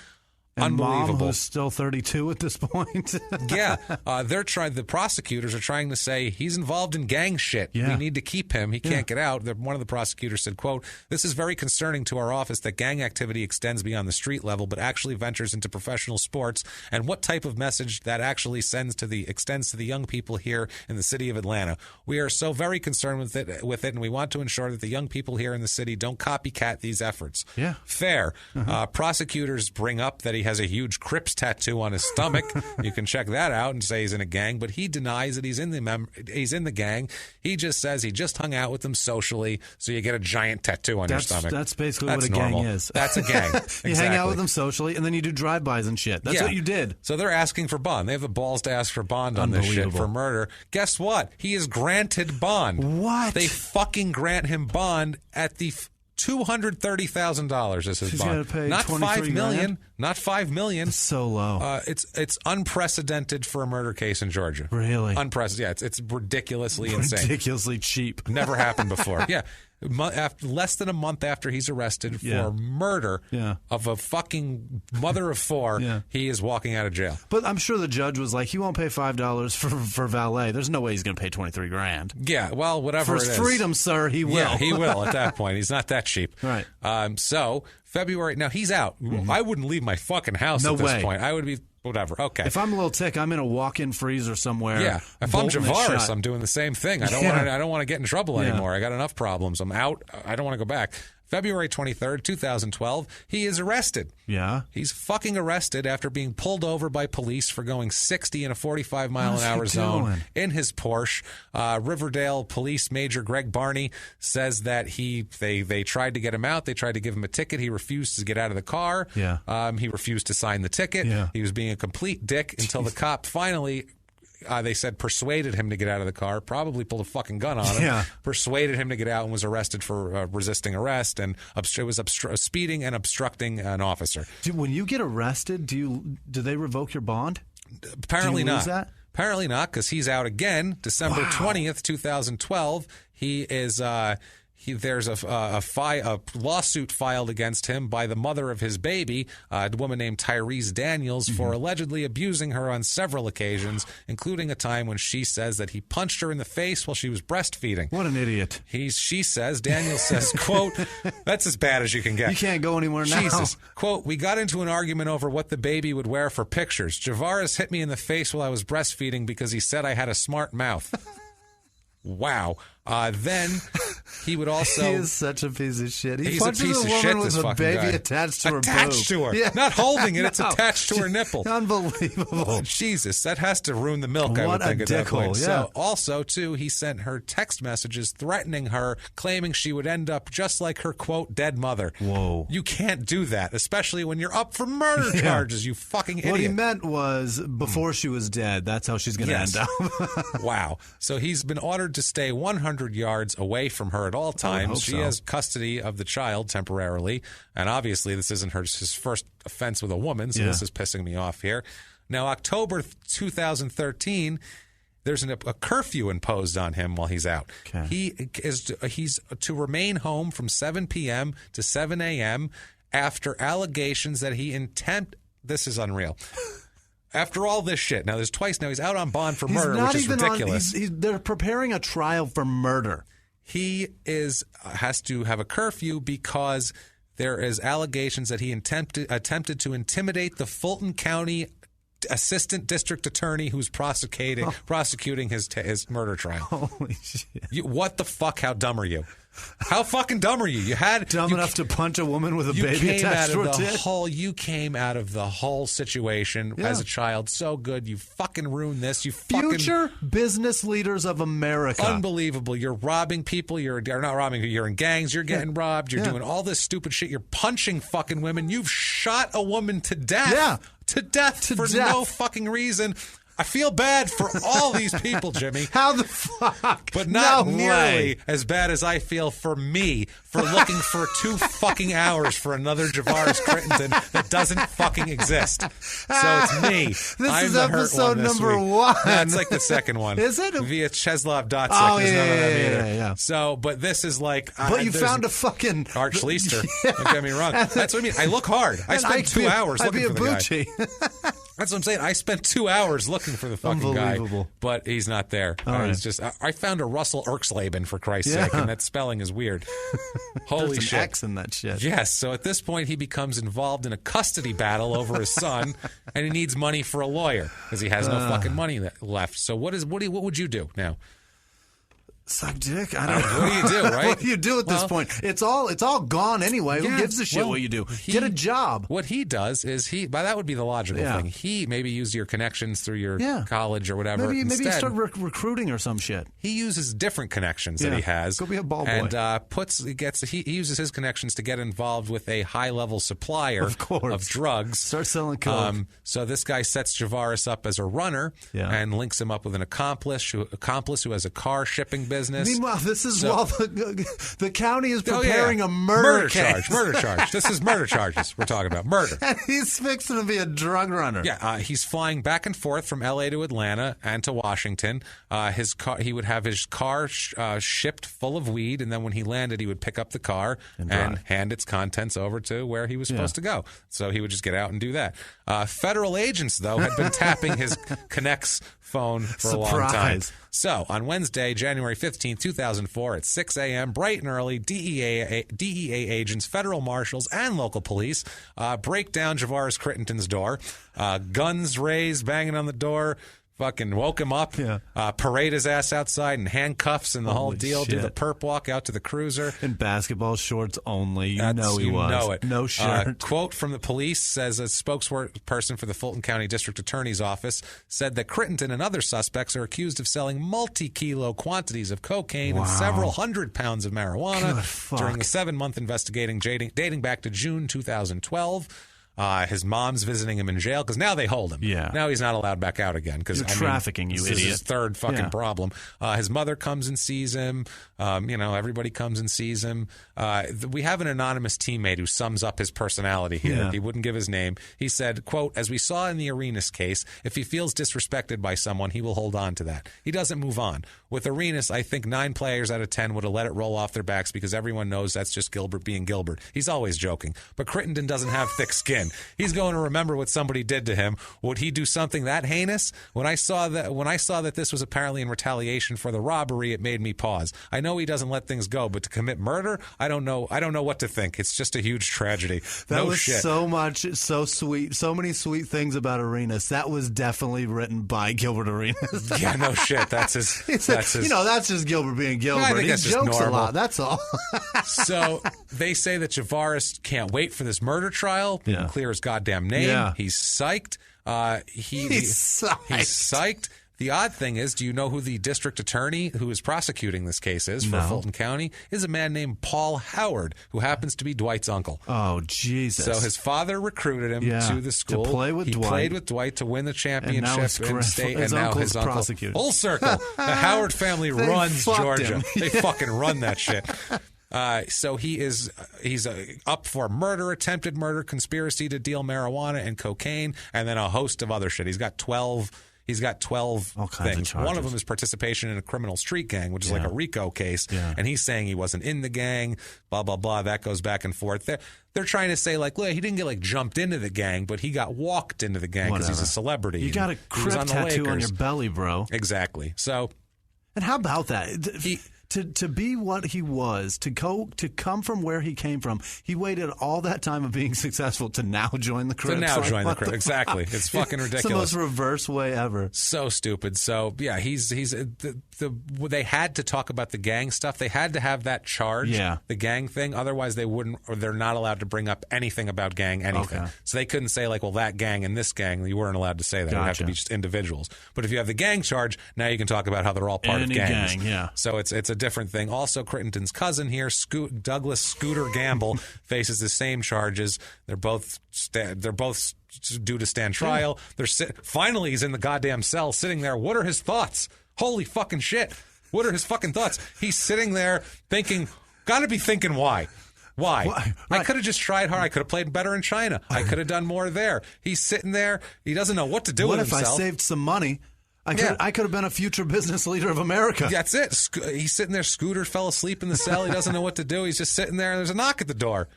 And Unbelievable. Mom, who's still 32 at this point. The prosecutors are trying to say he's involved in gang shit. We need to keep him. He can't get out. One of the prosecutors said, quote, this is very concerning to our office that gang activity extends beyond the street level, but actually ventures into professional sports, and what type of message that actually extends to the young people here in the city of Atlanta. We are so very concerned with it, and we want to ensure that the young people here in the city don't copycat these efforts. Yeah. Fair. Prosecutors bring up that he has a huge Crips tattoo on his stomach. You can check that out and say he's in a gang, but he denies that he's in the gang. He just says he just hung out with them socially, so you get a giant tattoo on your stomach. That's basically what a gang is. That's a gang. You hang out with them socially, and then you do drive-bys and shit. That's what you did. So they're asking for bond. They have the balls to ask for bond on this shit for murder. Guess what? He is granted bond. What? They fucking grant him bond at the $230,000 is his bond. Pay not $5 million. Not $5 million. It's so low. It's unprecedented for a murder case in Georgia. Really? Unprecedented. Yeah, it's ridiculously insane. Ridiculously cheap. Never happened before. Yeah. Less than a month after he's arrested for murder of a fucking mother of four, he is walking out of jail. But I'm sure the judge was like, he won't pay $5 for valet. There's no way he's going to pay $23,000. Yeah, well, whatever for his freedom, sir, he will. Yeah, he will at that point. He's not that cheap. Right. So February. Now he's out. I wouldn't leave my fucking house at this point. I would be. Whatever. Okay. If I'm a little tick, I'm in a walk-in freezer somewhere. Yeah. If I'm Javaris, I'm doing the same thing. I don't want to get in trouble anymore. I got enough problems. I'm out. I don't want to go back. February 23rd, 2012, he is arrested. Yeah. He's fucking arrested after being pulled over by police for going 60 in a 45-mile-an-hour zone in his Porsche. Riverdale Police Major Greg Barney says that they tried to get him out. They tried to give him a ticket. He refused to get out of the car. Yeah. He refused to sign the ticket. Yeah. He was being a complete dick until the cop finally... they said persuaded him to get out of the car, probably pulled a fucking gun on him, persuaded him to get out and was arrested for resisting arrest and it was speeding and obstructing an officer. When you get arrested, do they revoke your bond? Apparently do you not. Lose that? Apparently not, because he's out again. December 20th, 2012, he is... there's a lawsuit filed against him by the mother of his baby, a woman named Tyrese Daniels, for allegedly abusing her on several occasions, including a time when she says that he punched her in the face while she was breastfeeding. What an idiot. Daniels says, quote, that's as bad as you can get. You can't go anywhere now. Jesus. Quote, we got into an argument over what the baby would wear for pictures. Javaris hit me in the face while I was breastfeeding because he said I had a smart mouth. Wow. Then He would also... He is such a piece of shit. He He's a piece of shit, this fucking baby guy. attached to her Attached to her. Yeah. Not holding it, it's attached to her nipple. Unbelievable. Oh, Jesus, that has to ruin the milk, I would think, at that point. Yeah. So, also, too, he sent her text messages threatening her, claiming she would end up just like her, quote, dead mother. Whoa. You can't do that, especially when you're up for murder charges, you fucking idiot. What he meant was before she was dead, that's how she's going to end up. Wow. So he's been ordered to stay 100 yards away from her at all times. She has custody of the child temporarily, and obviously this isn't his first offense with a woman, so this is pissing me off here. Now, October 2013, there's a curfew imposed on him while he's out. Okay. He's to remain home from 7 p.m. to 7 a.m. after allegations that he this is unreal. After all this shit. Now, there's twice now. He's out on bond for murder, which is ridiculous. They're preparing a trial for murder. He has to have a curfew because there is allegations that he attempted to intimidate the Fulton County assistant district attorney who's prosecuting his murder trial. Holy shit. What the fuck? How dumb are you? How fucking dumb are you? Dumb enough to punch a woman with a baby attached to her tit? You came out of the whole situation as a child so good. You fucking ruined this. You fucking... Future business leaders of America. Unbelievable. You're robbing people. You're not robbing. You're in gangs. You're getting robbed. You're doing all this stupid shit. You're punching fucking women. You've shot a woman to death. Yeah. To death for no fucking reason. I feel bad for all these people, Jimmy. How the fuck? But not nearly as bad as I feel for me for looking for 2 fucking hours for another Javaris Crittenden that doesn't fucking exist. So it's me. This is episode number 1. That's like the second one. Is it? Via Czeslaw Dotsik. Oh, There's none of them either. Yeah. So, but this is like... But you found a fucking... Art Schleister. Don't get me wrong. That's what I mean. I look hard. I spent 2 hours looking for the guy. That's what I'm saying. I spent 2 hours looking for the fucking guy, but he's not there. It's just I found a Russell Erxleben, for Christ's sake, and that spelling is weird. Holy There's shit! an X in that shit. Yes. So at this point, he becomes involved in a custody battle over his son, and he needs money for a lawyer because he has no fucking money left. So what would you do now? Suck dick. I don't know. What do you do, right? What do you do at this point? It's all gone anyway. Who gives a shit what you do? Get a job. What he does is that would be the logical thing. He maybe use your connections through your college or whatever. Maybe you start recruiting or some shit. He uses different connections that he has. Go be a ball boy. And he uses his connections to get involved with a high level supplier of drugs. Start selling coke. So this guy sets Javaris up as a runner and links him up with an accomplice who has a car shipping business. Meanwhile, this is while the county is preparing a murder case. Murder charge. This is murder charges we're talking about. Murder. And he's fixing to be a drug runner. Yeah, he's flying back and forth from L.A. to Atlanta and to Washington. He would have his car shipped full of weed, and then when he landed, he would pick up the car and hand its contents over to where he was supposed to go. So he would just get out and do that. Federal agents, though, had been tapping his Connect's phone for a long time. So on Wednesday, January 15, 2004, at 6 a.m., bright and early, DEA agents, federal marshals, and local police break down Javaris Crittenden's door. Guns raised, banging on the door. Fucking woke him up, parade his ass outside in handcuffs and the whole deal, do the perp walk out to the cruiser. In basketball shorts only. You know it. No shirt. Quote from the police says a spokesperson for the Fulton County District Attorney's Office said that Crittenden and other suspects are accused of selling multi-kilo quantities of cocaine and several hundred pounds of marijuana during a 7-month investigation dating back to June 2012. His mom's visiting him in jail because now they hold him. Yeah. Now he's not allowed back out again because trafficking, you this idiot. Is his third fucking problem. His mother comes and sees him. Everybody comes and sees him. We have an anonymous teammate who sums up his personality here. Yeah. He wouldn't give his name. He said, quote, "As we saw in the Arenas case, if he feels disrespected by someone, he will hold on to that. He doesn't move on. With Arenas, I think 9 players out of 10 would have let it roll off their backs because everyone knows that's just Gilbert being Gilbert. He's always joking. But Crittenden doesn't have thick skin. again. He's going to remember what somebody did to him. Would he do something that heinous? When I saw that this was apparently in retaliation for the robbery, it made me pause. I know he doesn't let things go, but to commit murder, I don't know what to think. It's just a huge tragedy. That was so much, so sweet, so many sweet things about Arenas. That was definitely written by Gilbert Arenas. Yeah, no shit. That's his. That's just Gilbert being Gilbert. I think he that's just jokes normal. a lot. That's all. So they say that Javaris can't wait for this murder trial. Yeah. Clear his goddamn name. Yeah. He's psyched. He's psyched. The odd thing is, do you know who the district attorney who is prosecuting this case is for Fulton County? Is a man named Paul Howard, who happens to be Dwight's uncle. Oh, Jesus. So his father recruited him to the school. To play with he Dwight. Played with Dwight to win the championship in state, and now his uncle. Prosecuted. Full circle. The Howard family runs Georgia. They fucking run that shit. So he's up for murder, attempted murder, conspiracy to deal marijuana and cocaine, and then a host of other shit. He's got 12 things. One of them is participation in a criminal street gang, which is like a RICO case. Yeah. And he's saying he wasn't in the gang, blah, blah, blah. That goes back and forth. They're trying to say, like, look, he didn't get, jumped into the gang, but he got walked into the gang because he's a celebrity. You got a Crip tattoo on your belly, bro. Exactly. So. And how about that? To be what he was, to come from where he came from, he waited all that time of being successful to now join the Crips. Exactly. It's fucking ridiculous. It's the most reverse way ever. So stupid. So yeah, they had to talk about the gang stuff. They had to have that charge, the gang thing. Otherwise, they wouldn't, or they're not allowed to bring up anything about gang anything. Okay. So they couldn't say that gang and this gang. You weren't allowed to say that. It would have to be just individuals. But if you have the gang charge, now you can talk about how they're all part of gangs. Gang, So it's a different thing. Also, Crittenden's cousin here, Douglas Scooter Gamble, faces the same charges. They're both due to stand trial. Finally, he's in the goddamn cell, sitting there. What are his thoughts? Holy fucking shit! What are his fucking thoughts? He's sitting there thinking, gotta be thinking why. Why? Right. I could have just tried hard. I could have played better in China. I could have done more there. He's sitting there. He doesn't know what to do with himself. What if I saved some money? I could have been a future business leader of America. That's it. He's sitting there. Scooter fell asleep in the cell. He doesn't know what to do. He's just sitting there, and there's a knock at the door.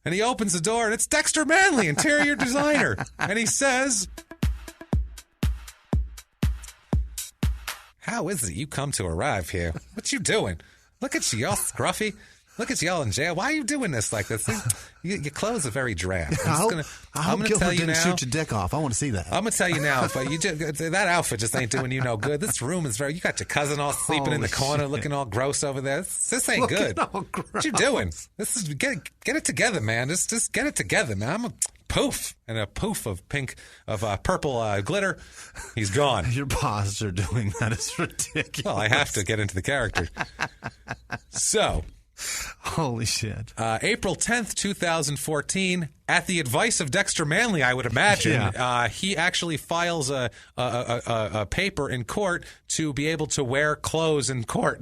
And he opens the door, and it's Dexter Manley, interior designer. And he says, "How is it you come to arrive here? What you doing? Look at you all scruffy. Look at y'all in jail. Why are you doing this like this? Your clothes are very drab. I'm going to tell you now. Shoot your dick off. I want to see that. I'm going to tell you now. That outfit just ain't doing you no good. This room is you got your cousin all sleeping in the corner, looking all gross over there. This ain't good. What you doing? This is get it together, man. Just get it together, man. I'm a poof and a poof of purple glitter. He's gone. Your posture doing that is ridiculous. Well, I have to get into the character. So. Holy shit. April 10th, 2014, at the advice of Dexter Manley, I would imagine, he actually files a paper in court to be able to wear clothes in court,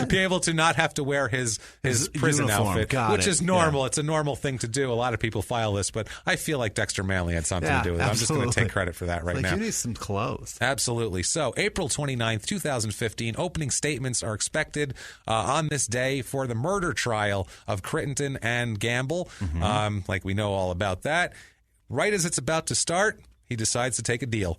be able to not have to wear his prison uniform. Outfit, which is normal. Yeah. It's a normal thing to do. A lot of people file this, but I feel like Dexter Manley had something to do with it. I'm just going to take credit for that now. You need some clothes. Absolutely. So, April 29th, 2015, opening statements are expected on this day for the murder trial of Crittenden and Gamble. Mm-hmm. We know all about that. Right as it's about to start, he decides to take a deal.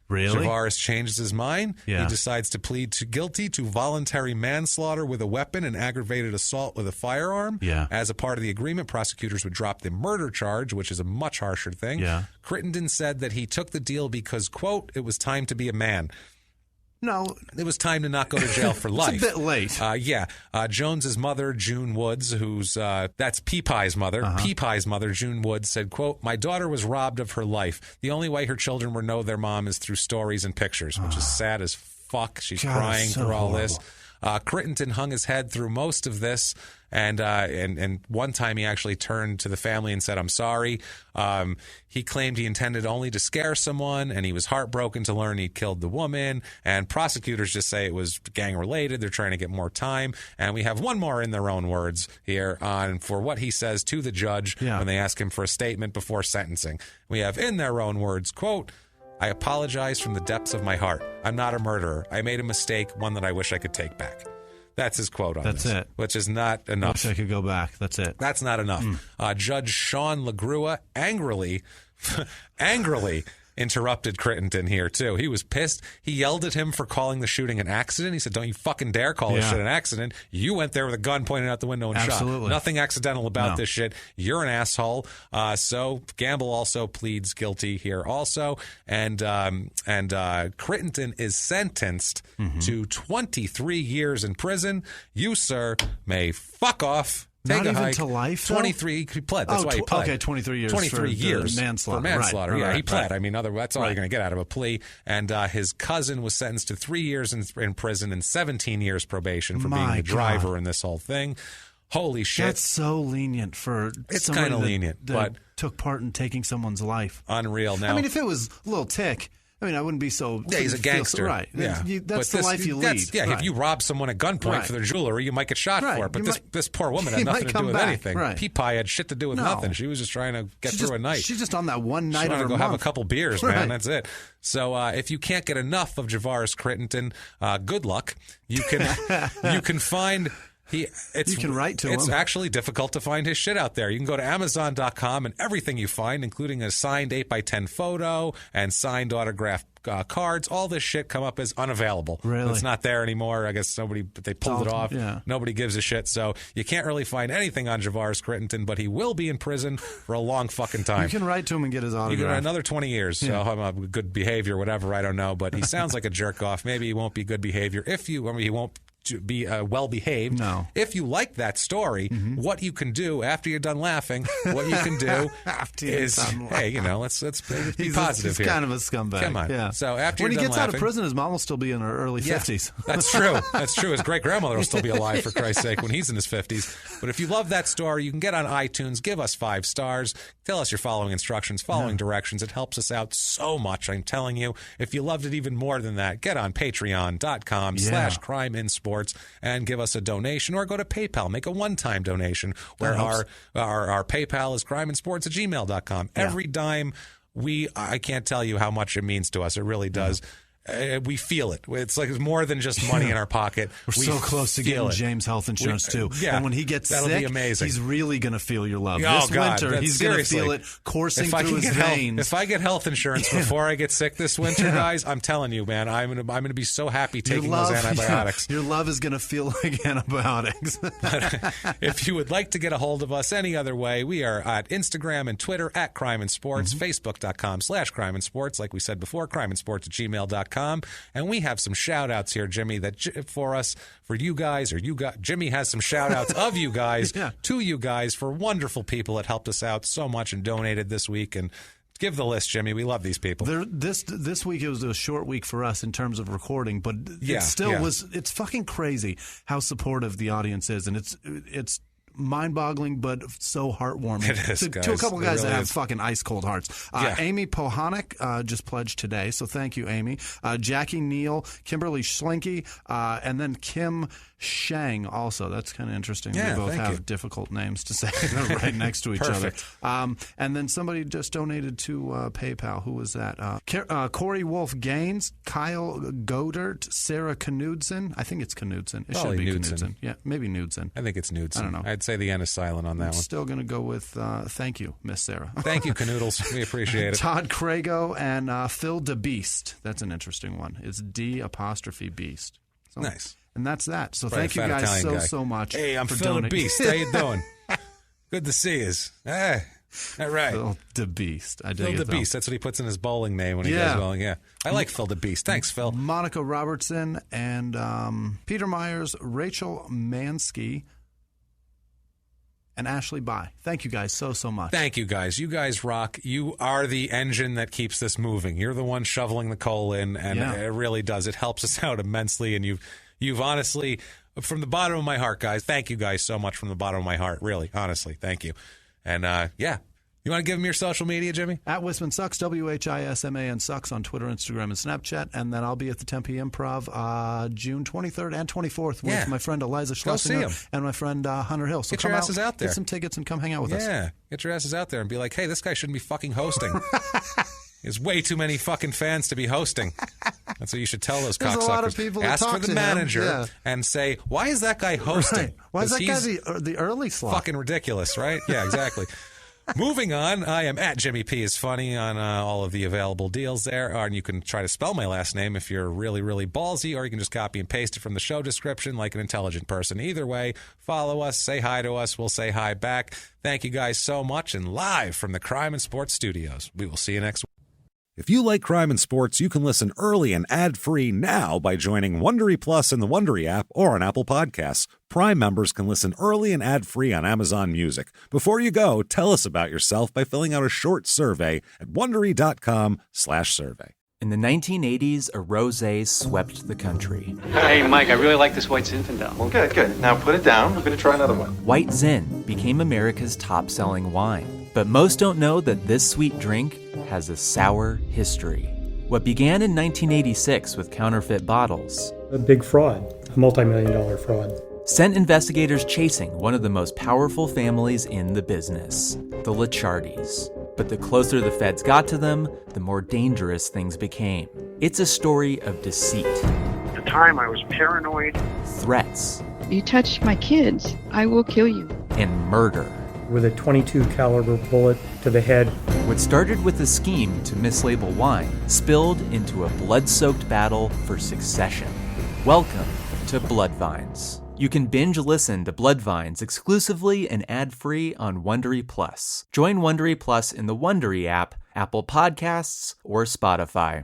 Really? Javaris changes his mind. Yeah. He decides to plead guilty to voluntary manslaughter with a weapon and aggravated assault with a firearm. Yeah. As a part of the agreement, prosecutors would drop the murder charge, which is a much harsher thing. Yeah. Crittenden said that he took the deal because, quote, it was time to be a man. No. It was time to not go to jail for life. It's a bit late. Jones's mother, June Woods, that's Pea-Pie's mother. Uh-huh. Pea-Pie's mother, June Woods, said, quote, "My daughter was robbed of her life. The only way her children will know their mom is through stories and pictures," which is sad as fuck. She's crying through all this. Crittenden hung his head through most of this, and one time he actually turned to the family and said, "I'm sorry." He claimed he intended only to scare someone, and he was heartbroken to learn he'd killed the woman. And prosecutors just say it was gang-related. They're trying to get more time. And we have one more in their own words here for what he says to the judge when they ask him for a statement before sentencing. We have in their own words, quote, "I apologize from the depths of my heart. I'm not a murderer. I made a mistake, one that I wish I could take back." That's his quote on That's this. it. Which is not enough. Wish I could go back. That's it. That's not enough. Judge Sean LaGrua angrily interrupted Crittenden here, too. He was pissed. He yelled at him for calling the shooting an accident. He said, don't you fucking dare call this shit an accident. You went there with a gun pointed out the window and shot. Nothing accidental about this shit. You're an asshole. So Gamble also pleads guilty here also. And Crittenden is sentenced to 23 years in prison. You, sir, may fuck off. Take Not a even hike. to life, 23. He pled. That's why he pled. Okay, 23 years. 23 years for manslaughter. For manslaughter. Right, yeah, right, he pled. right. I mean, that's all you're going to get out of a plea. And his cousin was sentenced to 3 years in prison and 17 years probation for being the driver in this whole thing. Holy shit. That's so lenient for it's kind of lenient, but took part in taking someone's life. Unreal. Now, I mean, if it was a little tick, I mean, I wouldn't be so. Yeah, he's a gangster. Right. Yeah. That's the life you lead. Yeah, right. if you rob someone at gunpoint for their jewelry, you might get shot for it. But this poor woman had nothing to do with anything. Right. Pea Pie had shit to do with nothing. She was just trying to get through a night. She's just on that one night of her month. Go have a couple beers, man. That's it. So if you can't get enough of Javaris Crittenden, good luck. You can find. You can write to him. It's actually difficult to find his shit out there. You can go to Amazon.com and everything you find, including a signed 8x10 photo and signed autographed cards, all this shit come up as unavailable. Really? It's not there anymore. I guess they pulled it off. Yeah. Nobody gives a shit. So you can't really find anything on Javaris Crittenden, but he will be in prison for a long fucking time. You can write to him and get his autograph. You can another 20 years. So I'm good behavior, whatever. I don't know. But he sounds like a jerk off. Maybe he won't be good behavior. He won't be well behaved. No. If you like that story, what you can do after you're done laughing, what you can do is, hey, let's be positive he's here. He's kind of a scumbag. Come on. Yeah. So after when you're he done gets laughing, out of prison, his mom will still be in her early 50s. That's true. That's true. His great grandmother will still be alive, for Christ's sake, when he's in his 50s. But if you love that story, you can get on iTunes, give us 5 stars, tell us you're following instructions, following directions. It helps us out so much. I'm telling you. If you loved it even more than that, get on patreon.com/crimeinsports and give us a donation, or go to PayPal, make a one-time donation where our PayPal is crimeinsports@gmail.com. Every dime, I can't tell you how much it means to us. It really does. We feel it. It's like it's more than just money in our pocket. We're so close to getting James health insurance too. And when he gets that'll sick, be amazing. He's really going to feel your love. Oh, this God, winter, he's going to feel it coursing through his veins. If I get health insurance before I get sick this winter, guys, I'm telling you, man, I'm gonna be so happy taking those antibiotics. Your love is going to feel like antibiotics. But if you would like to get a hold of us any other way, we are at Instagram and Twitter at Crime and Sports, Facebook.com/Crime and Sports, like we said before, crimeinsports@gmail.com, and we have some shout outs here, Jimmy, for you guys, Jimmy has some shout outs of you guys to you guys for wonderful people that helped us out so much and donated this week. And give the list, Jimmy. We love these people. This week it was a short week for us in terms of recording, but it still was. It's fucking crazy how supportive the audience is, and it's mind-boggling, but so heartwarming. It is, to a couple guys really that have is. fucking ice-cold hearts. Amy Pohanik just pledged today, so thank you, Amy. Jackie Neal, Kimberly Schlinky, and then Kim Shang also. That's kind of interesting. Yeah, they both have you. difficult names to say. They're right next to each other. And then somebody just donated to PayPal. Who was that? Corey Wolf Gaines, Kyle Godert, Sarah Knudsen. I think it's Knudsen. It Probably should be Knudsen. Knudsen. Yeah, maybe Knudsen. I think it's Knudsen. I don't know. I'd say the N is silent on that I'm one. still going to go with thank you, Miss Sarah. Thank you, Canoodles. We appreciate it. Todd Crago and Phil DeBeast. That's an interesting one. It's D''Beast. So, nice. And that's that. So Probably thank you guys Italian so much. Hey, I'm for Phil donating. DeBeast. How you doing? Good to see you. Hey. All right. Phil DeBeast. I dig Phil it, DeBeast. That's what he puts in his bowling name when he goes bowling. Yeah. I like Phil DeBeast. Thanks, Phil. Monica Robertson and Peter Myers, Rachel Mansky, and Ashley By. Thank you guys so much. Thank you guys. You guys rock. You are the engine that keeps this moving. You're the one shoveling the coal in, and it really does. It helps us out immensely, and you've honestly, from the bottom of my heart, guys, thank you guys so much from the bottom of my heart. Really, honestly, thank you. And you want to give them your social media, Jimmy? At Wisman Sucks, WHISMAN Sucks on Twitter, Instagram, and Snapchat. And then I'll be at the Tempe Improv June 23rd and 24th with my friend Eliza Schlesinger and my friend Hunter Hill. So get your asses out there. Get some tickets and come hang out with us. Yeah, get your asses out there and be like, hey, this guy shouldn't be fucking hosting. There's way too many fucking fans to be hosting. That's what you should tell those There's cocksuckers. a lot of people that ask talk for the to him. manager Yeah. and say, why is that guy hosting? Right. Why is that guy He's the early slot? fucking ridiculous, right? Yeah, exactly. Moving on, I am at Jimmy P is Funny on all of the available deals there. And you can try to spell my last name if you're really, really ballsy, or you can just copy and paste it from the show description like an intelligent person. Either way, follow us, say hi to us. We'll say hi back. Thank you guys so much. And live from the Crime and Sports Studios, we will see you next week. If you like crime and sports, you can listen early and ad-free now by joining Wondery Plus in the Wondery app or on Apple Podcasts. Prime members can listen early and ad-free on Amazon Music. Before you go, tell us about yourself by filling out a short survey at Wondery.com/survey. In the 1980s, a rosé swept the country. Hey, Mike, I really like this white Zinfandel. Well, good. Now put it down. We're going to try another one. White Zin became America's top-selling wine. But most don't know that this sweet drink has a sour history. What began in 1986 with counterfeit bottles, A big fraud, a multi-million-dollar fraud. sent investigators chasing one of the most powerful families in the business, the Licciardis. But the closer the feds got to them, the more dangerous things became. It's a story of deceit. At the time, I was paranoid. Threats. You touch my kids, I will kill you. And murder. With a .22 caliber bullet to the head. What started with a scheme to mislabel wine spilled into a blood-soaked battle for succession. Welcome to Bloodvines. You can binge listen to Bloodvines exclusively and ad-free on Wondery Plus. Join Wondery Plus in the Wondery app, Apple Podcasts, or Spotify.